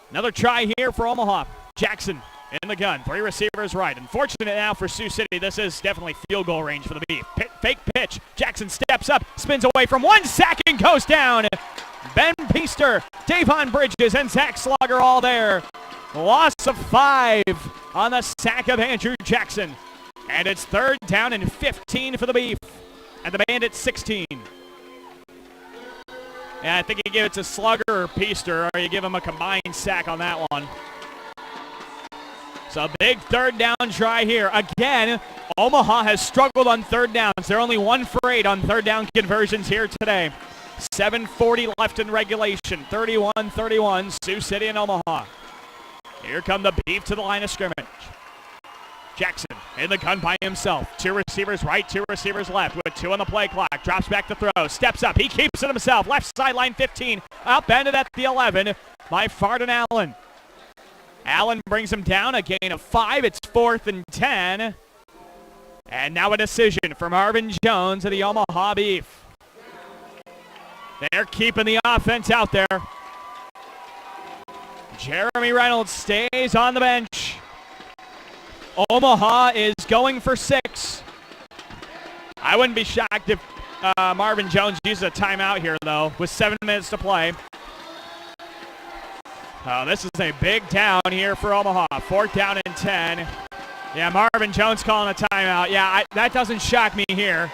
Another try here for Omaha. Jackson in the gun. Three receivers right. Unfortunate now for Sioux City. This is definitely field goal range for the Beef. Fake pitch. Jackson steps up, spins away from one, sack and goes down. Ben Peaster, Davon Bridges, and Zach Slugger all there. Loss of 5 on the sack of Andrew Jackson. And it's third down and 15 for the Beef. And the Bandits 16. And I think you give it to Slugger or Peaster, or you give him a combined sack on that one. So a big third down try here. Again, Omaha has struggled on third downs. They're only 1 for 8 on third down conversions here today. 7:40 left in regulation. 31-31, Sioux City and Omaha. Here come the Beef to the line of scrimmage. Jackson in the gun by himself. Two receivers right, two receivers left with 2 on the play clock. Drops back to throw. Steps up. He keeps it himself. Left sideline 15. Upended at the 11 by Farden Allen. Allen brings him down. A gain of 5. It's 4th and 10. And now a decision for Marvin Jones of the Omaha Beef. They're keeping the offense out there. Jeremy Reynolds stays on the bench. Omaha is going for 6. I wouldn't be shocked if Marvin Jones uses a timeout here, though, with 7 minutes to play. Oh, this is a big down here for Omaha. 4th down and 10. Yeah, Marvin Jones calling a timeout. Yeah, that doesn't shock me here.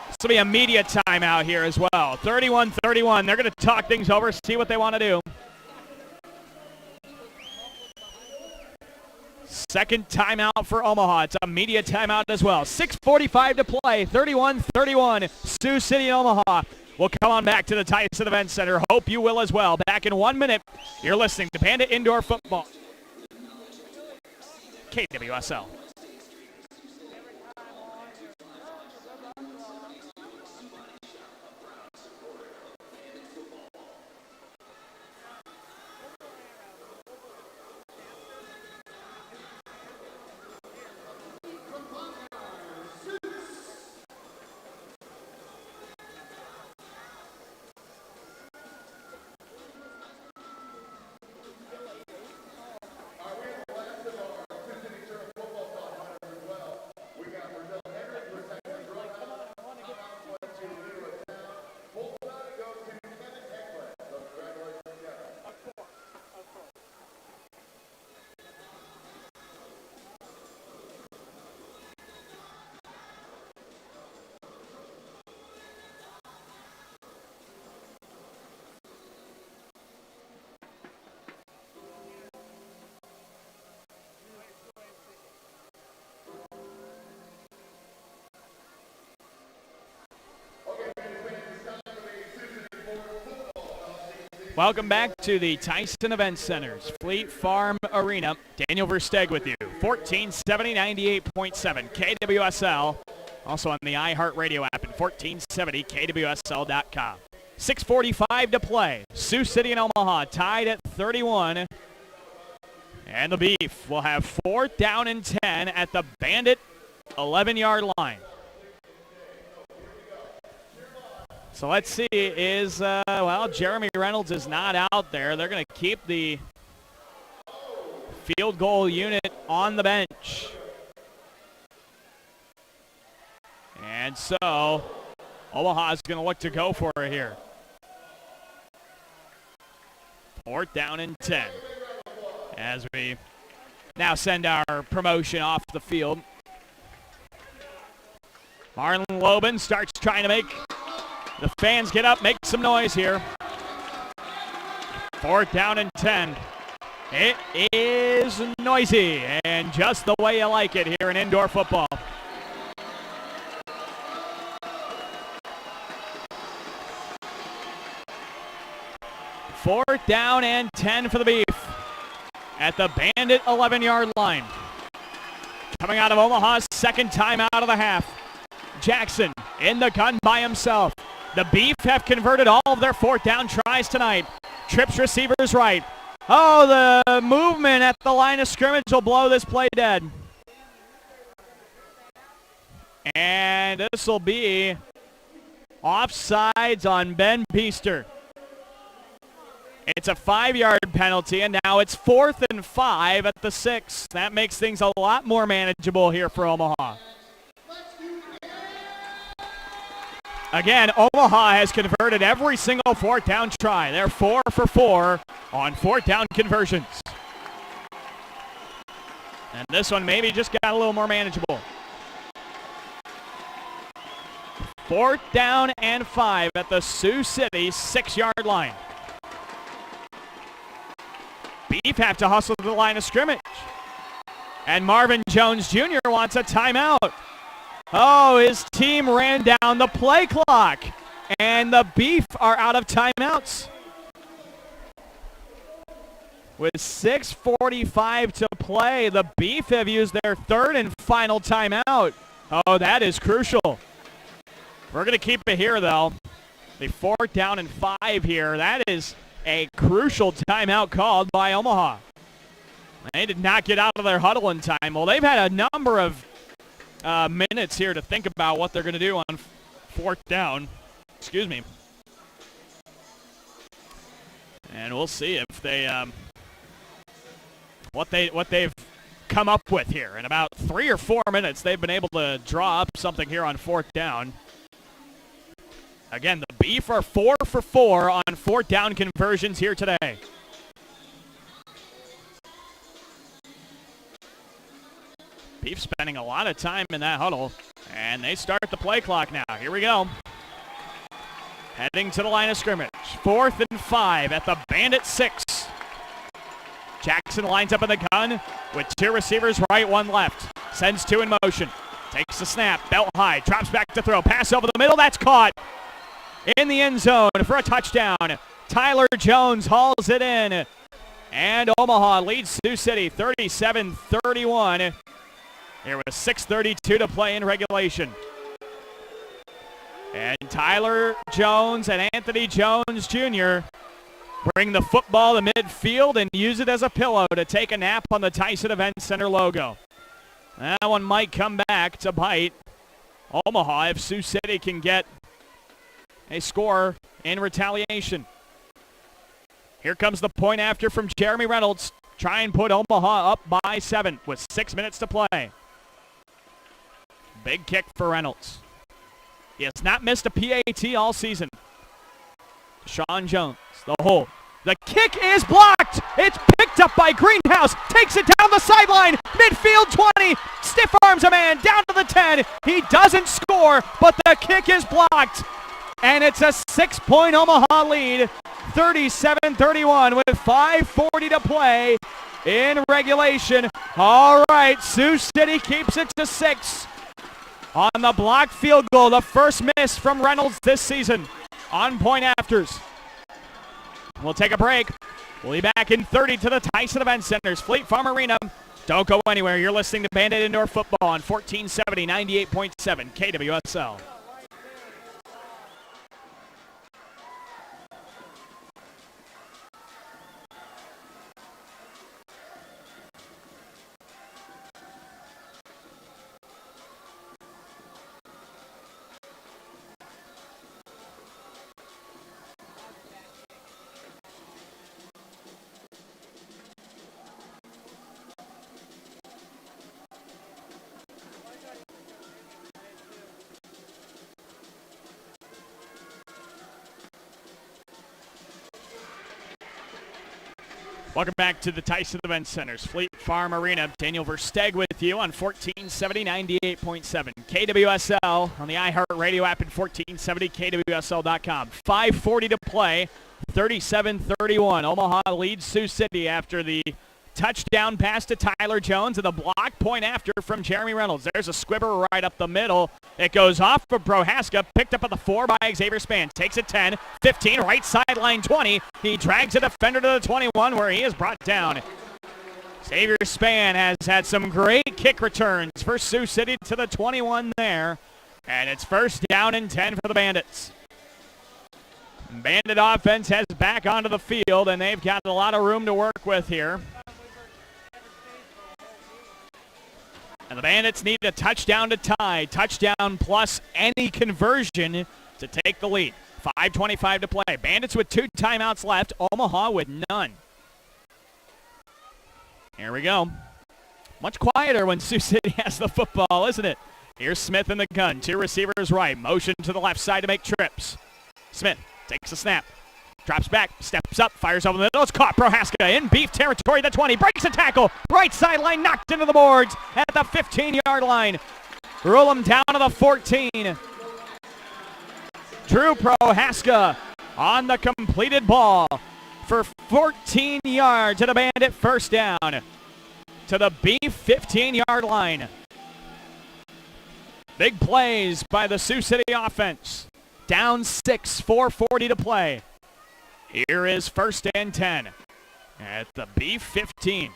This will be a media timeout here as well. 31-31. They're going to talk things over, see what they want to do. Second timeout for Omaha. It's a media timeout as well. 6:45 to play. 31-31. Sioux City and Omaha. We'll come on back to the Tyson Event Center. Hope you will as well. Back in 1 minute. You're listening to Bandit Indoor Football. KWSL. Welcome back to the Tyson Event Center's Fleet Farm Arena. Daniel Versteeg with you. 1470 98.7 KWSL. Also on the iHeartRadio app and 1470 KWSL.com. 6:45 to play. Sioux City and Omaha tied at 31. And the Beef will have 4th down and 10 at the Bandit 11-yard line. So let's see, Jeremy Reynolds is not out there. They're going to keep the field goal unit on the bench. And so Omaha's going to look to go for it here. 4th down and 10. As we now send our promotion off the field. Marlon Lobin starts trying to make the fans get up, make some noise here. 4th down and 10. It is noisy and just the way you like it here in indoor football. Fourth down and 10 for the Beef at the Bandit 11-yard line. Coming out of Omaha's second time out of the half. Jackson in the gun by himself. The Beef have converted all of their 4th down tries tonight. Trips receivers right. Oh, the movement at the line of scrimmage will blow this play dead. And this will be offsides on Ben Peaster. It's a 5-yard penalty, and now it's 4th and 5 at the 6. That makes things a lot more manageable here for Omaha. Again, Omaha has converted every single 4th down try. They're 4 for 4 on 4th down conversions. And this one maybe just got a little more manageable. 4th down and 5 at the Sioux City 6-yard line. Beef have to hustle to the line of scrimmage. And Marvin Jones Jr. wants a timeout. Oh, his team ran down the play clock. And the Beef are out of timeouts. With 6:45 to play, the Beef have used their 3rd and final timeout. Oh, that is crucial. We're going to keep it here, though. The 4th down and 5 here. That is a crucial timeout called by Omaha. They did not get out of their huddle in time. Well, they've had a number of minutes here to think about what they're going to do on 4th down. Excuse me. And we'll see if they what they've come up with here. In about 3 or 4 minutes, they've been able to draw up something here on 4th down. Again, the Beef are 4 for 4 on 4th down conversions here today. Beef spending a lot of time in that huddle, and they start the play clock now. Here we go. Heading to the line of scrimmage. 4th and 5 at the Bandit 6. Jackson lines up in the gun with 2 receivers right, 1 left. Sends 2 in motion. Takes the snap, belt high, drops back to throw. Pass over the middle, that's caught. In the end zone for a touchdown. Tyler Jones hauls it in. And Omaha leads Sioux City 37-31. Here with 6:32 to play in regulation. And Tyler Jones and Anthony Jones Jr. bring the football to midfield and use it as a pillow to take a nap on the Tyson Event Center logo. That one might come back to bite Omaha if Sioux City can get a score in retaliation. Here comes the point after from Jeremy Reynolds. Try and put Omaha up by 7 with 6 minutes to play. Big kick for Reynolds. He has not missed a PAT all season. Sean Jones, the hold. The kick is blocked. It's picked up by Greenhouse. Takes it down the sideline. Midfield 20. Stiff arms a man down to the 10. He doesn't score, but the kick is blocked. And it's a 6-point Omaha lead. 37-31 with 5:40 to play in regulation. All right, Sioux City keeps it to 6. On the blocked field goal, the first miss from Reynolds this season on point afters. We'll take a break. We'll be back in 30 to the Tyson Event Center's Fleet Farm Arena. Don't go anywhere. You're listening to Bandit Indoor Football on 1470, 98.7 KWSL. Welcome back to the Tyson Event Center's Fleet Farm Arena. Daniel Versteg with you on 1470, 98.7 KWSL on the iHeartRadio app and 1470KWSL.com. 5:40 to play, 37-31. Omaha leads Sioux City after the touchdown pass to Tyler Jones and the block point after from Jeremy Reynolds. There's a squibber right up the middle. It goes off of Prohaska, picked up at the 4 by Xavier Span. Takes it 10, 15, right sideline 20. He drags a defender to the 21 where he is brought down. Xavier Span has had some great kick returns for Sioux City to the 21 there. And it's first down and 10 for the Bandits. Bandit offense heads back onto the field, and they've got a lot of room to work with here. And the Bandits need a touchdown to tie. Touchdown plus any conversion to take the lead. 5:25 to play. Bandits with 2 timeouts left. Omaha with none. Here we go. Much quieter when Sioux City has the football, isn't it? Here's Smith in the gun. 2 receivers right. Motion to the left side to make trips. Smith takes a snap. Drops back, steps up, fires over the middle. It's caught. Prohaska in beef territory, the 20. Breaks a tackle. Right sideline, knocked into the boards at the 15-yard line. Roll him down to the 14. Drew Prohaska on the completed ball for 14 yards and a Bandit first down to the beef 15-yard line. Big plays by the Sioux City offense. Down 6, 4:40 to play. Here is first and 10 at the beef 15.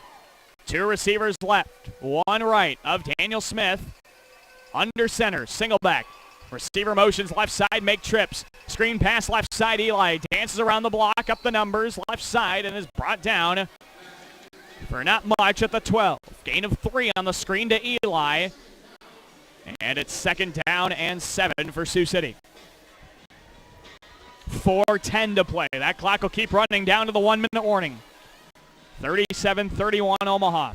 2 receivers left, 1 right of Daniel Smith. Under center, single back. Receiver motions left side, make trips. Screen pass left side, Eli dances around the block, up the numbers, left side, and is brought down for not much at the 12. Gain of 3 on the screen to Eli. And it's second down and 7 for Sioux City. 4:10 to play. That clock will keep running down to the 1-minute warning. 37-31 Omaha.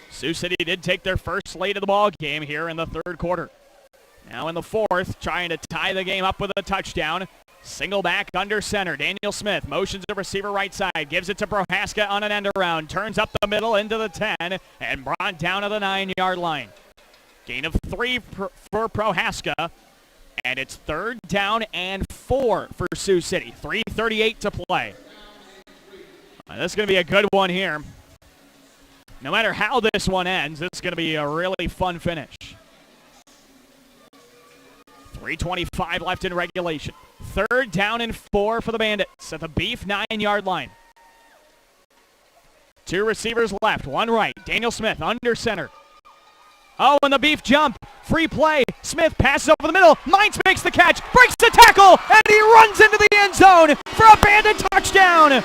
Sioux City did take their first lead of the ball game here in the third quarter. Now in the fourth, trying to tie the game up with a touchdown. Single back under center. Daniel Smith motions to receiver right side. Gives it to Prohaska on an end around. Turns up the middle into the 10 and brought down to the 9-yard line. Gain of 3 for Prohaska. And it's third down and 4 for Sioux City. 3:38 to play. This is going to be a good one here. No matter how this one ends, this is going to be a really fun finish. 3:25 left in regulation. Third down and 4 for the Bandits at the beef 9-yard line. 2 receivers left, 1 right. Daniel Smith under center. Oh, and the beef jump. Free play. Smith passes over the middle. Mines makes the catch. Breaks the tackle. And he runs into the end zone for a Bandit touchdown.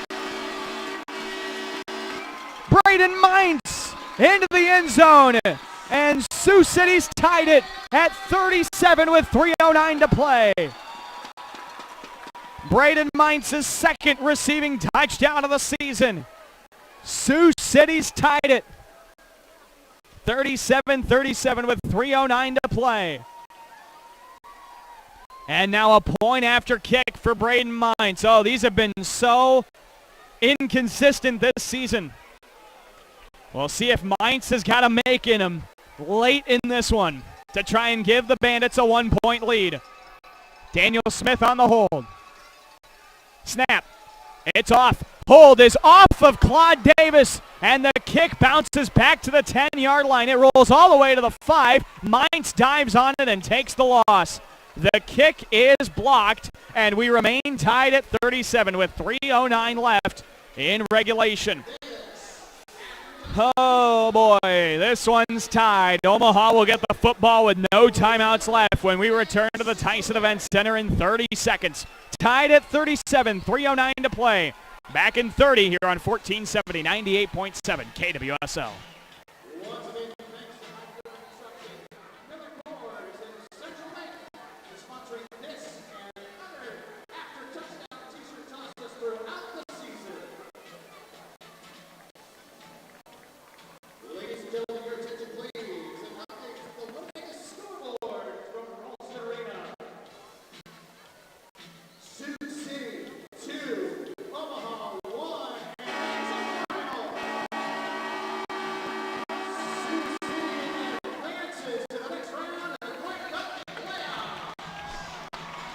Braden Mines into the end zone. And Sioux City's tied it at 37 with 3:09 to play. Braden Mines' second receiving touchdown of the season. Sioux City's tied it. 37-37 with 3:09 to play. And now a point after kick for Braden Mines. Oh, these have been so inconsistent this season. We'll see if Mines has got a make in him late in this one to try and give the Bandits a 1-point lead. Daniel Smith on the hold. Snap. It's off. Hold is off of Claude Davis, and the kick bounces back to the 10-yard line. It rolls all the way to the 5. Mines dives on it and takes the loss. The kick is blocked, and we remain tied at 37 with 3:09 left in regulation. Oh, boy, this one's tied. Omaha will get the football with no timeouts left when we return to the Tyson Event Center in 30 seconds. Tied at 37, 3:09 to play. Back in 30 here on 1470, 98.7 KWSL.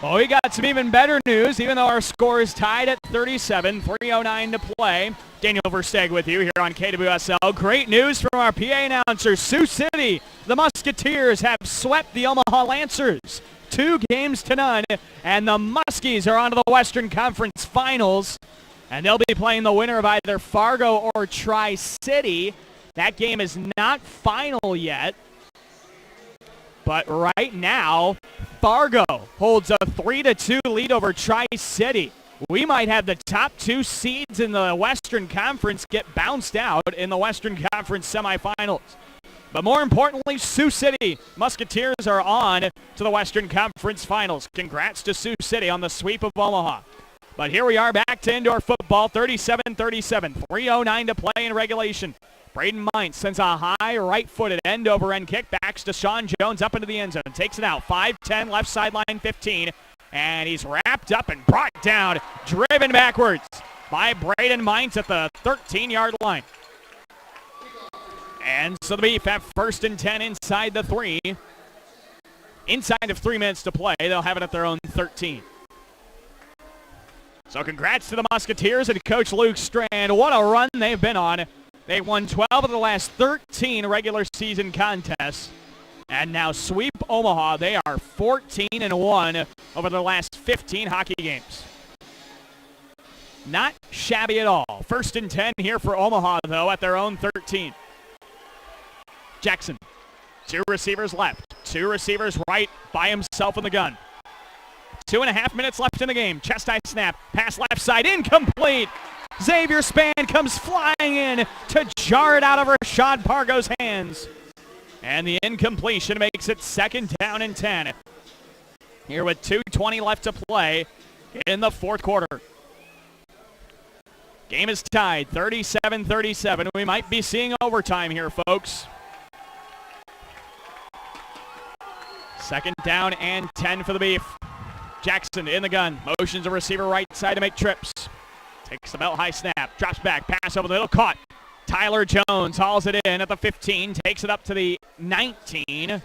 Well, we got some even better news. Even though our score is tied at 37, 3:09 to play. Daniel Versteeg with you here on KWSL. Great news from our PA announcer, Sioux City. The Musketeers have swept the Omaha Lancers 2-0, and the Muskies are on to the Western Conference Finals. And they'll be playing the winner of either Fargo or Tri-City. That game is not final yet. But right now, Fargo holds a 3-2 lead over Tri-City. We might have the top two seeds in the Western Conference get bounced out in the Western Conference semifinals. But more importantly, Sioux City Musketeers are on to the Western Conference Finals. Congrats to Sioux City on the sweep of Omaha. But here we are back to indoor football, 37-37, 3:09 to play in regulation. Braden Mines sends a high right-footed end-over-end kick, backs to Sean Jones up into the end zone, takes it out, 5-10, left sideline 15, and he's wrapped up and brought down, driven backwards by Braden Mines at the 13-yard line. And so the Beef have 1st and 10 inside the 3. Inside of 3 minutes to play, they'll have it at their own 13. So congrats to the Musketeers and Coach Luke Strand. What a run they've been on. They won 12 of the last 13 regular season contests and now sweep Omaha. They are 14-1 over the last 15 hockey games. Not shabby at all. 1st and 10 here for Omaha, though, at their own 13. Jackson, 2 receivers left, 2 receivers right by himself in the gun. 2.5 minutes left in the game. Chest high snap, pass left side, incomplete. Xavier Span comes flying in to jar it out of Rashad Pargo's hands. And the incompletion makes it 2nd down and 10. Here with 2:20 left to play in the 4th quarter. Game is tied, 37-37. We might be seeing overtime here, folks. 2nd down and 10 for the Beef. Jackson in the gun, motions a receiver right side to make trips. Takes the belt high snap, drops back, pass over the middle, caught. Tyler Jones hauls it in at the 15, takes it up to the 19,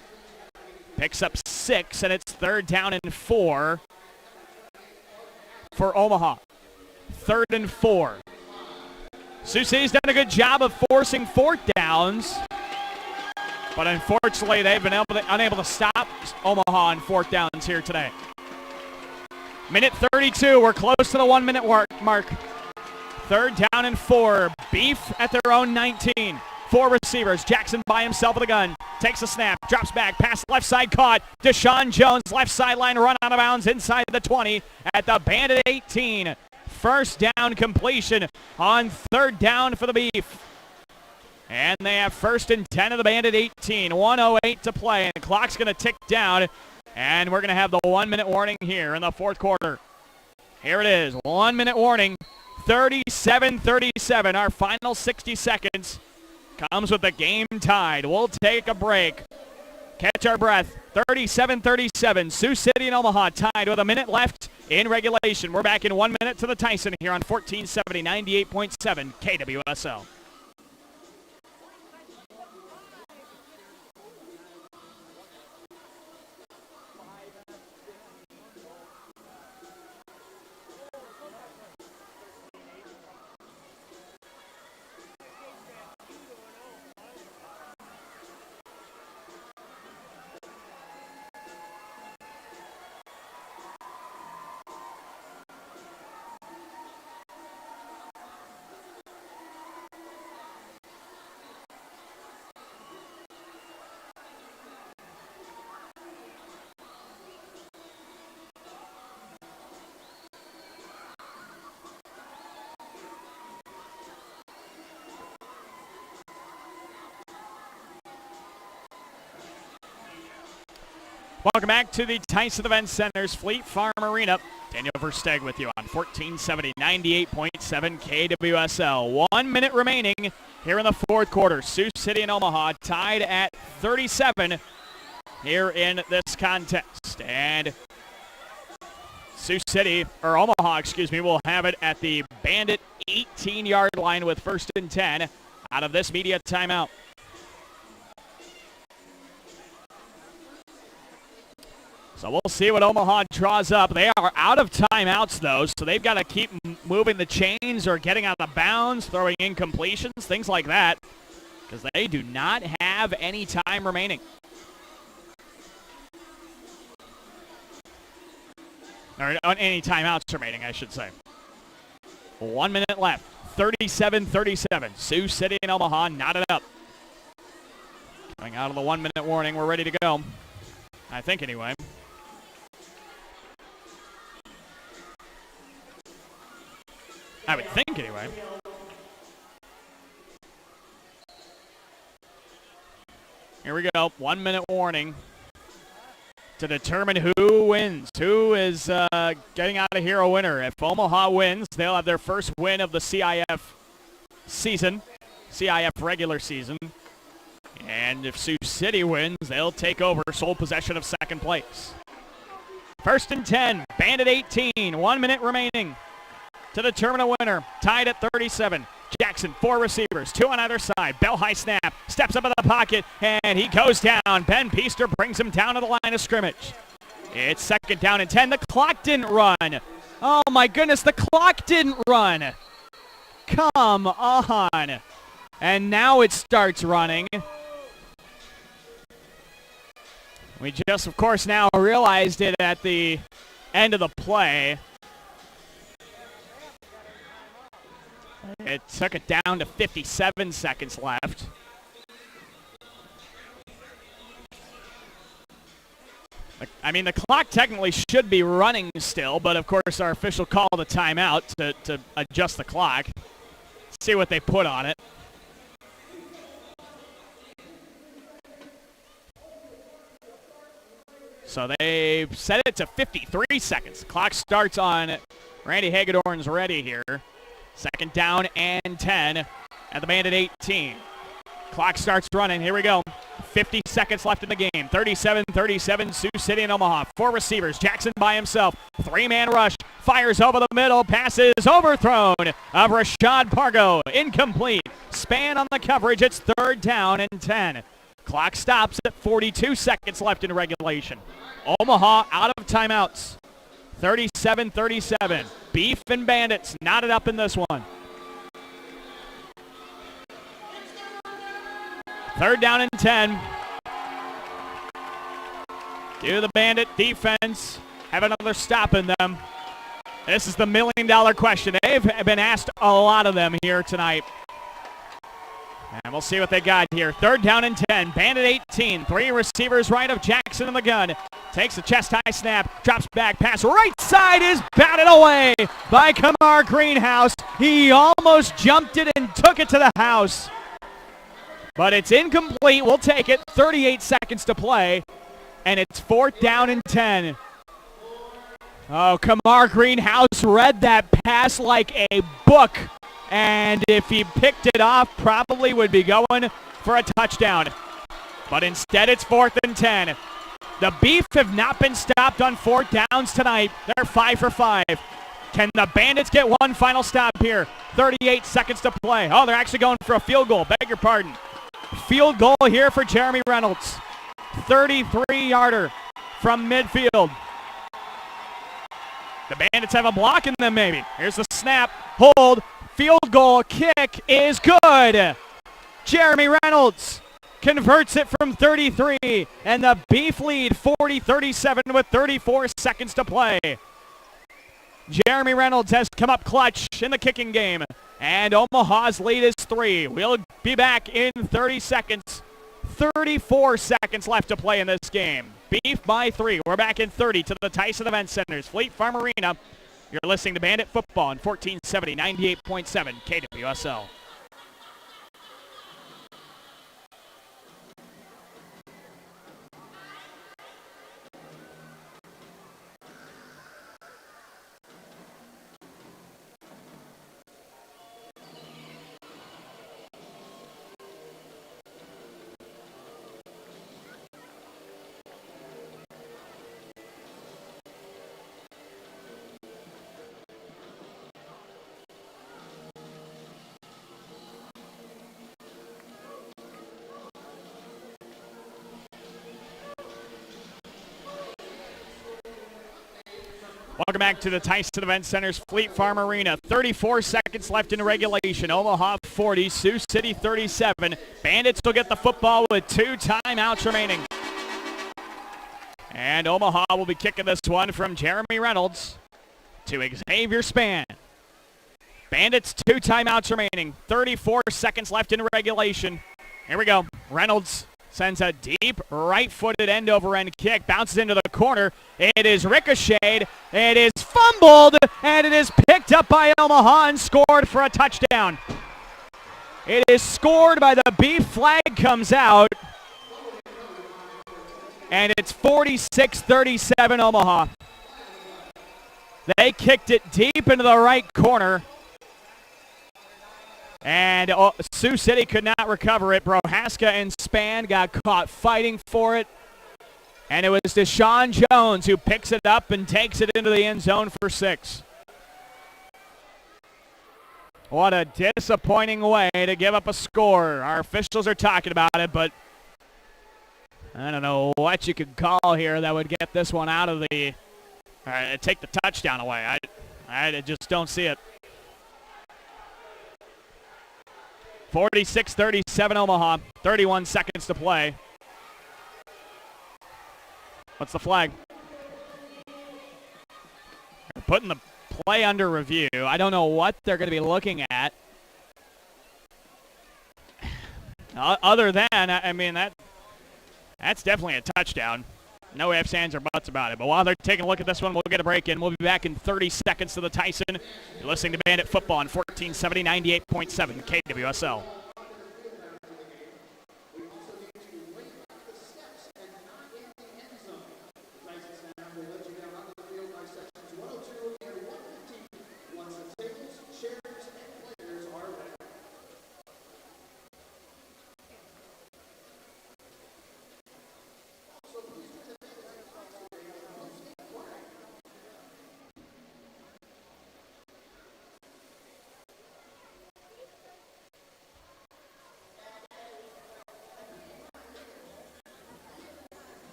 picks up 6, and it's 3rd down and 4 for Omaha. 3rd and 4. Sioux City's done a good job of forcing 4th downs, but unfortunately they've been unable to stop Omaha on 4th downs here today. Minute 32, we're close to the 1-minute mark. 3rd down and 4. Beef at their own 19. 4 receivers. Jackson by himself with a gun. Takes a snap, drops back, pass left side caught. Deshaun Jones, left sideline, run out of bounds inside the 20 at the Bandit 18. 1st down completion on 3rd down for the Beef. And they have 1st and 10 of the Bandit 18. 1:08 to play, and the clock's going to tick down. And we're going to have the 1-minute warning here in the 4th quarter. Here it is, 1-minute warning, 37-37. Our final 60 seconds comes with the game tied. We'll take a break, catch our breath. 37-37, Sioux City and Omaha tied with a minute left in regulation. We're back in 1 minute to the Tyson here on 1470, 98.7 KWSL. Welcome back to the Tyson Event Center's Fleet Farm Arena. Daniel Versteg with you on 1470, 98.7 KWSL. 1 minute remaining here in the fourth quarter. Sioux City and Omaha tied at 37 here in this contest. And Sioux City, or Omaha, excuse me, will have it at the Bandit 18-yard line with 1st and 10 out of this media timeout. So we'll see what Omaha draws up. They are out of timeouts, though, so they've got to keep moving the chains or getting out of bounds, throwing incompletions, things like that, because they do not have any time remaining. Or any timeouts remaining, I should say. 1 minute left. 37-37. Sioux City and Omaha knotted up. Coming out of the 1 minute warning, we're ready to go. I think anyway. I would think anyway. Here we go. 1 minute warning to determine who wins. Who is getting out of here a winner. If Omaha wins, they'll have their first win of the CIF season, CIF regular season. And if Sioux City wins, they'll take over sole possession of second place. 1st and 10, Bandit 18, 1 minute remaining to determine a winner. Tied at 37. Jackson, 4 receivers, 2 on either side. Bell high snap, steps up in the pocket, and he goes down. Ben Peaster brings him down to the line of scrimmage. It's 2nd down and 10. The clock didn't run. Oh my goodness, the clock didn't run. Come on. And now it starts running. We just, of course, now realized it at the end of the play. It took it down to 57 seconds left. I mean, the clock technically should be running still, but of course our official called a timeout to adjust the clock. See what they put on it. So they set it to 53 seconds. The clock starts on Randy Hagedorn's ready here. 2nd down and 10 at the Bandit 18. Clock starts running. Here we go. 50 seconds left in the game. 37-37, Sioux City and Omaha. 4 receivers. Jackson by himself. 3-man rush. Fires over the middle. Passes overthrown of Rashad Pargo. Incomplete. Span on the coverage. It's 3rd down and 10. Clock stops at 42 seconds left in regulation. Omaha out of timeouts. 37-37. Beef and Bandits knotted up in this one. 3rd down and 10. Do the Bandit defense have another stop in them? This is the million-dollar question. They've been asked a lot of them here tonight. And we'll see what they got here. 3rd down and 10. Bandit 18. 3 receivers right of Jackson in the gun. Takes a chest-high snap. Drops back. Pass right side is batted away by Kamar Greenhouse. He almost jumped it and took it to the house. But it's incomplete. We'll take it. 38 seconds to play. And it's 4th down and 10. Oh, Kamar Greenhouse read that pass like a book. And if he picked it off, probably would be going for a touchdown. But instead, it's 4th and 10. The Beef have not been stopped on 4th downs tonight. They're 5 for 5. Can the Bandits get one final stop here? 38 seconds to play. Oh, they're actually going for a field goal. Beg your pardon. Field goal here for Jeremy Reynolds. 33-yarder from midfield. The Bandits have a block in them maybe. Here's the snap. Hold. Field goal kick is good. Jeremy Reynolds converts it from 33, and the Beef lead 40-37 with 34 seconds to play. Jeremy Reynolds has come up clutch in the kicking game, and Omaha's lead is 3. We'll be back in 30 seconds. 34 seconds left to play in this game. Beef by 3. We're back in 30 to the Tyson Event Center's Fleet Farm Arena. You're listening to Bandit Football on 1470, 98.7 KWSL. Welcome back to the Tyson Event Center's Fleet Farm Arena. 34 seconds left in regulation. Omaha 40, Sioux City 37. Bandits will get the football with 2 timeouts remaining. And Omaha will be kicking this one from Jeremy Reynolds to Xavier Span. Bandits 2 timeouts remaining. 34 seconds left in regulation. Here we go. Reynolds sends a deep right-footed end-over-end kick. Bounces into the corner. It is ricocheted. It is fumbled. And it is picked up by Omaha and scored for a touchdown. It is scored by the beef. Flag comes out. And it's 46-37 Omaha. They kicked it deep into the right corner. And Sioux City could not recover it. Prohaska and Span got caught fighting for it. And it was Deshaun Jones who picks it up and takes it into the end zone for 6. What a disappointing way to give up a score. Our officials are talking about it, but I don't know what you could call here that would get this one out of the take the touchdown away. I just don't see it. 46-37 Omaha. 31 seconds to play. What's the flag? They're putting the play under review. I don't know what they're going to be looking at. Other than, I mean, that's definitely a touchdown. No ifs, ands, or buts about it. But while they're taking a look at this one, we'll get a break in. We'll be back in 30 seconds to the Tyson. You're listening to Bandit Football on 1470, 98.7 KWSL.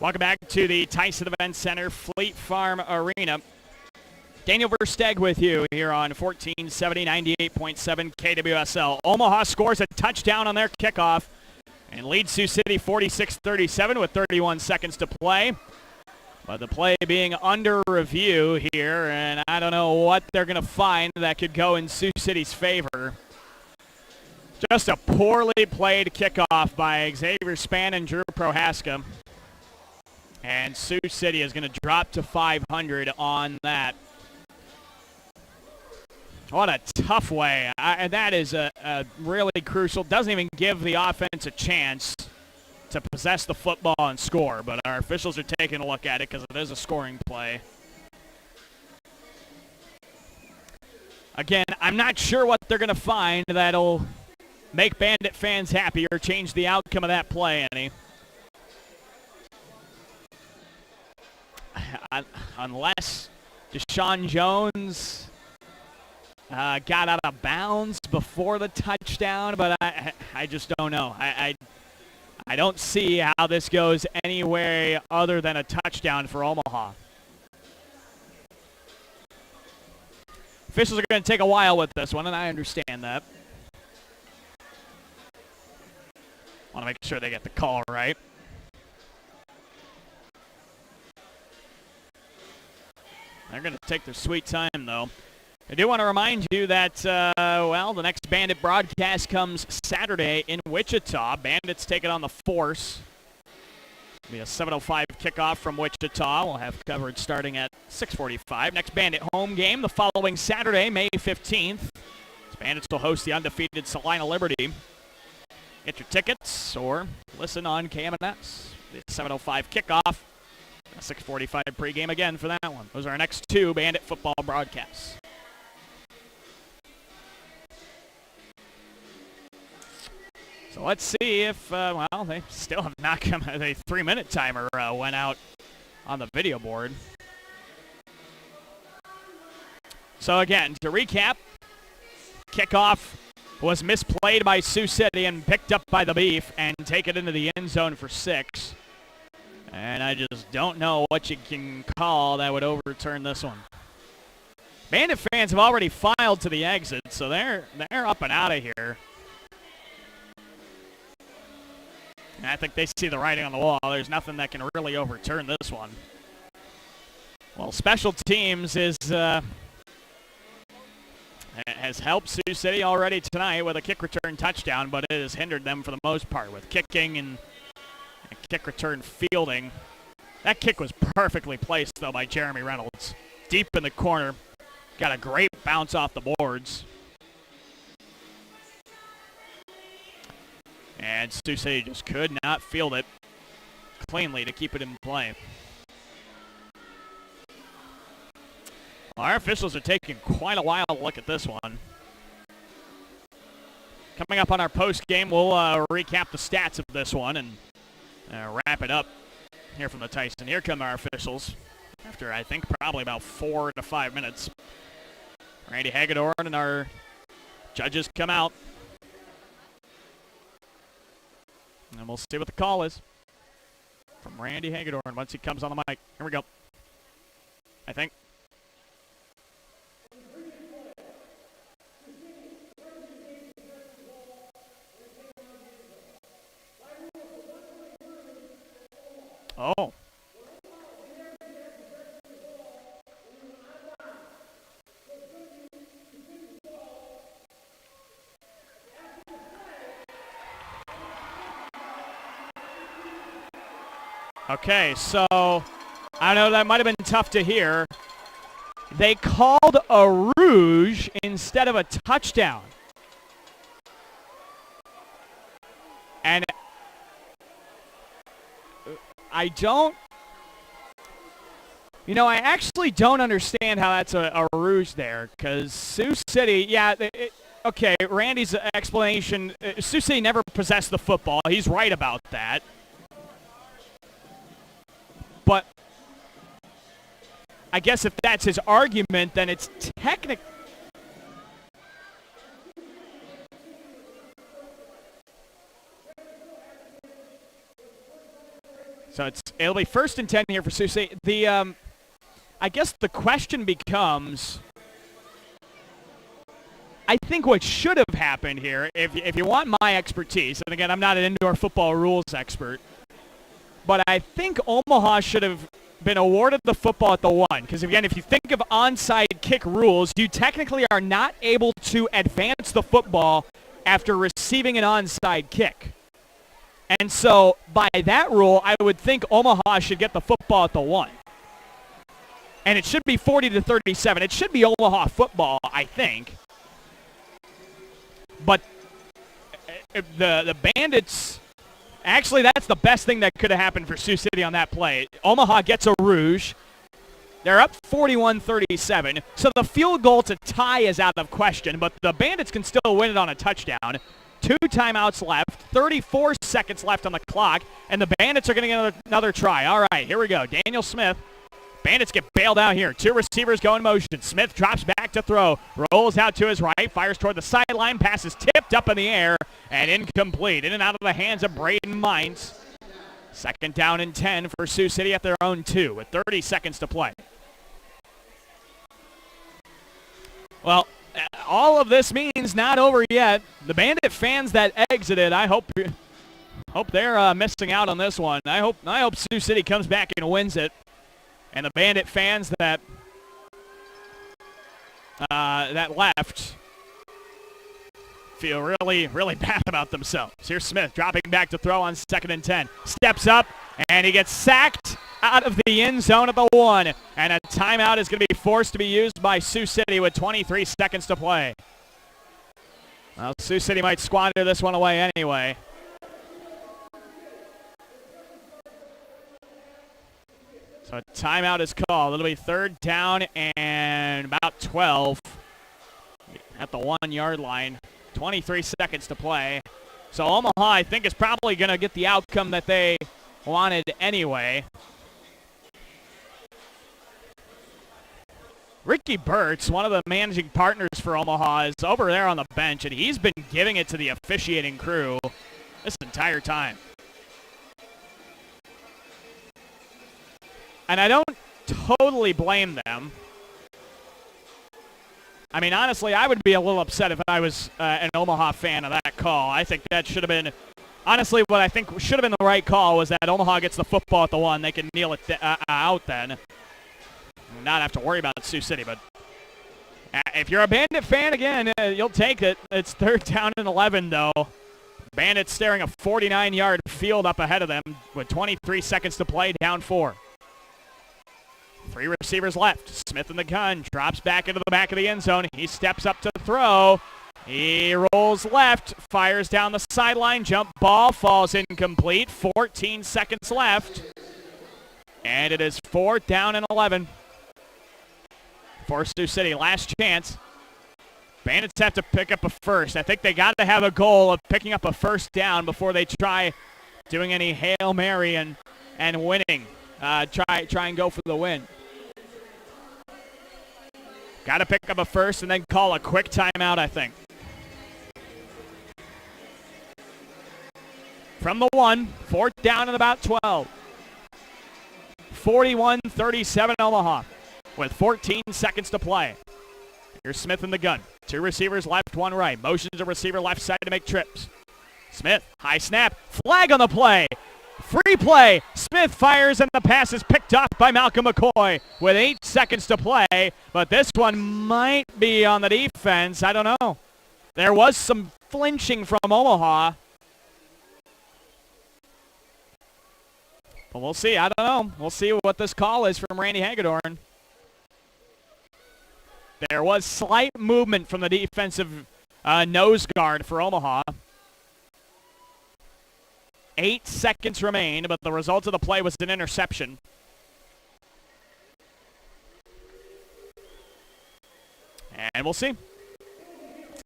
Welcome back to the Tyson Event Center Fleet Farm Arena. Daniel Versteg with you here on 1470, 98.7 KWSL. Omaha scores a touchdown on their kickoff and leads Sioux City 46-37 with 31 seconds to play. But the play being under review here, and I don't know what they're going to find that could go in Sioux City's favor. Just a poorly played kickoff by Xavier Span and Drew Prohaska. And Sioux City is going to drop to 500 on that. What a tough way. And that is a really crucial. Doesn't even give the offense a chance to possess the football and score. But our officials are taking a look at it because it is a scoring play. Again, I'm not sure what they're going to find that'll make Bandit fans happy or change the outcome of that play any. Unless Deshaun Jones got out of bounds before the touchdown, but I just don't know. I don't see how this goes any way other than a touchdown for Omaha. Officials are going to take a while with this one, and I understand that. Want to make sure they get the call right. They're going to take their sweet time, though. I do want to remind you that, the next Bandit broadcast comes Saturday in Wichita. Bandits take it on the Force. It'll be a 7:05 kickoff from Wichita. We'll have coverage starting at 6:45. Next Bandit home game the following Saturday, May 15th. Bandits will host the undefeated Salina Liberty. Get your tickets or listen on KMNS. The 7:05 kickoff. A 6:45 pregame again for that one. Those are our next 2 Bandit football broadcasts. So let's see if, they still have not come. The 3-minute timer went out on the video board. So again, to recap, kickoff was misplayed by Sioux City and picked up by the Beef and take it into the end zone for 6. And I just don't know what you can call that would overturn this one. Bandit fans have already filed to the exit, so they're up and out of here. And I think they see the writing on the wall. There's nothing that can really overturn this one. Well, special teams has helped Sioux City already tonight with a kick return touchdown, but it has hindered them for the most part with kicking and kick return fielding. That kick was perfectly placed, though, by Jeremy Reynolds. Deep in the corner. Got a great bounce off the boards. And Sioux City just could not field it cleanly to keep it in play. Well, our officials are taking quite a while to look at this one. Coming up on our post game, we'll recap the stats of this one and wrap it up here from the Tyson. Here come our officials after, I think, probably about 4 to 5 minutes. Randy Hagedorn and our judges come out. And we'll see what the call is from Randy Hagedorn once he comes on the mic. Here we go. I think. Oh. Okay, so I know that might have been tough to hear. They called a rouge instead of a touchdown. And I actually don't understand how that's a rouge there, because Sioux City, okay, Randy's explanation, Sioux City never possessed the football. He's right about that. But I guess if that's his argument, then it's technical. So it'll be 1st and 10 here for Sioux City. I guess the question becomes, I think what should have happened here, if you want my expertise, and again, I'm not an indoor football rules expert, but I think Omaha should have been awarded the football at the 1. Because, again, if you think of onside kick rules, you technically are not able to advance the football after receiving an onside kick. And so, by that rule, I would think Omaha should get the football at the 1. And it should be 40-37. It should be Omaha football, I think. But the Bandits... Actually, that's the best thing that could have happened for Sioux City on that play. Omaha gets a rouge. They're up 41-37. So the field goal to tie is out of question, but the Bandits can still win it on a touchdown. 2 timeouts left, 34 seconds left on the clock, and the Bandits are going to get another try. All right, here we go. Daniel Smith. Bandits get bailed out here. 2 receivers go in motion. Smith drops back to throw. Rolls out to his right. Fires toward the sideline. Pass is tipped up in the air and incomplete. In and out of the hands of Braden Mines. 2nd down and 10 for Sioux City at their own 2 with 30 seconds to play. Well, all of this means not over yet. The Bandit fans that exited, I hope they're missing out on this one. I hope Sioux City comes back and wins it. And the Bandit fans that left feel really, really bad about themselves. Here's Smith dropping back to throw on 2nd and 10. Steps up, and he gets sacked out of the end zone at the 1. And a timeout is going to be forced to be used by Sioux City with 23 seconds to play. Well, Sioux City might squander this one away anyway. So a timeout is called. It'll be 3rd down and about 12 at the 1-yard line. 23 seconds to play. So Omaha, I think, is probably going to get the outcome that they wanted anyway. Ricky Burtz, one of the managing partners for Omaha, is over there on the bench, and he's been giving it to the officiating crew this entire time. And I don't totally blame them. I mean, honestly, I would be a little upset if I was an Omaha fan of that call. I think that should have been, honestly, what I think should have been the right call was that Omaha gets the football at the 1. They can kneel it out then. Not have to worry about Sioux City, but if you're a Bandit fan, again, you'll take it. It's 3rd down and 11, though. Bandits staring a 49-yard field up ahead of them with 23 seconds to play, down 4. 3 receivers left. Smith in the gun, drops back into the back of the end zone. He steps up to throw. He rolls left, fires down the sideline. Jump ball falls incomplete. 14 seconds left. And it is 4th down and 11. For Sioux City, last chance. Bandits have to pick up a first. I think they got to have a goal of picking up a first down before they try doing any Hail Mary and winning. Try and go for the win. Got to pick up a first and then call a quick timeout, I think. From the 1, 4th down and about 12. 41-37 Omaha with 14 seconds to play. Here's Smith in the gun. 2 receivers left, 1 right. Motions a receiver left side to make trips. Smith, high snap, flag on the play. Free play. Smith fires and the pass is picked off by Malcolm McCoy with 8 seconds to play. But this one might be on the defense. I don't know. There was some flinching from Omaha. But we'll see. I don't know. We'll see what this call is from Randy Hagedorn. There was slight movement from the defensive nose guard for Omaha. 8 seconds remain, but the result of the play was an interception. And we'll see.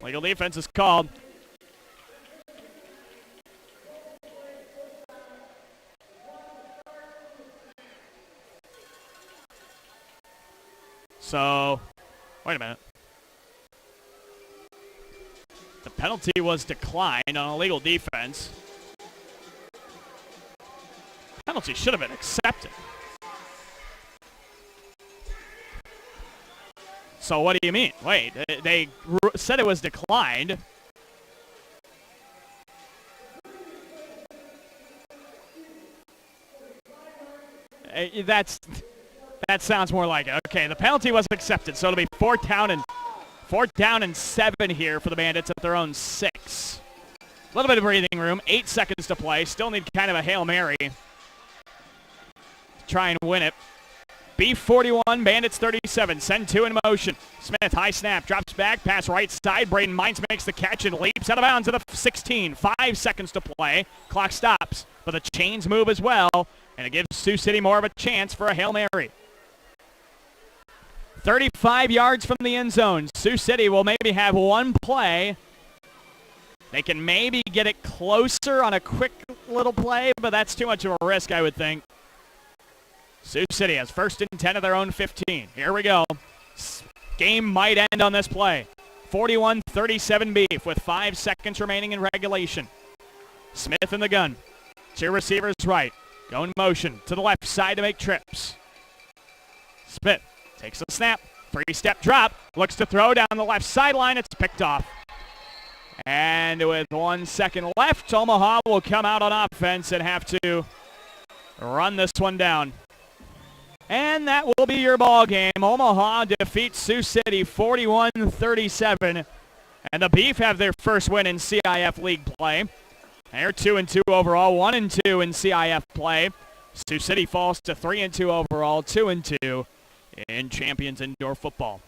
Legal defense is called. So, wait a minute. The penalty was declined on a legal defense. Penalty should have been accepted. So what do you mean? Wait, they said it was declined. That sounds more like it. Okay, the penalty was accepted, so it'll be 4th down and 7 here for the Bandits at their own 6. A little bit of breathing room. 8 seconds to play. Still need kind of a Hail Mary. Try and win it. B41, Bandits 37. Send 2 in motion. Smith, high snap, drops back, pass right side. Braden Mines makes the catch and leaps out of bounds to the 16. 5 seconds to play. Clock stops, but the chains move as well, and it gives Sioux City more of a chance for a Hail Mary. 35 yards from the end zone. Sioux City will maybe have one play. They can maybe get it closer on a quick little play, but that's too much of a risk, I would think. Sioux City has 1st and 10 of their own 15. Here we go. Game might end on this play. 41-37 Beef with 5 seconds remaining in regulation. Smith in the gun. 2 receivers right. Go in motion to the left side to make trips. Smith takes a snap. 3-step drop. Looks to throw down the left sideline. It's picked off. And with 1 second left, Omaha will come out on offense and have to run this one down. And that will be your ball game. Omaha defeats Sioux City 41-37. And the Beef have their first win in CIF League play. They're 2-2 overall, 1-2 in CIF play. Sioux City falls to 3-2 overall, 2-2 in Champions Indoor Football.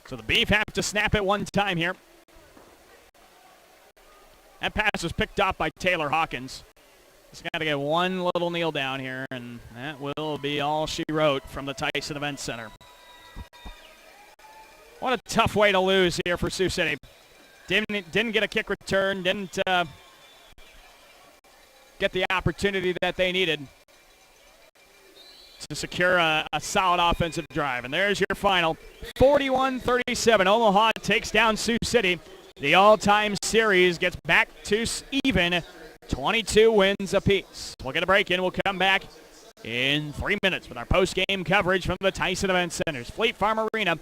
So the Beef have to snap it one time here. That pass was picked off by Taylor Hawkins. Just got to get one little kneel down here, and that will be all she wrote from the Tyson Event Center. What a tough way to lose here for Sioux City. Didn't get a kick return, didn't get the opportunity that they needed to secure a solid offensive drive. And there's your final. 41-37. Omaha takes down Sioux City. The all-time series gets back to even 22 wins apiece. We'll get a break in. We'll come back in 3 minutes with our post-game coverage from the Tyson Event Centers. Fleet Farm Arena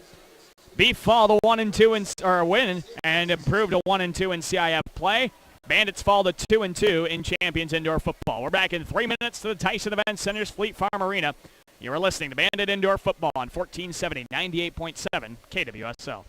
beat fall to 1-2 win and improved to 1-2 in CIF play. Bandits fall to 2-2 in Champions Indoor Football. We're back in 3 minutes to the Tyson Event Centers Fleet Farm Arena. You are listening to Bandit Indoor Football on 1470 98.7 KWSL.